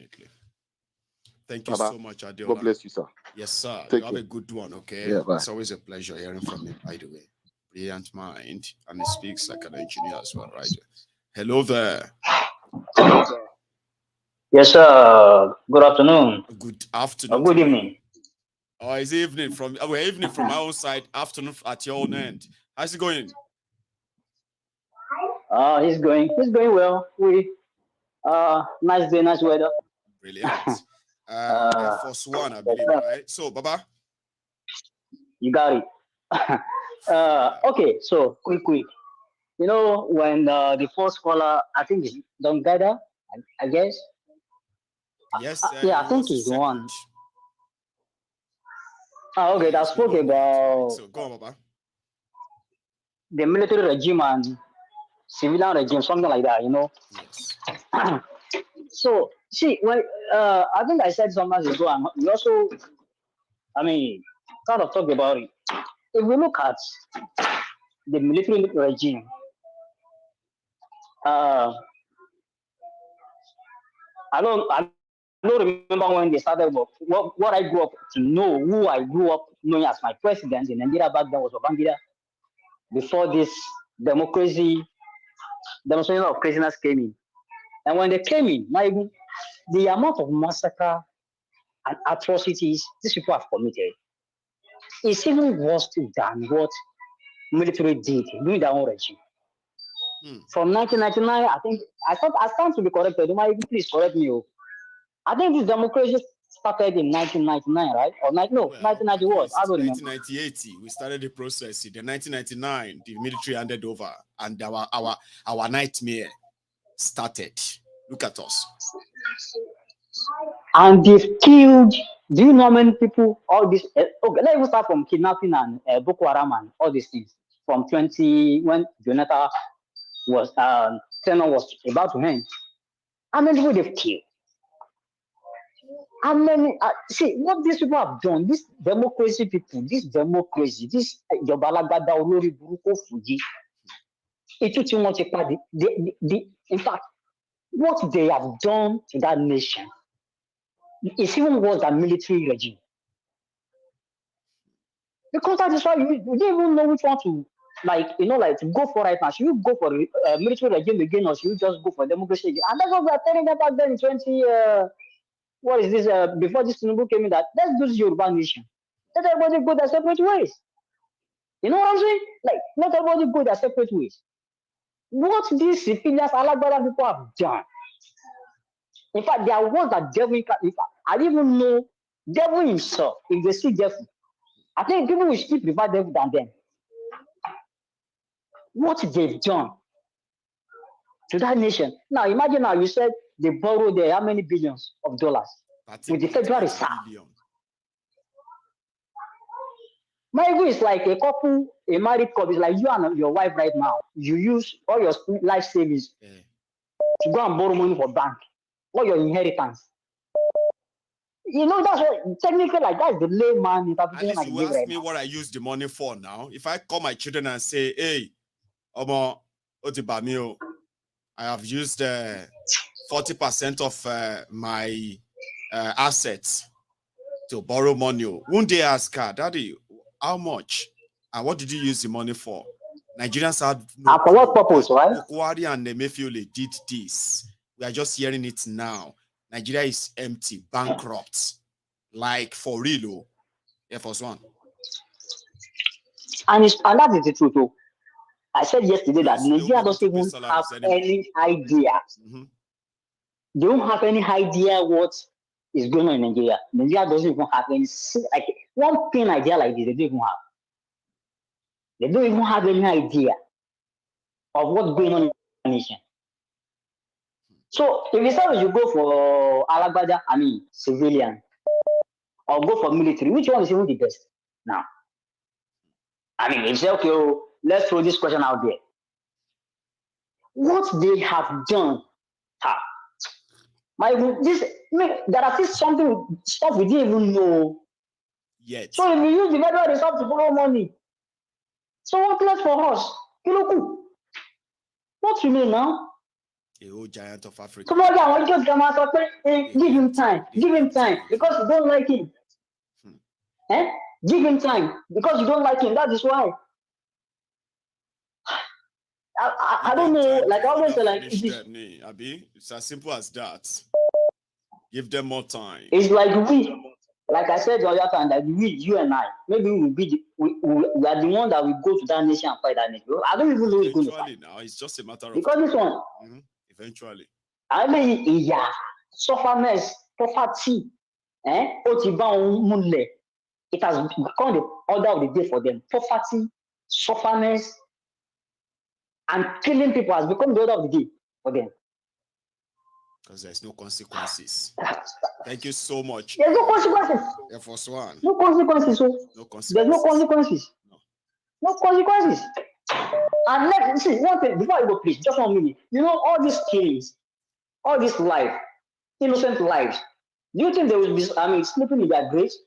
Thank you so much, Adeola. God bless you, sir. Yes, sir. Take you have care. a good one, okay? Yeah, bye. It's always a pleasure hearing from him, by the way. Brilliant mind, and he speaks like an engineer as well, right? Hello there. Yes, sir. Good afternoon. Good afternoon. Good evening. Oh, it's evening from my own side, afternoon at your own end. How's it going? He's going well. Nice day, nice weather. Brilliant. First one, I believe, right? So, Baba. You got it. Okay, so quick. When the first caller, I think it's Don Gada, I guess. Yes. I think he's the one. Okay, that spoke about so, go on, Baba. The military regime and civilian regime, something like that, Yes. So, see, I think I said some months ago, and we also, kind of talked about it. If we look at the military regime, I don't remember when they started, but what I grew up to know, who I grew up knowing as my president in Nigeria back then was Babangida. Before this demonstration of craziness came in. And when they came in, the amount of massacre and atrocities these people have committed is even worse than what military did during their own regime. From 1999, I think, I stand to be corrected. Please correct me. I think this democracy started in 1999, right? Or 1990 what? I don't remember. 1980, we started the process. In 1999, the military handed over, and our nightmare started. Look at us. And they've killed. Do you know how many people? All this. Okay, let's even start from kidnapping and Boko Haram and all these things. From 20 when Jonathan was tenure was about to end. How many people they've killed? How many? See what these people have done. This democracy people. This democracy. This Jobalagbada Olori Buruko Fuji. It took too much. In fact, what they have done to that nation is even worse than military regime. Because that is why you don't even know which one to to go for right now. Should you go for military regime again, or should you just go for democracy again? And that's what we are telling them back then in 20. What is this? Before this Tinubu came in, that let's do this Yoruba nation. Let everybody go their separate ways. You know what I'm saying? Like let everybody go their separate ways. What these civilians, Alagbada people have done. In fact, there are ones that devil. In fact, I didn't even know devil himself. If they see devil, I think people will still prefer devil than them. What they've done to that nation. Now imagine now you said they borrowed there how many billions of dollars with the Federal Reserve. Maiyegun is like a couple, a married couple. It's like you and your wife right now. You use all your life savings to go and borrow money for bank, or your inheritance. You know, that's what technically, like, that's the layman interpretation. At least you ask me what I use the money for now. If I call my children and say, hey, Omo, Otibamio, I have used 40% of my assets to borrow money. One day ask her, Daddy, how much? And what did you use the money for? Nigerians had no for what purpose, right? Buhari and Emefiele did this. We are just hearing it now. Nigeria is empty, bankrupt. Like for real. Air Force One. And that is the truth too. I said yesterday that Nigeria doesn't even have any idea. They don't have any idea what is going on in Nigeria. Nigeria doesn't even have any, like, one pin idea like this, they don't even have. They don't even have any idea of what's going on in the nation. So if you say you go for Alagbada, I mean civilian, or go for military, which one is even the best now? I mean, if you say, okay, let's throw this question out there. What they have done, there are still stuff we didn't even know yet. So if we use the federal reserve to borrow money, so what left for us? What remain now? A whole giant of Africa. Somebody I want to come out and give him time, because you don't like him. Give him time because you don't like him. That is why. I don't know. Like I always say, like it's as simple as that. Give them more time. It's like like I said the other time, that you and I, maybe we will be we are the one that will go to that nation and fight that nation. I don't even know it's going to fight. Now it's just a matter of because this one. Eventually. I mean, sufferness, poverty, it has become the order of the day for them. Poverty, sufferness, and killing people has become the order of the day for them. Because there's no consequences. Thank you so much. There's no consequences. Air Force One. No consequences. So no consequences. There's no consequences. No consequences. And let's see one thing before I go, please, just 1 minute. You know, all these killings, all this life, innocent lives. Do you think they will be, sleeping in their graves?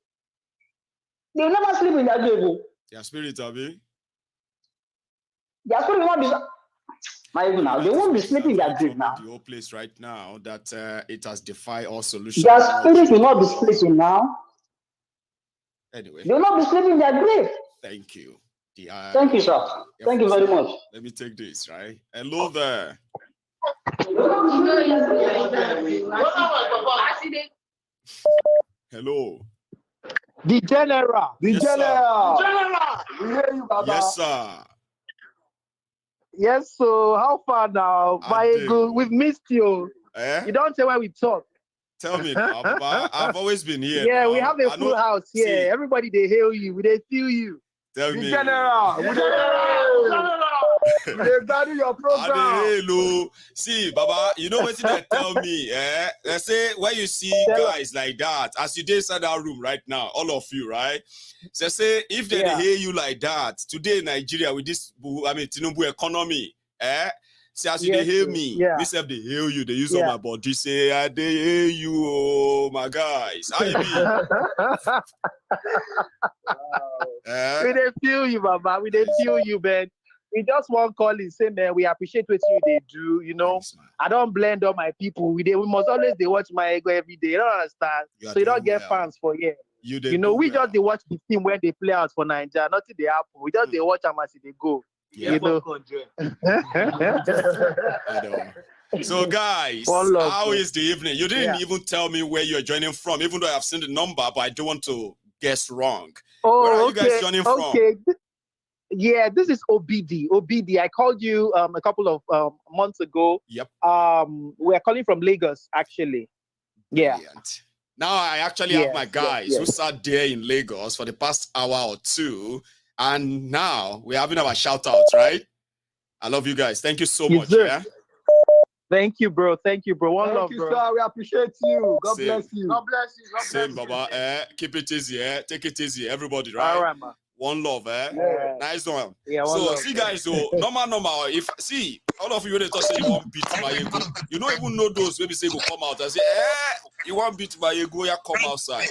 They will never sleep in their grave. Their spirit, Abi. Their spirit will not be. Maiyegun now, they won't be sleeping in their grave now. The whole place right now that it has defied all solutions. Their spirit will not be sleeping now. Anyway, they will not be sleeping in their grave. Thank you. Thank you, sir. Thank you very much. Let me take this, right? Hello there. Hello. The general. The general. We hear you, Baba. Yes, sir. Yes, so how far now? Maiyegun, we've missed you. Eh? You don't say why we talk. Tell me now, Baba. I've always been here. Yeah, now. we have a full house here. See, Everybody, they hail you. They feel you. Tell The me. general. They value your program. Hello. See, Baba, you know what they tell me? They say when you see guys like that, as you did inside that room right now, all of you, right? They say if they hear you like that today in Nigeria with this, Tinubu economy, see as you hear me, we say they hear you, they use all my body, say they hear you, oh my guys. How you be? We didn't feel you, Baba. We didn't feel you, man. We just want call and say, man, we appreciate what they do. You know, I don't blend all my people. We must always they watch Maiyegun every day. You don't understand, so you don't get fans for year. You know, we just they watch the team when they play out for Nigeria. Nothing they happen. We just they watch them as they go. Yeah. You know. I know. So guys, how is the evening? You didn't even tell me where you're joining from, even though I've seen the number, but I don't want to guess wrong. Where are you guys joining from? Yeah, this is OBD. OBD. I called you a couple of months ago. Yep. We're calling from Lagos, actually. Yeah. Brilliant. Now I actually have my guys who sat there in Lagos for the past hour or two, and now we're having our shout outs, right? I love you guys. Thank you so much. Yeah. Thank you, bro. Thank you, bro. One love, bro. Sir. We appreciate you. God Same. bless you. God bless you. God bless Same, you. Baba. Keep it easy. Take it easy, everybody. Right. All right, man. One love. Yeah. Nice one. Yeah, one so love. see, guys. So normal. If see all of you when they talk say you want beat Maiyegun, you don't even know those maybe say go come out and say, you want beat Maiyegun, yeah, come outside.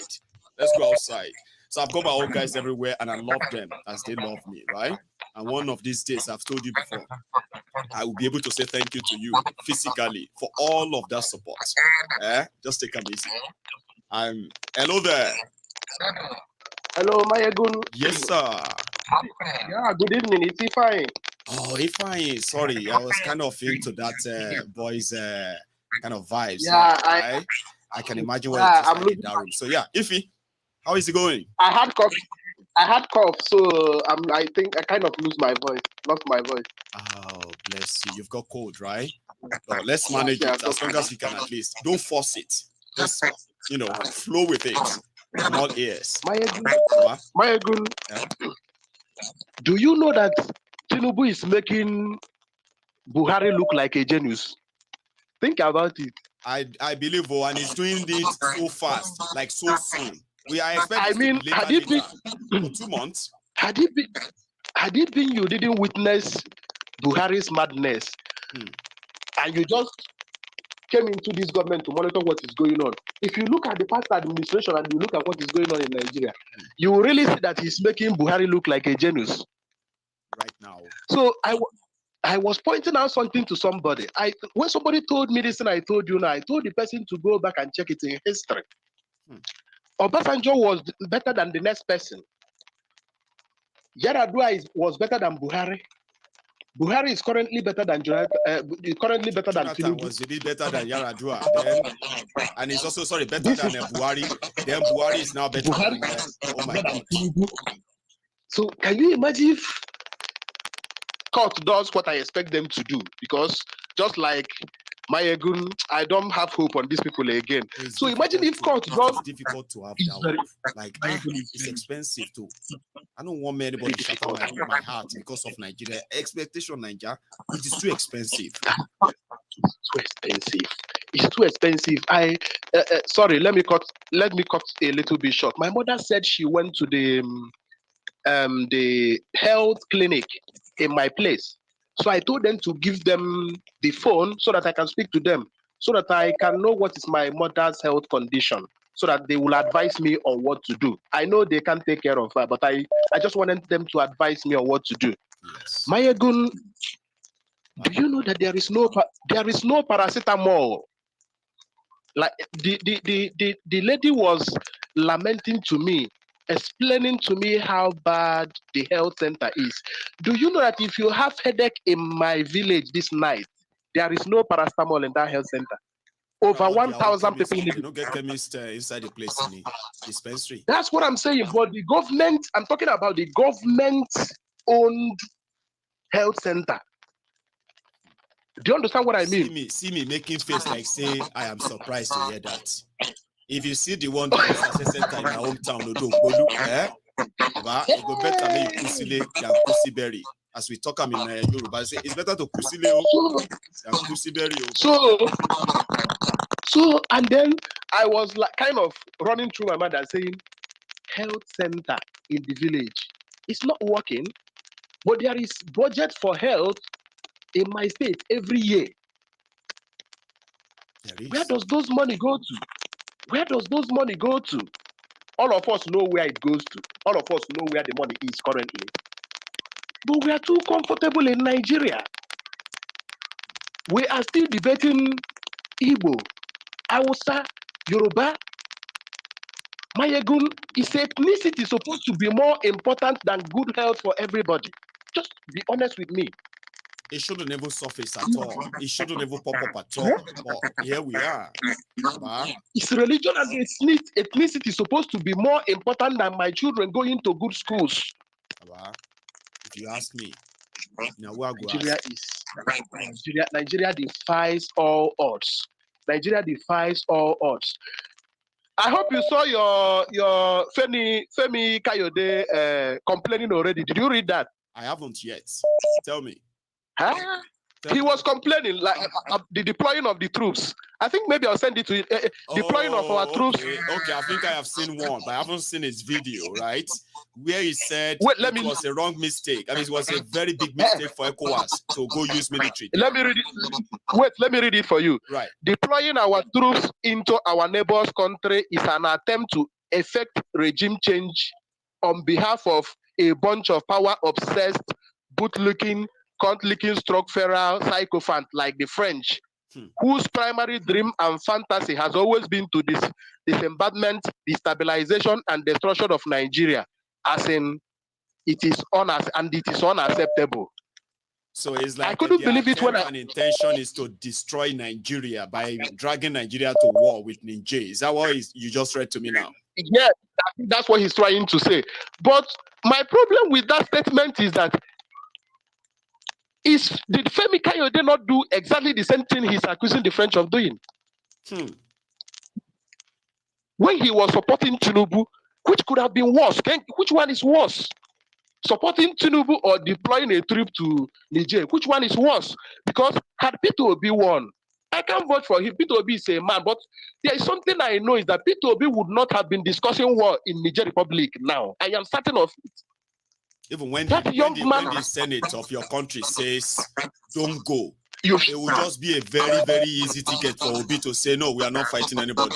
Let's go outside. So I've got my own guys everywhere, and I love them as they love me, right? And one of these days, I've told you before, I will be able to say thank you to you physically for all of that support. Just take it easy. Hello there. Hello, Maiyegun. Yes, sir. Yeah, good evening. It's Ifeanyi. Oh, Ifeanyi. Sorry, I was kind of into that boys kind of vibes. Yeah, I can imagine what it is like in that room. So yeah, Ify, how is it going? I had cough, so I think I kind of lost my voice. Oh, bless you. You've got cold, right? So let's manage it as long as you can at least. Don't force it. Just, flow with it. I'm all ears. Maiyegun, do you know that Tinubu is making Buhari look like a genius? Think about it. I believe, and he's doing it so fast, like so soon. We are expecting. I mean, had it been for 2 months? Had it been you didn't witness Buhari's madness, and you just came into this government to monitor what is going on. If you look at the past administration and you look at what is going on in Nigeria, you will really see that he's making Buhari look like a genius. Right now. So I was pointing out something to somebody. When somebody told me this, and I told you now, I told the person to go back and check it in history. Obasanjo was better than the next person. Yaradua was better than Buhari. Buhari is currently better than Tinubu. Was really better than Yaradua, and he's also better than Buhari. Then Buhari is now better than oh my God. So can you imagine if court does what I expect them to do? Because just like Maiyegun, I don't have hope on these people again. So imagine if court does. It's difficult to have that. Like it's expensive too. I don't want anybody to shatter my heart because of Nigeria. Expectation Nigeria, it is too expensive. It's too expensive. Sorry, let me cut a little bit short. My mother said she went to the health clinic in my place. So I told them to give them the phone so that I can speak to them, so that I can know what is my mother's health condition, so that they will advise me on what to do. I know they can't take care of her, but I just wanted them to advise me on what to do. Yes. Maiyegun, do you know that there is no paracetamol? Like the lady was lamenting to me, explaining to me how bad the health center is. Do you know that if you have headache in my village this night, there is no paracetamol in that health center? over 1,000 people You living. don't get chemists inside the place in the dispensary. That's what I'm saying. But the government, I'm talking about the government-owned health center. Do you understand what I mean? See me making face like say I am surprised to hear that. If you see the one that is access center in my hometown, you go better make you kusile than kusiberry. As we talk, I'm in Yorubas, say it's better to kusile than kusiberry. So, and then I was like kind of running through my mind and saying, health center in the village, it's not working, but there is budget for health in my state every year. Where does those money go to? Where does those money go to? All of us know where it goes to. All of us know where the money is currently. But we are too comfortable in Nigeria. We are still debating Igbo, Hausa, Yoruba. Maiyegun, is ethnicity supposed to be more important than good health for everybody? Just be honest with me. It shouldn't ever surface at all. It shouldn't ever pop up at all. But here we are. Is religion and ethnicity supposed to be more important than my children going to good schools? If you ask me, Nigeria defies all odds. Nigeria defies all odds. I hope you saw your Femi Kayode complaining already. Did you read that? I haven't yet. Tell me. Huh? He was complaining like the deploying of the troops. I think maybe I'll send it to you. Deploying of our troops. Okay, I think I have seen one, but I haven't seen his video, right? Where he said it was a wrong mistake. I mean, it was a very big mistake for ECOWAS to go use military. Let me read it. Wait, let me read it for you. Right. Deploying our troops into our neighbor's country is an attempt to effect regime change on behalf of a bunch of power-obsessed, boot-looking, cunt-licking, stroke-feral sycophant like the French, whose primary dream and fantasy has always been to disembodiment, destabilization, and destruction of Nigeria, as in it is unacceptable. So it's like I couldn't believe it when an intention is to destroy Nigeria by dragging Nigeria to war with Niger. Is that what you just read to me now? Yeah, that's what he's trying to say. But my problem with that statement is that did Femi Kayode not do exactly the same thing he's accusing the French of doing? When he was supporting Tinubu, which could have been worse? Which one is worse? Supporting Tinubu or deploying a troop to Niger? Which one is worse? Because had Peter Obi won, I can't vote for him. Peter Obi is a man, but there is something I know is that Peter Obi would not have been discussing war in Niger Republic now. I am certain of it. Even when the Senate of your country says, don't go, it will just be a very, very easy ticket for Obi to say, no, we are not fighting anybody.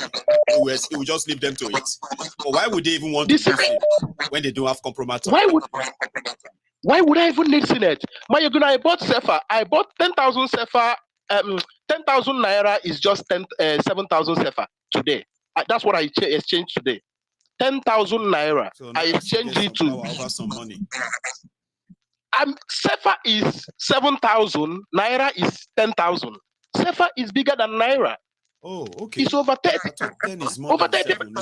It will just leave them to it. But why would they even want to do it when they don't have compromise? Why would I even need Senate? Maiyegun, I bought SEFA. I bought 10,000 SEFA. 10,000 naira is just 7,000 SEFA today. That's what I exchanged today. 10,000 naira. So I exchanged it to over some money. SEFA is 7,000. Naira is 10,000. SEFA is bigger than naira. Oh, okay. It's over 10. 10 is more than 7.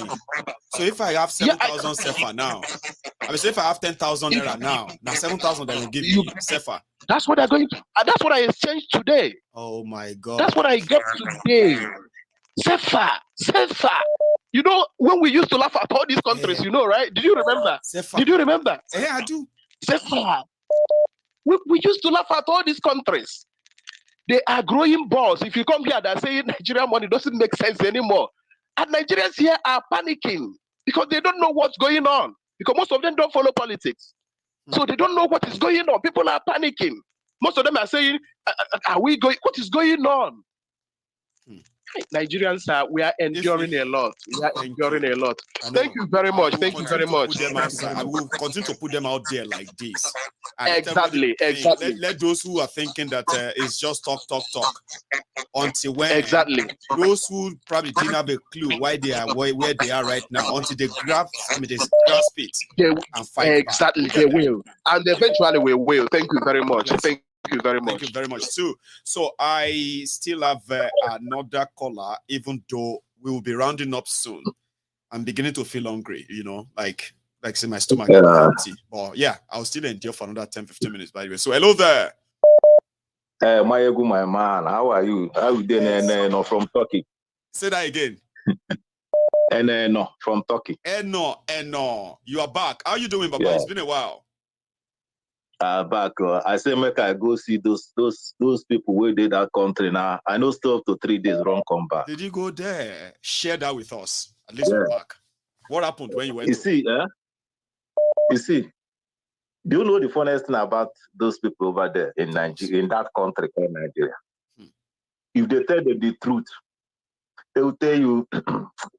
So if I have 7,000 SEFA now, I mean, so if I have 10,000 naira now 7,000 they will give you SEFA. That's what they're going to. That's what I exchanged today. Oh my God. That's what I get today. SEFA. You know, when we used to laugh at all these countries, you know, right? Did you remember? SEFA. Did you remember? Yeah, I do. SEFA. We used to laugh at all these countries. They are growing balls. If you come here, they're saying Nigerian money doesn't make sense anymore. And Nigerians here are panicking because they don't know what's going on. Because most of them don't follow politics. So they don't know what is going on. People are panicking. Most of them are saying, are we going? What is going on? Nigerians we are enduring a lot. We are enduring a lot. Thank you very much. Thank you very much. I will continue to put them out there like this. And exactly. Let those who are thinking that it's just talk. Until when those who probably didn't have a clue why they are where they are right now, until they grasp it and fight. Exactly, they will. And eventually we will. Thank you very much. Thank Thank you very much. Thank you very much, too. So I still have another caller, even though we will be rounding up soon. I'm beginning to feel hungry, you know, like say my stomach is empty. But yeah, I'll still endure for another 10-15 minutes, by the way. So hello there. Maiyegun, my man, how are you? How are you doing? No, from Turkey. Say that again. No, from Turkey. No. You are back. How are you doing, Baba? Yeah. It's been a while. Back. I say make I go see those people who did that country now. I know still up to 3 days wrong come back. Did you go there? Share that with us. At least we're back. What happened when you went? You see, do you know the funniest thing about those people over there in Nigeria, in that country called Nigeria? If they tell them the truth, they will tell you,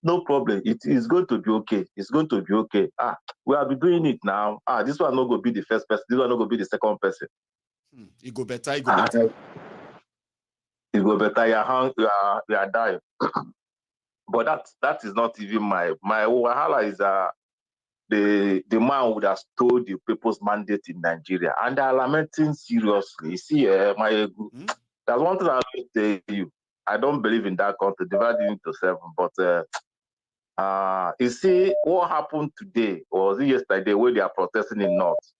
no problem, it is going to be okay. It's going to be okay. We have been doing it now. This one not going to be the first person. This one not going to be the second person. It go better. It go better. It go better. You are dying. But that is not even my wahala is the man would have stole the people's mandate in Nigeria, and they are lamenting seriously. You see, Maiyegun, that's one thing I will tell you. I don't believe in that country divided into 7, but you see what happened today, or was it yesterday, where they are protesting in North?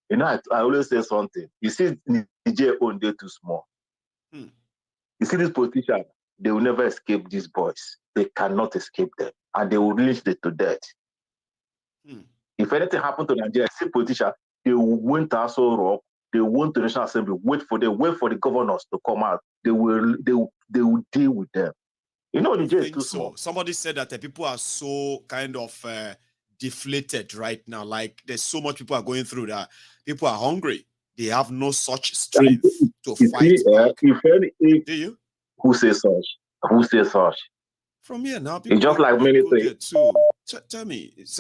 You know, I always say something. You see, Niger own day too small. You see, these politicians, they will never escape these boys. They cannot escape them, and they will lynch them to death. If anything happened to Nigeria, see politicians, they will went to Aso Rock, they went to the National Assembly, wait for the governors to come out. They will deal with them. You know, Nigeria is too small. Somebody said that the people are so kind of deflated right now. Like there's so much people are going through that people are hungry. They have no such strength to fight back. Do you? Who says such? Who says such? From here now, people it's just like military. Tell me, is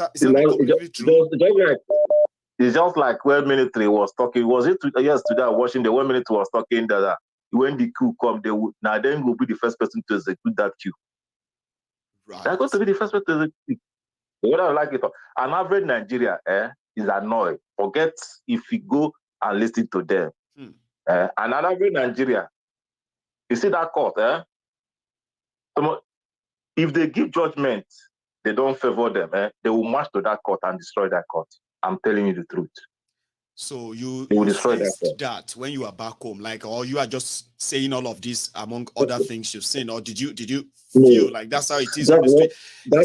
it's just like when military was talking. Was it yesterday? Watching the when military was talking that when the coup come, they would now then will be the first person to execute that coup. Right. They're going to be the first person to execute. Whether I like it or an average Nigeria is annoyed. Forget if you go and listen to them. An average Nigeria, you see that court, if they give judgment, they don't favor them, they will march to that court and destroy that court. I'm telling you the truth. So you destroy that when you are back home, like, or you are just saying all of this among other things you've seen, or did you feel like that's how it is on the street?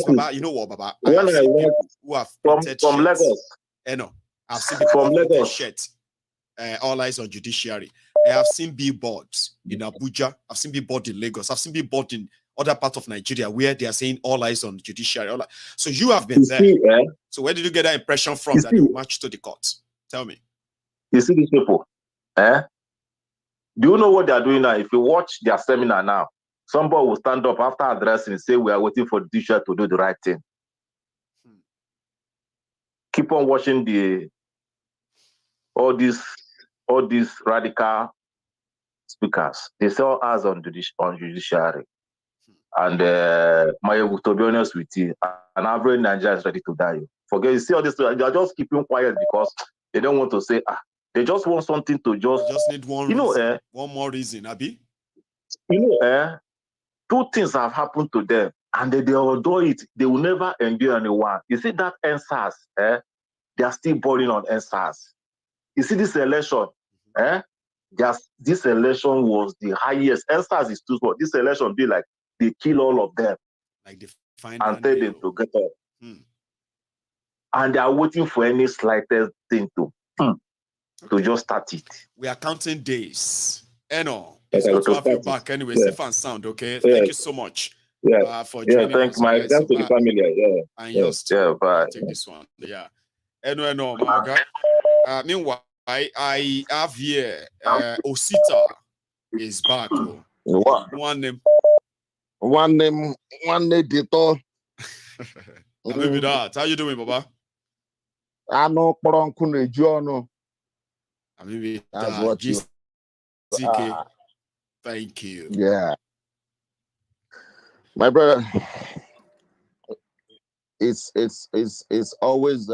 Baba, you know what, Baba? I have seen people who have printed from shirts. Lagos. No, I've seen people from who have printed Lagos. shirts. All eyes on judiciary. I have seen billboards in Abuja. I've seen billboards in Lagos. I've seen billboards in other parts of Nigeria where they are saying all eyes on judiciary. So you have been there. So where did you get that impression from that you march to the court? Tell me. You see these people, Do you know what they are doing now? If you watch their seminar now, somebody will stand up after addressing and say, we are waiting for the judiciary to do the right thing. Keep on watching all these radical speakers. They say all eyes on judiciary. And Maiyegun, to be honest with you, an average Nigeria is ready to die. Forget, you see all this, they are just keeping quiet because they don't want to say, they just want something to just need one reason, one more reason, Abi. You know, 2 things have happened to them, and they will do it. They will never endure anyone. You see that NSAS, they are still boiling on NSAS. You see this election, this election was the highest. NSAS is too small. This election be like they kill all of them, like and tell them to get up. And they are waiting for any slightest thing to just start it. We are counting days. It's good to have you back anyway, safe and sound, okay? Thank you so much for joining us. Thanks to the family. And yours too. Bye. Take this one. My God. Meanwhile, I have here Osita is back. One name. Dito. Maybe that. How you doing, Baba? I know Poronkune Jono. Maybe that's what you. TK. Thank you. Yeah. My brother, it's always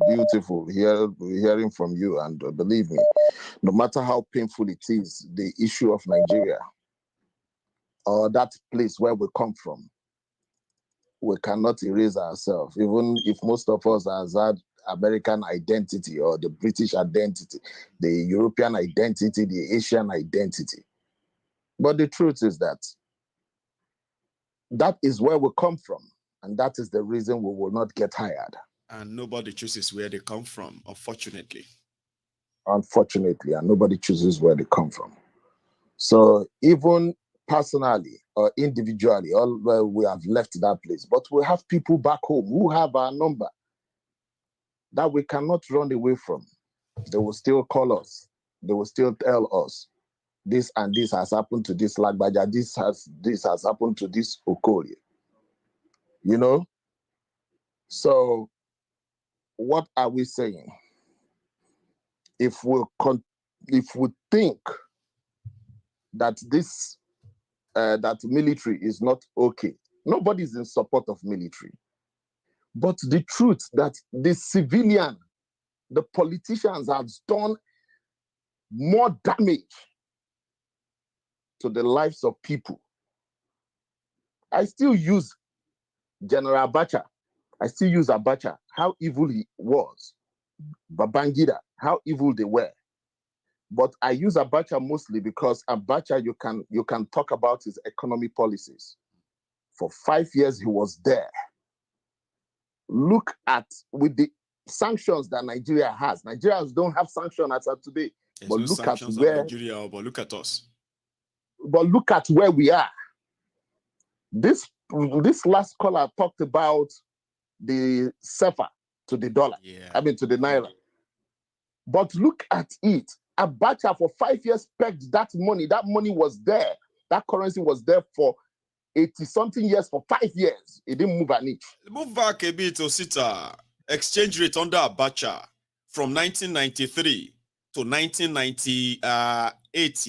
beautiful hearing from you. And believe me, no matter how painful it is, the issue of Nigeria or that place where we come from, we cannot erase ourselves. Even if most of us has had American identity or the British identity, the European identity, the Asian identity. But the truth is that that is where we come from. And that is the reason we will not get hired. And nobody chooses where they come from, unfortunately. Unfortunately, and nobody chooses where they come from. So even personally or individually, we have left that place. But we have people back home who have our number that we cannot run away from. They will still call us. They will still tell us, this and this has happened to this Lagbaja, this has happened to this Okoye. You know? So what are we saying? If we think that this that military is not okay, nobody is in support of military. But the truth that the civilian, the politicians have done more damage to the lives of people. I still use General Abacha. I still use Abacha, how evil he was. Babangida, how evil they were. But I use Abacha mostly because Abacha, you can talk about his economic policies. For 5 years, he was there. Look at, with the sanctions that Nigeria has. Nigerians don't have sanctions as of today. There's but no look at sanctions where on Nigeria, but look at us. But look at where we are. This last caller talked about the SEFA to the dollar. I mean to the naira. But look at it. Abacha for 5 years pegged that money. That money was there. That currency was there for 80-something years, for 5 years. It didn't move an inch. Move back a bit, Osita. Exchange rate under Abacha from 1993 to 1998,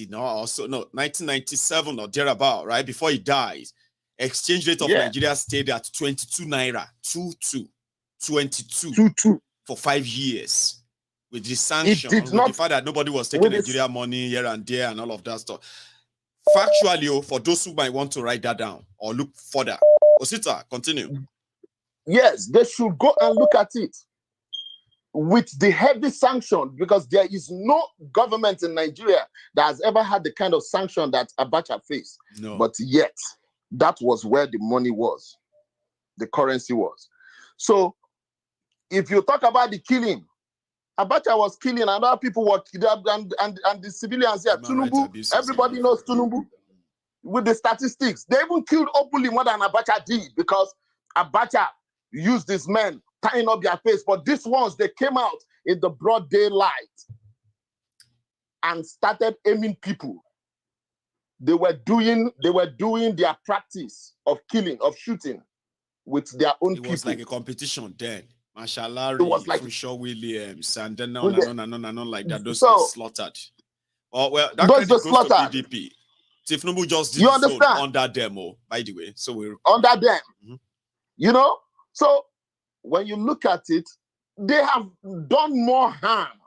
1997 or thereabout, right? Before he dies. Exchange rate of Nigeria stayed at 22 naira, 22 for 5 years. With the sanction, with the fact that nobody was taking Nigeria money here and there and all of that stuff. Factually, for those who might want to write that down or look further. Osita, continue. Yes, they should go and look at it. With the heavy sanction, because there is no government in Nigeria that has ever had the kind of sanction that Abacha faced. No. But yet, that was where the money was, the currency was. So, if you talk about the killing, Abacha was killing, and other people were killed, and the civilians here, Tinubu, everybody knows Tinubu, with the statistics. They even killed openly more than Abacha did, because Abacha used these men tying up their face. But these ones, they came out in the broad daylight and started aiming people. They were doing their practice of killing, of shooting with their own people. It was like a competition then. Mashallah, it was like Fushaw Williams, and then on like that. Those slaughtered. Oh well, that those goes slaughtered. To PDP. Tifnubu just did you understand under demo, by the way. So we're under them. You know, so when you look at it, they have done more harm.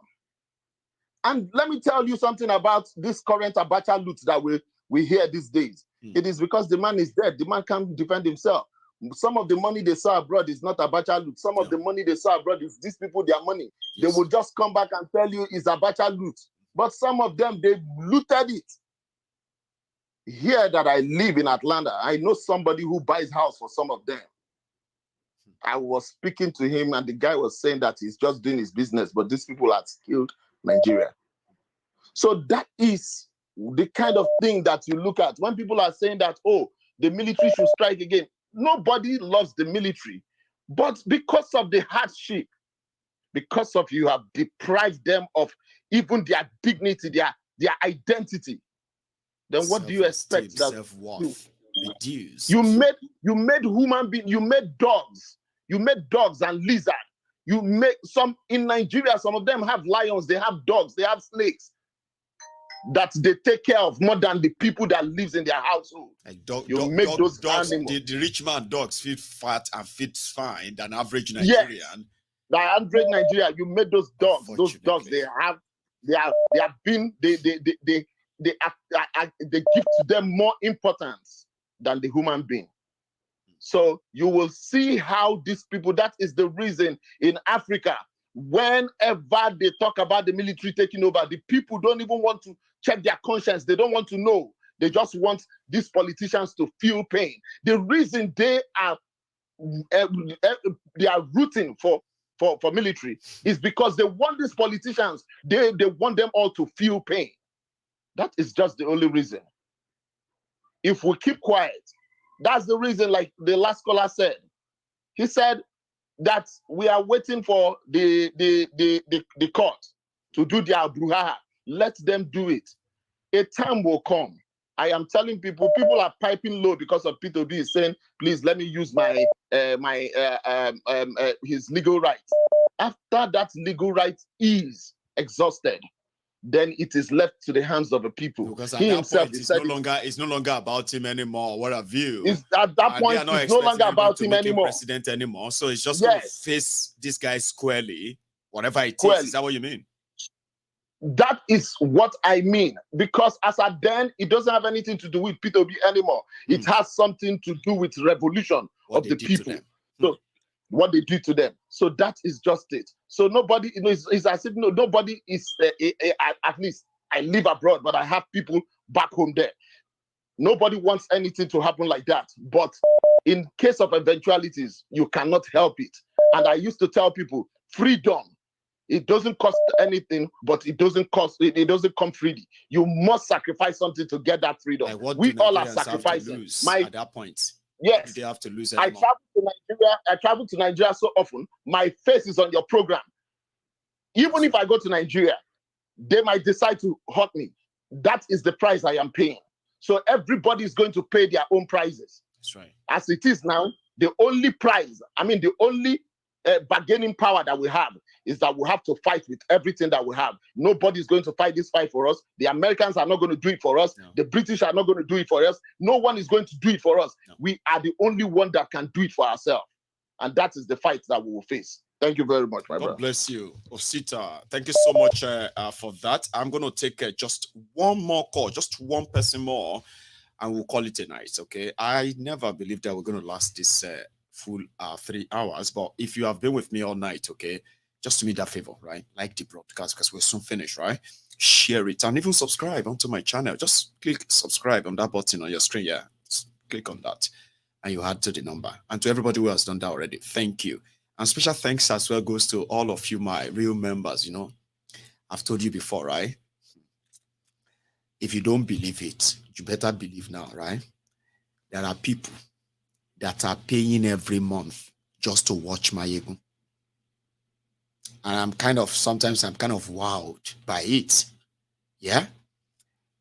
And let me tell you something about this current Abacha loot that we hear these days. It is because the man is dead. The man can't defend himself. Some of the money they saw abroad is not Abacha loot. Some of the money they saw abroad is these people, their money. Yes. They will just come back and tell you it's Abacha loot. But some of them, they looted it. Here that I live in Atlanta, I know somebody who buys house for some of them. I was speaking to him and the guy was saying that he's just doing his business, but these people have killed Nigeria. So that is the kind of thing that you look at. When people are saying that, oh, the military should strike again. Nobody loves the military, but because of the hardship, because of you have deprived them of even their dignity, their identity, then what do you expect? Self-worth reduced. You made human beings, you made dogs and lizards. You make some in Nigeria, some of them have lions, they have dogs, they have snakes that they take care of more than the people that lives in their household. Like those dogs, animals. the rich man dogs feed fat and feed fine than average Nigerian. Nigeria, you made those dogs. Those dogs, they give to them more importance than the human being. So you will see how these people, that is the reason in Africa, whenever they talk about the military taking over, the people don't even want to check their conscience. They don't want to know. They just want these politicians to feel pain. The reason they are rooting for military is because they want these politicians, they want them all to feel pain. That is just the only reason. If we keep quiet, that's the reason, like the last caller said. He said that we are waiting for the court to do their brouhaha. Let them do it. A time will come. I am telling people are piping low because of P2B is saying, please let me use my his legal rights. After that legal right is exhausted, then it is left to the hands of the people. Because at that point, it's no longer about him anymore. What a view! At that point, it's no longer about him anymore. President anymore. So it's just going to face this guy squarely, whatever it is. Is that what you mean? That is what I mean. Because as at then, it doesn't have anything to do with P2B anymore. It has something to do with revolution of the people. So what they do to them. So that is just it. So nobody, it's as if nobody is, at least I live abroad, but I have people back home there. Nobody wants anything to happen like that. But in case of eventualities, you cannot help it. And I used to tell people, freedom, it doesn't cost anything, but it doesn't come freely. You must sacrifice something to get that freedom. Like we all are sacrificing. At that point. Yes, they have to lose. I travel to Nigeria so often. My face is on your program. Even if I go to Nigeria, they might decide to hurt me. That is the price I am paying. So everybody is going to pay their own prices. That's right. As it is now, the only price, the only bargaining power that we have is that we have to fight with everything that we have. Nobody's going to fight this fight for us. The Americans are not going to do it for us. No. The British are not going to do it for us. No one is going to do it for us. No. We are the only one that can do it for ourselves. And that is the fight that we will face. Thank you very much, my brother. God bless you, Osita. Thank you so much for that. I'm going to take just one more call, just one person more, and we'll call it a night, okay? I never believed that we're going to last this full 3 hours, but if you have been with me all night, okay, just do me that favor, right? Like the broadcast because we'll soon finish, right? Share it and even subscribe onto my channel. Just click subscribe on that button on your screen. Yeah, just click on that and you add to the number. And to everybody who has done that already, thank you. And special thanks as well goes to all of you, my real members. You know, I've told you before, right? If you don't believe it, you better believe now, right? There are people that are paying every month just to watch Maiyegun. And sometimes I'm kind of wowed by it. Yeah?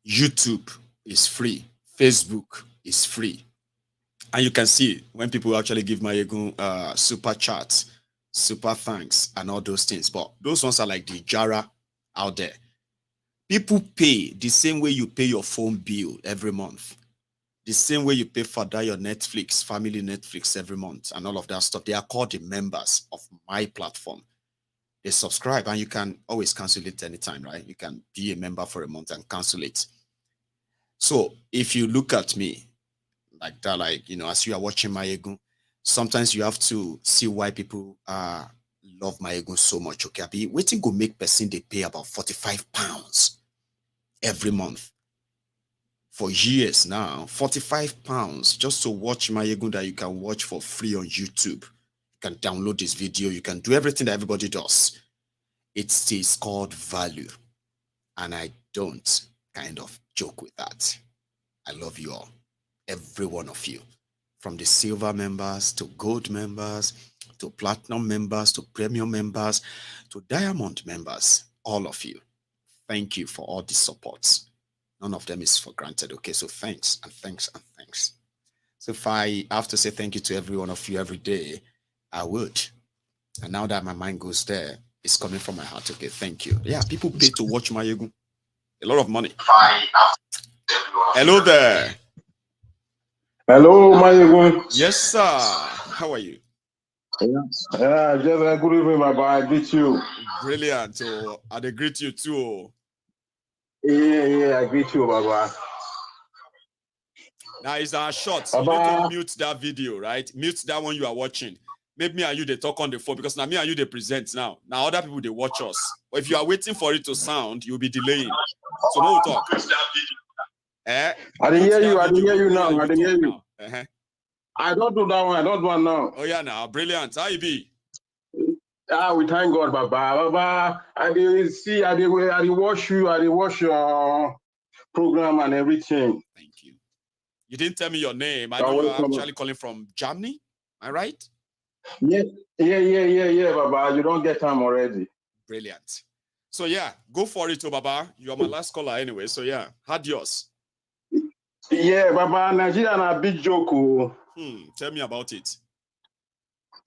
YouTube is free. Facebook is free. And you can see when people actually give Maiyegun super chats, super thanks, and all those things. But those ones are like the Jara out there. People pay the same way you pay your phone bill every month. The same way you pay for that, your Netflix, family Netflix every month, and all of that stuff. They are called the members of my platform. They subscribe and you can always cancel it anytime, right? You can be a member for a month and cancel it. So if you look at me like that, like, as you are watching Maiyegun, sometimes you have to see why people love Maiyegun so much. Okay, be waiting go make person they pay about £45 every month. For years now, £45 just to watch Maiyegun that you can watch for free on YouTube. You can download this video. You can do everything that everybody does. It is called value. And I don't kind of joke with that. I love you all. Every one of you. From the silver members to gold members to platinum members to premium members to diamond members. All of you. Thank you for all the support. None of them is for granted. Okay, so thanks and thanks and thanks. So if I have to say thank you to every one of you every day, I would. And now that my mind goes there, it's coming from my heart. Okay, thank you. Yeah, people pay to watch Maiyegun. A lot of money. Hello there. Hello, Maiyegun. Yes, sir. How are you? Yeah, just a good evening, Baba. I greet you. Brilliant. So I greet you too. Yeah, I greet you, Baba. Now it's our shots. You need to mute that video, right? Mute that one you are watching. Maybe me and you they talk on the phone because now me and you they present now. Now other people they watch us. But if you are waiting for it to sound, you'll be delaying. So no talk. I didn't hear you. I didn't hear you now. I didn't hear you. Uh-huh. I don't do that one. I don't do one now. Oh yeah, now brilliant. How you be? We thank God, Baba. Baba, I did see. I did watch you. I did watch your program and everything. Thank you. You didn't tell me your name. I know you're actually calling from Germany. Am I right? Yeah, Baba. You don't get time already. Brilliant. So yeah, go for it, Baba. You are my last caller anyway. So yeah, had yours. Yeah, Baba. Nigeria na big joke. Tell me about it.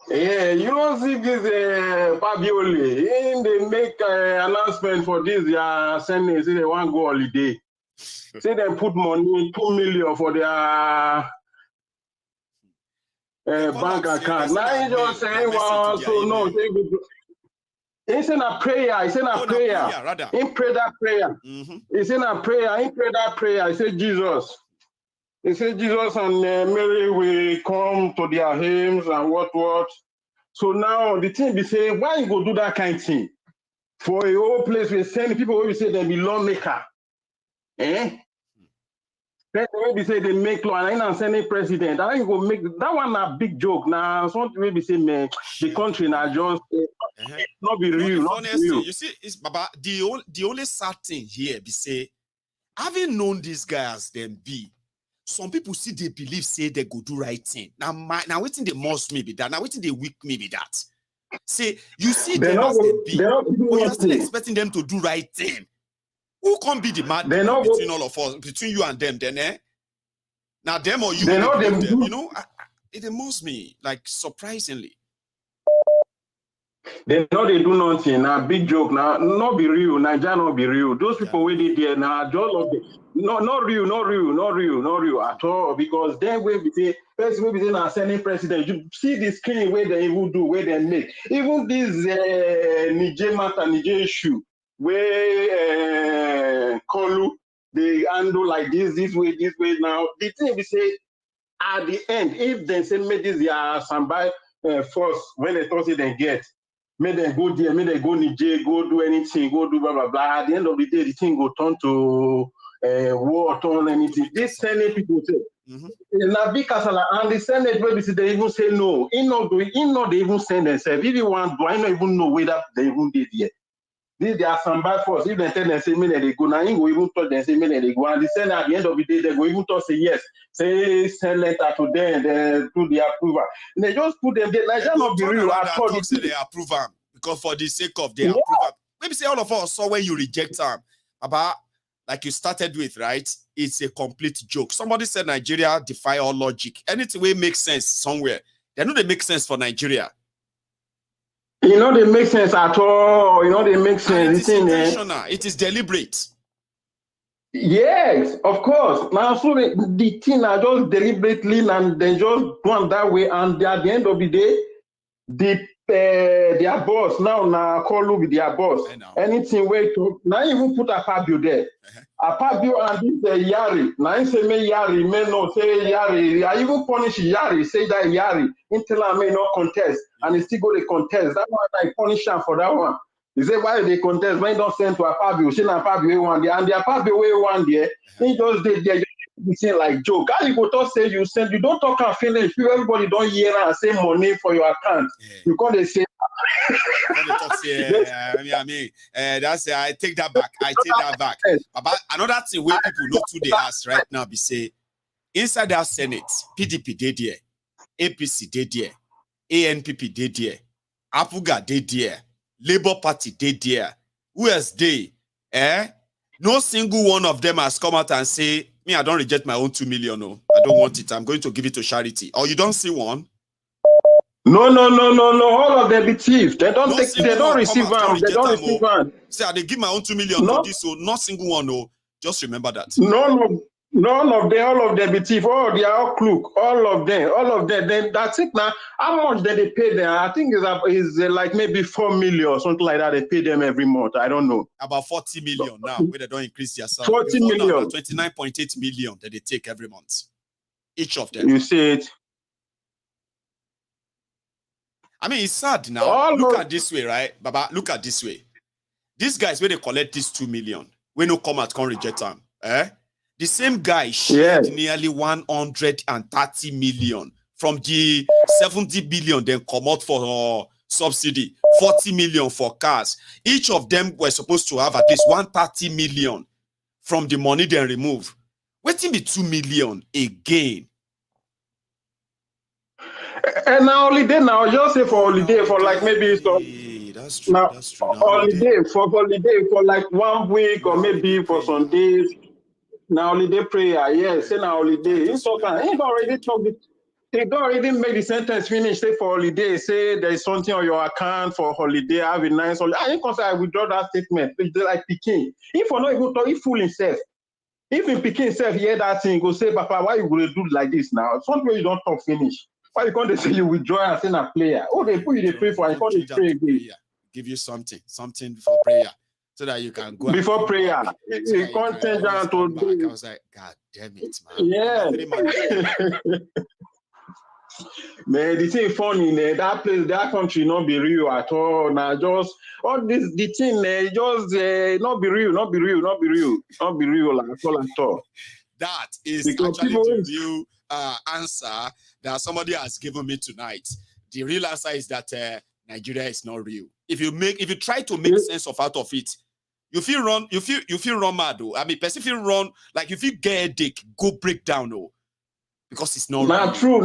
Yeah, you don't see this Fabioli. They make announcement for this. They are sending. Say they want to go holiday. Say they put money 2 million for their bank account. Now he just saying, "Well, so no." It's in a prayer. It's in a prayer. In pray that prayer. It's in a prayer. In pray that prayer. He said Jesus. He said Jesus and Mary will come to their hymns and what. So now the thing be saying, why you go do that kind of thing? For a whole place we send people where we say they be lawmaker. Then we say they make law and I'm sending president. I think go make that one a big joke. Now something we be say, man, the country now just not be real. Not be real. You see, it's Baba. The only sad thing here be say, having known these guys them be. Some people see they believe say they go do right thing. Now waiting they must me be that. Now waiting they weak me be that. Say you see them as they be, but you're still expecting them to do right thing. Who can be the mad between all of us, between you and them? Then now them or you, them. You know, it amuses me like surprisingly. They know they do nothing. Now big joke. Now not be real. Nigeria not be real. Those people where they there now just not real at all. Because then we be say first we be saying our Senate president. You see the screen where they even do where they make even this Niger issue where Kolu they handle like this way. Now the thing we say at the end, if they say make this somebody force when they thought they get. May they go there, may they go Niger, go do anything, go do blah, blah, blah. At the end of the day, the thing go turn to war, turn anything. This Senate people say, na big casala, and the Senate, maybe they even say no. They even send themselves. If you want, do I not even know whether they even did yet? These are some bad force. If they tell them, say, they go, now you go even touch them, say, they go. And the Senate, at the end of the day, they go even touch, say, yes. Say, send letter to them, they do the approval. And they just put them there. Like, that not be real. I thought say they approve them because for the sake of their approval. Maybe say all of us saw when you reject them. About, like you started with, right? It's a complete joke. Somebody said Nigeria defy all logic. Anything will make sense somewhere. They know they make sense for Nigeria. You know, they make sense at all. You know, they make sense. It is intentional. It is deliberate. Yes, of course. Now, so the thing are just deliberately and they just want that way. And at the end of the day, their boss now call with their boss. Anything way to now even put a Fabio there. A Fabio and this Yari. Now I say me Yari, may no say Yari. I even punish Yari, say that Yari until I may not contest. And he still go to contest. That one I punish him for that one. He say why they contest? When don't send to a Fabio, she na Fabio one there, and the Fabio way one there. He just did there. You say like joke. How you go to say you send? You don't talk and finish. Everybody don't hear and say money for your account. You can't they say. That's I take that back. I take that back. But another thing where people look to the ass right now be say inside that Senate, PDP did there, APC did there, ANPP did there, Apuga did there, Labour Party did there. Who else they? No single one of them has come out and say, me, I don't reject my own 2 million. No, I don't want it. I'm going to give it to charity. Or you don't see one? No. All of them be thief. They don't take. They don't receive them. They don't receive them. Say, they give my own 2 million to this. So not single one. No, just remember that. No. None of them, all of them be thief. Oh, they are all crook. All of them. Then that's it now. How much did they pay them? I think is like maybe 4 million or something like that. They pay them every month. I don't know. About 40 million now, where they don't increase their salary. 40 Before million. now, 29.8 million that they take every month. Each of them. You see it. I mean, it's sad now. Look at this way, right? Baba, look at this way. These guys, where they collect this 2 million, when no come out, can't reject them. The same guy shared nearly 130 million from the 70 billion then come out for subsidy, 40 million for cars. Each of them were supposed to have at least 130 million from the money they remove. Waiting be 2 million again. And now holiday now, just say for holiday for like maybe that's true. Now, That's true. Now, holiday for like 1 week or maybe for some days. Now holiday prayer, yes. Say now holiday. He already talk. They don't already make the sentence finish. Say for holiday. Say there is something on your account for holiday. Have a nice holiday. I think I withdraw that statement. It's like Peking. If for not even talk, he fool himself. If in Peking himself hear that thing, go say, Papa, why you gonna do like this now? Something you don't talk finish. Why you can't say you withdraw and send a player? Oh, they put you the pray for. I can't pray again. Give you something for prayer, so that you can go before prayer. You can't change that to back. I was like, God damn it, man. Yeah. Man, the thing funny, that place, that country not be real at all. Now just all this, the thing, just not be real at all. That is because actually the real answer that somebody has given me tonight. The real answer is that Nigeria is not real. If you try to make sense out of it, you feel run mad though. I mean, person feel run like if you get a dick, go break down though. Because it's not real. True.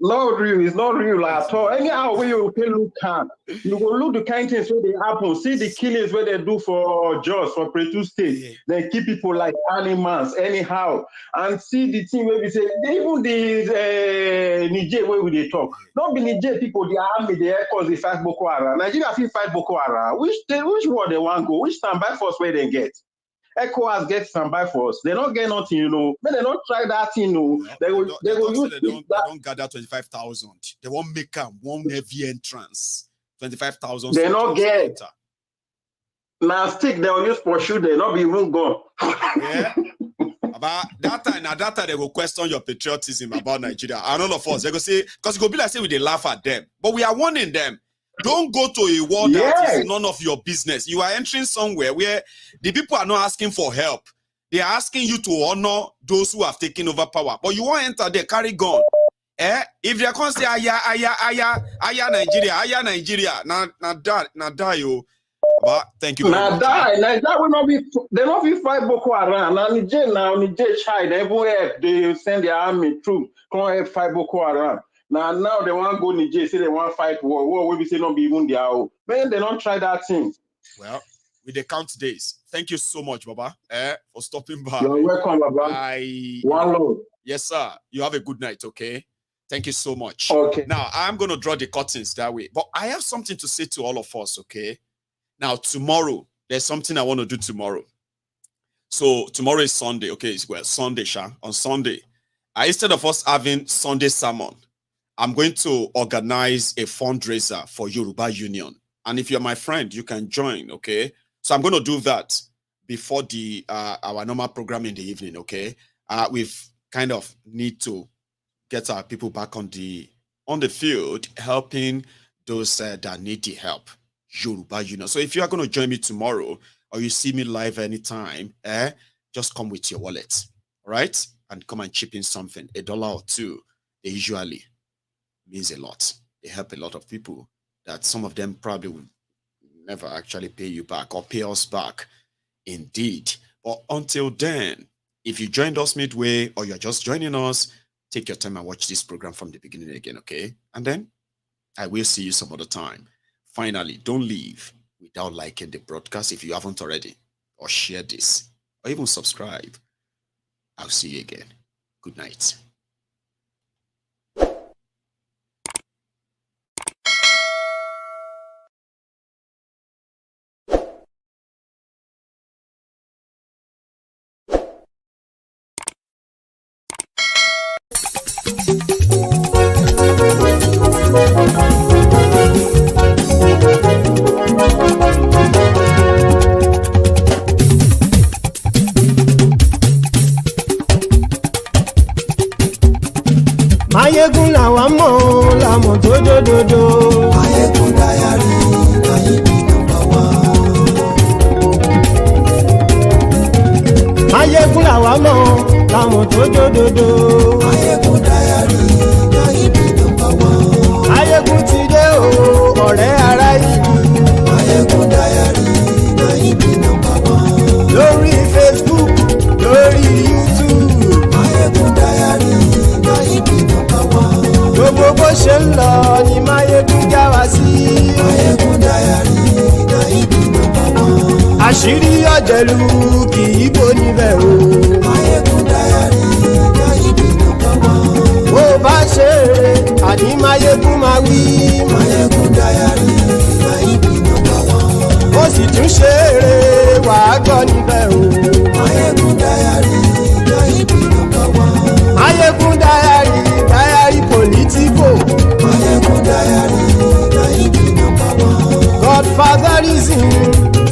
Not real. It's not real at all. Anyhow, when you look at, you will look the kind of things where they happen. See the killings where they do for Jos, for Plateau State. They keep people like animals, anyhow. And see the thing where we say, even the Niger where we talk. Not be Niger people, the army, the air force, they fight Boko Haram. Nigeria still fight Boko Haram. Which war they want to go? Which standby force where they get? ECOWAS get standby force. They don't get nothing, But they don't try that thing, They don't gather 25,000. They won't make one heavy entrance. 25,000. They don't get. Now stick they will use pursue. They not be even gone. Yeah. About that time, they will question your patriotism about Nigeria. And all of us, they go say, because it will be like say we they laugh at them, but we are warning them. Don't go to a war that is none of your business. You are entering somewhere where the people are not asking for help. They are asking you to honor those who have taken over power. But you won't enter there, carry gun. If they can't say, aya, Nigeria, na die, yo. But thank you very much. Nigeria will not be, they not be fight Boko Haram. Now, Niger child, everywhere they send their army troops, come help fight Boko Haram. Now they want to go Niger, say they want to fight war. War will be say not be even their own. Man, they don't try that thing. Well, with the count days. Thank you so much, Baba, for stopping by. You're welcome, Baba. One love. Yes, sir. You have a good night, okay? Thank you so much. Okay. Now, I'm going to draw the curtains that way. But I have something to say to all of us, okay? Now, tomorrow, there's something I want to do tomorrow. So, tomorrow is Sunday, okay? Well, Sunday, Sha. On Sunday, instead of us having Sunday sermon, I'm going to organize a fundraiser for Yoruba Union. And if you're my friend, you can join, okay? So I'm going to do that before the our normal program in the evening, okay? We've kind of need to get our people back on the field, helping those that need the help, Yoruba Union. So if you are going to join me tomorrow or you see me live anytime, just come with your wallet, all right? And come and chip in something, $1 or $2. They usually means a lot. They help a lot of people that some of them probably will never actually pay you back or pay us back. Indeed. But until then, if you joined us midway or you're just joining us, take your time and watch this program from the beginning again, okay? And then I will see you some other time. Finally, don't leave without liking the broadcast if you haven't already, or share this, or even subscribe. I'll see you again. Good night. tó dòdòdò. Maiyegun Diary, na him be number one. Maiyegun làwa mọ̀ láwọn tó dòdòdò. Maiyegun Diary, na him be number one. Maiyegun ti dé o ọ̀rẹ́ ara ìlú. Maiyegun Diary, na him be number one. Lórí Facebook, lórí YouTube. Maiyegun Diary, na him be number one. Gbogbo bó ṣe ń lọ ni Maiyegun já wa sí. Maiyegun Diary, na him be number one. Àṣírí ọ̀jẹ̀lú kì í bò níbẹ̀ o. Maiyegun Diary, na him be number one. Bó bá ṣe eré àní Maiyegun máa wí. Maiyegun Diary, na him be number one. Ó sì tún ṣe eré wàá gbọ́ níbẹ̀ o. Maiyegun Diary, na him be number one. Maiyegun Diary, Diary Politico. Maiyegun Diary, na him be number one. Godfatherism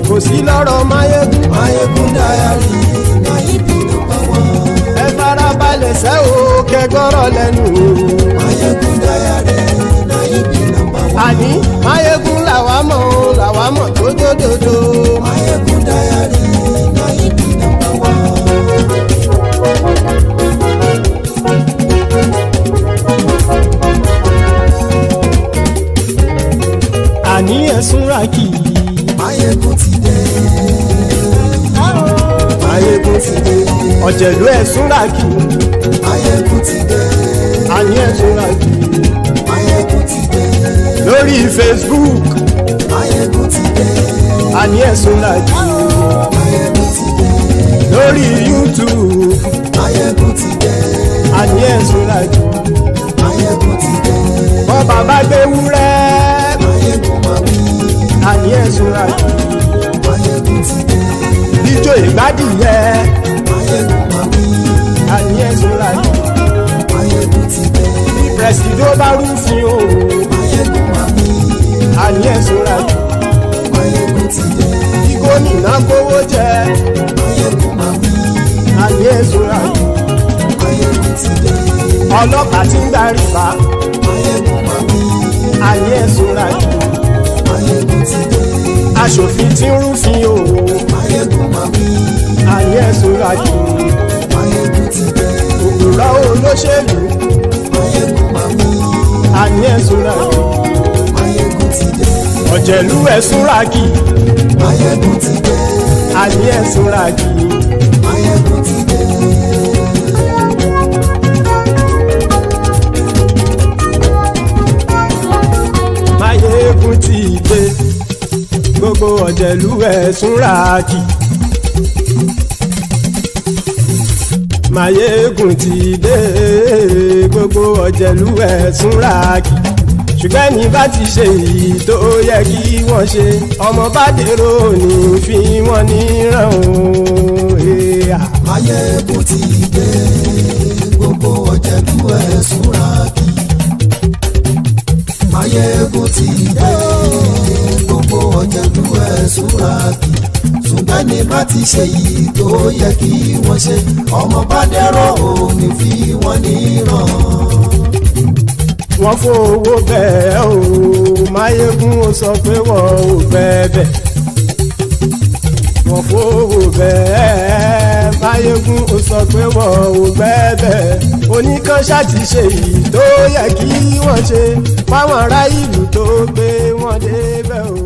kò sí lọ́rọ̀ Maiyegun. Maiyegun Diary, na him be number one. Ẹ farabalẹ̀ sẹ́ o kẹgọ́rọ̀ lẹ́nu o. Maiyegun Diary, na him be number one. Àní Maiyegun làwa mọ̀ tó dòdòdò. Maiyegun Diary, na him be number one. Àní ẹ̀sùn ràkì. Maiyegun ti dé. Maiyegun ti dé. Ọ̀jẹ̀lú ẹ̀sùn ràkì. Maiyegun ti dé. Àní ẹ̀sùn ràkì. Maiyegun ti dé. Lórí Facebook. Maiyegun ti dé. Àní ẹ̀sùn ràkì. Maiyegun ti dé. Lórí YouTube. Maiyegun ti dé. Àní ẹ̀sùn ràkì. Maiyegun ti dé. Bọ́ bàbá gbé wúrẹ́. Maiyegun máa wí. Àní ẹ̀sùn ràkì. Maiyegun ti dé. Ijó ìgbádìyẹ. Maiyegun máa wí. Àní ẹ̀sùn ràkì. Maiyegun ti dé. Bí pẹ̀sìdó bá rúfin o. Maiyegun máa wí. Àní ẹ̀sùn ràkì. Maiyegun ti dé. Bí gómìnà kówó jẹ. Maiyegun máa wí. Àní ẹ̀sùn ràkì. Maiyegun ti dé. Ọlọ́pàá tí ń darí bá. Maiyegun máa wí. Àní ẹ̀sùn ràkì. Maiyegun ti dé. Aṣòfin tí ń rúfin o. Maiyegun máa wí. Àní ẹ̀sùn ràkì. Maiyegun ti dé. Òpùrọ́ olóṣèlú. Maiyegun máa wí. Àní ẹ̀sùn ràkì. Maiyegun ti dé. Ọ̀jẹ̀lú ẹ̀sùn ràkì. Maiyegun ti dé. Àní ẹ̀sùn ràkì. Maiyegun ti dé. Maiyegun ti dé. Gbogbo ọ̀jẹ̀lú ẹ̀sùn ràkì. Maiyegun ti dé. Gbogbo ọ̀jẹ̀lú ẹ̀sùn ràkì. Ṣùgbọ́n ní bá ti ṣe èyí tó yẹ kí wọ́n ṣe, ọmọ bá dèrò ní fi wọ́n níran o. Maiyegun ti dé. Gbogbo ọ̀jẹ̀lú ẹ̀sùn ràkì. Maiyegun ti dé. Gbogbo ọ̀jẹ̀lú ẹ̀sùn ràkì. Ṣùgbọ́n ní bá ti ṣe èyí tó yẹ kí wọ́n ṣe, ọmọ bá dèrò ní fi wọ́n níran. Wọ́n fowó bẹ́ẹ̀ o, Maiyegun ó sọ pé wọ́n ò fẹ́ bẹ̀. Wọ́n fowó bẹ́ẹ̀, Maiyegun ó sọ pé wọ́n ò fẹ́ bẹ̀. Oníkan ṣáàtì ṣe èyí tó yẹ kí wọ́n ṣe, fáwọn ará ìlú tó gbé wọn débẹ̀ o.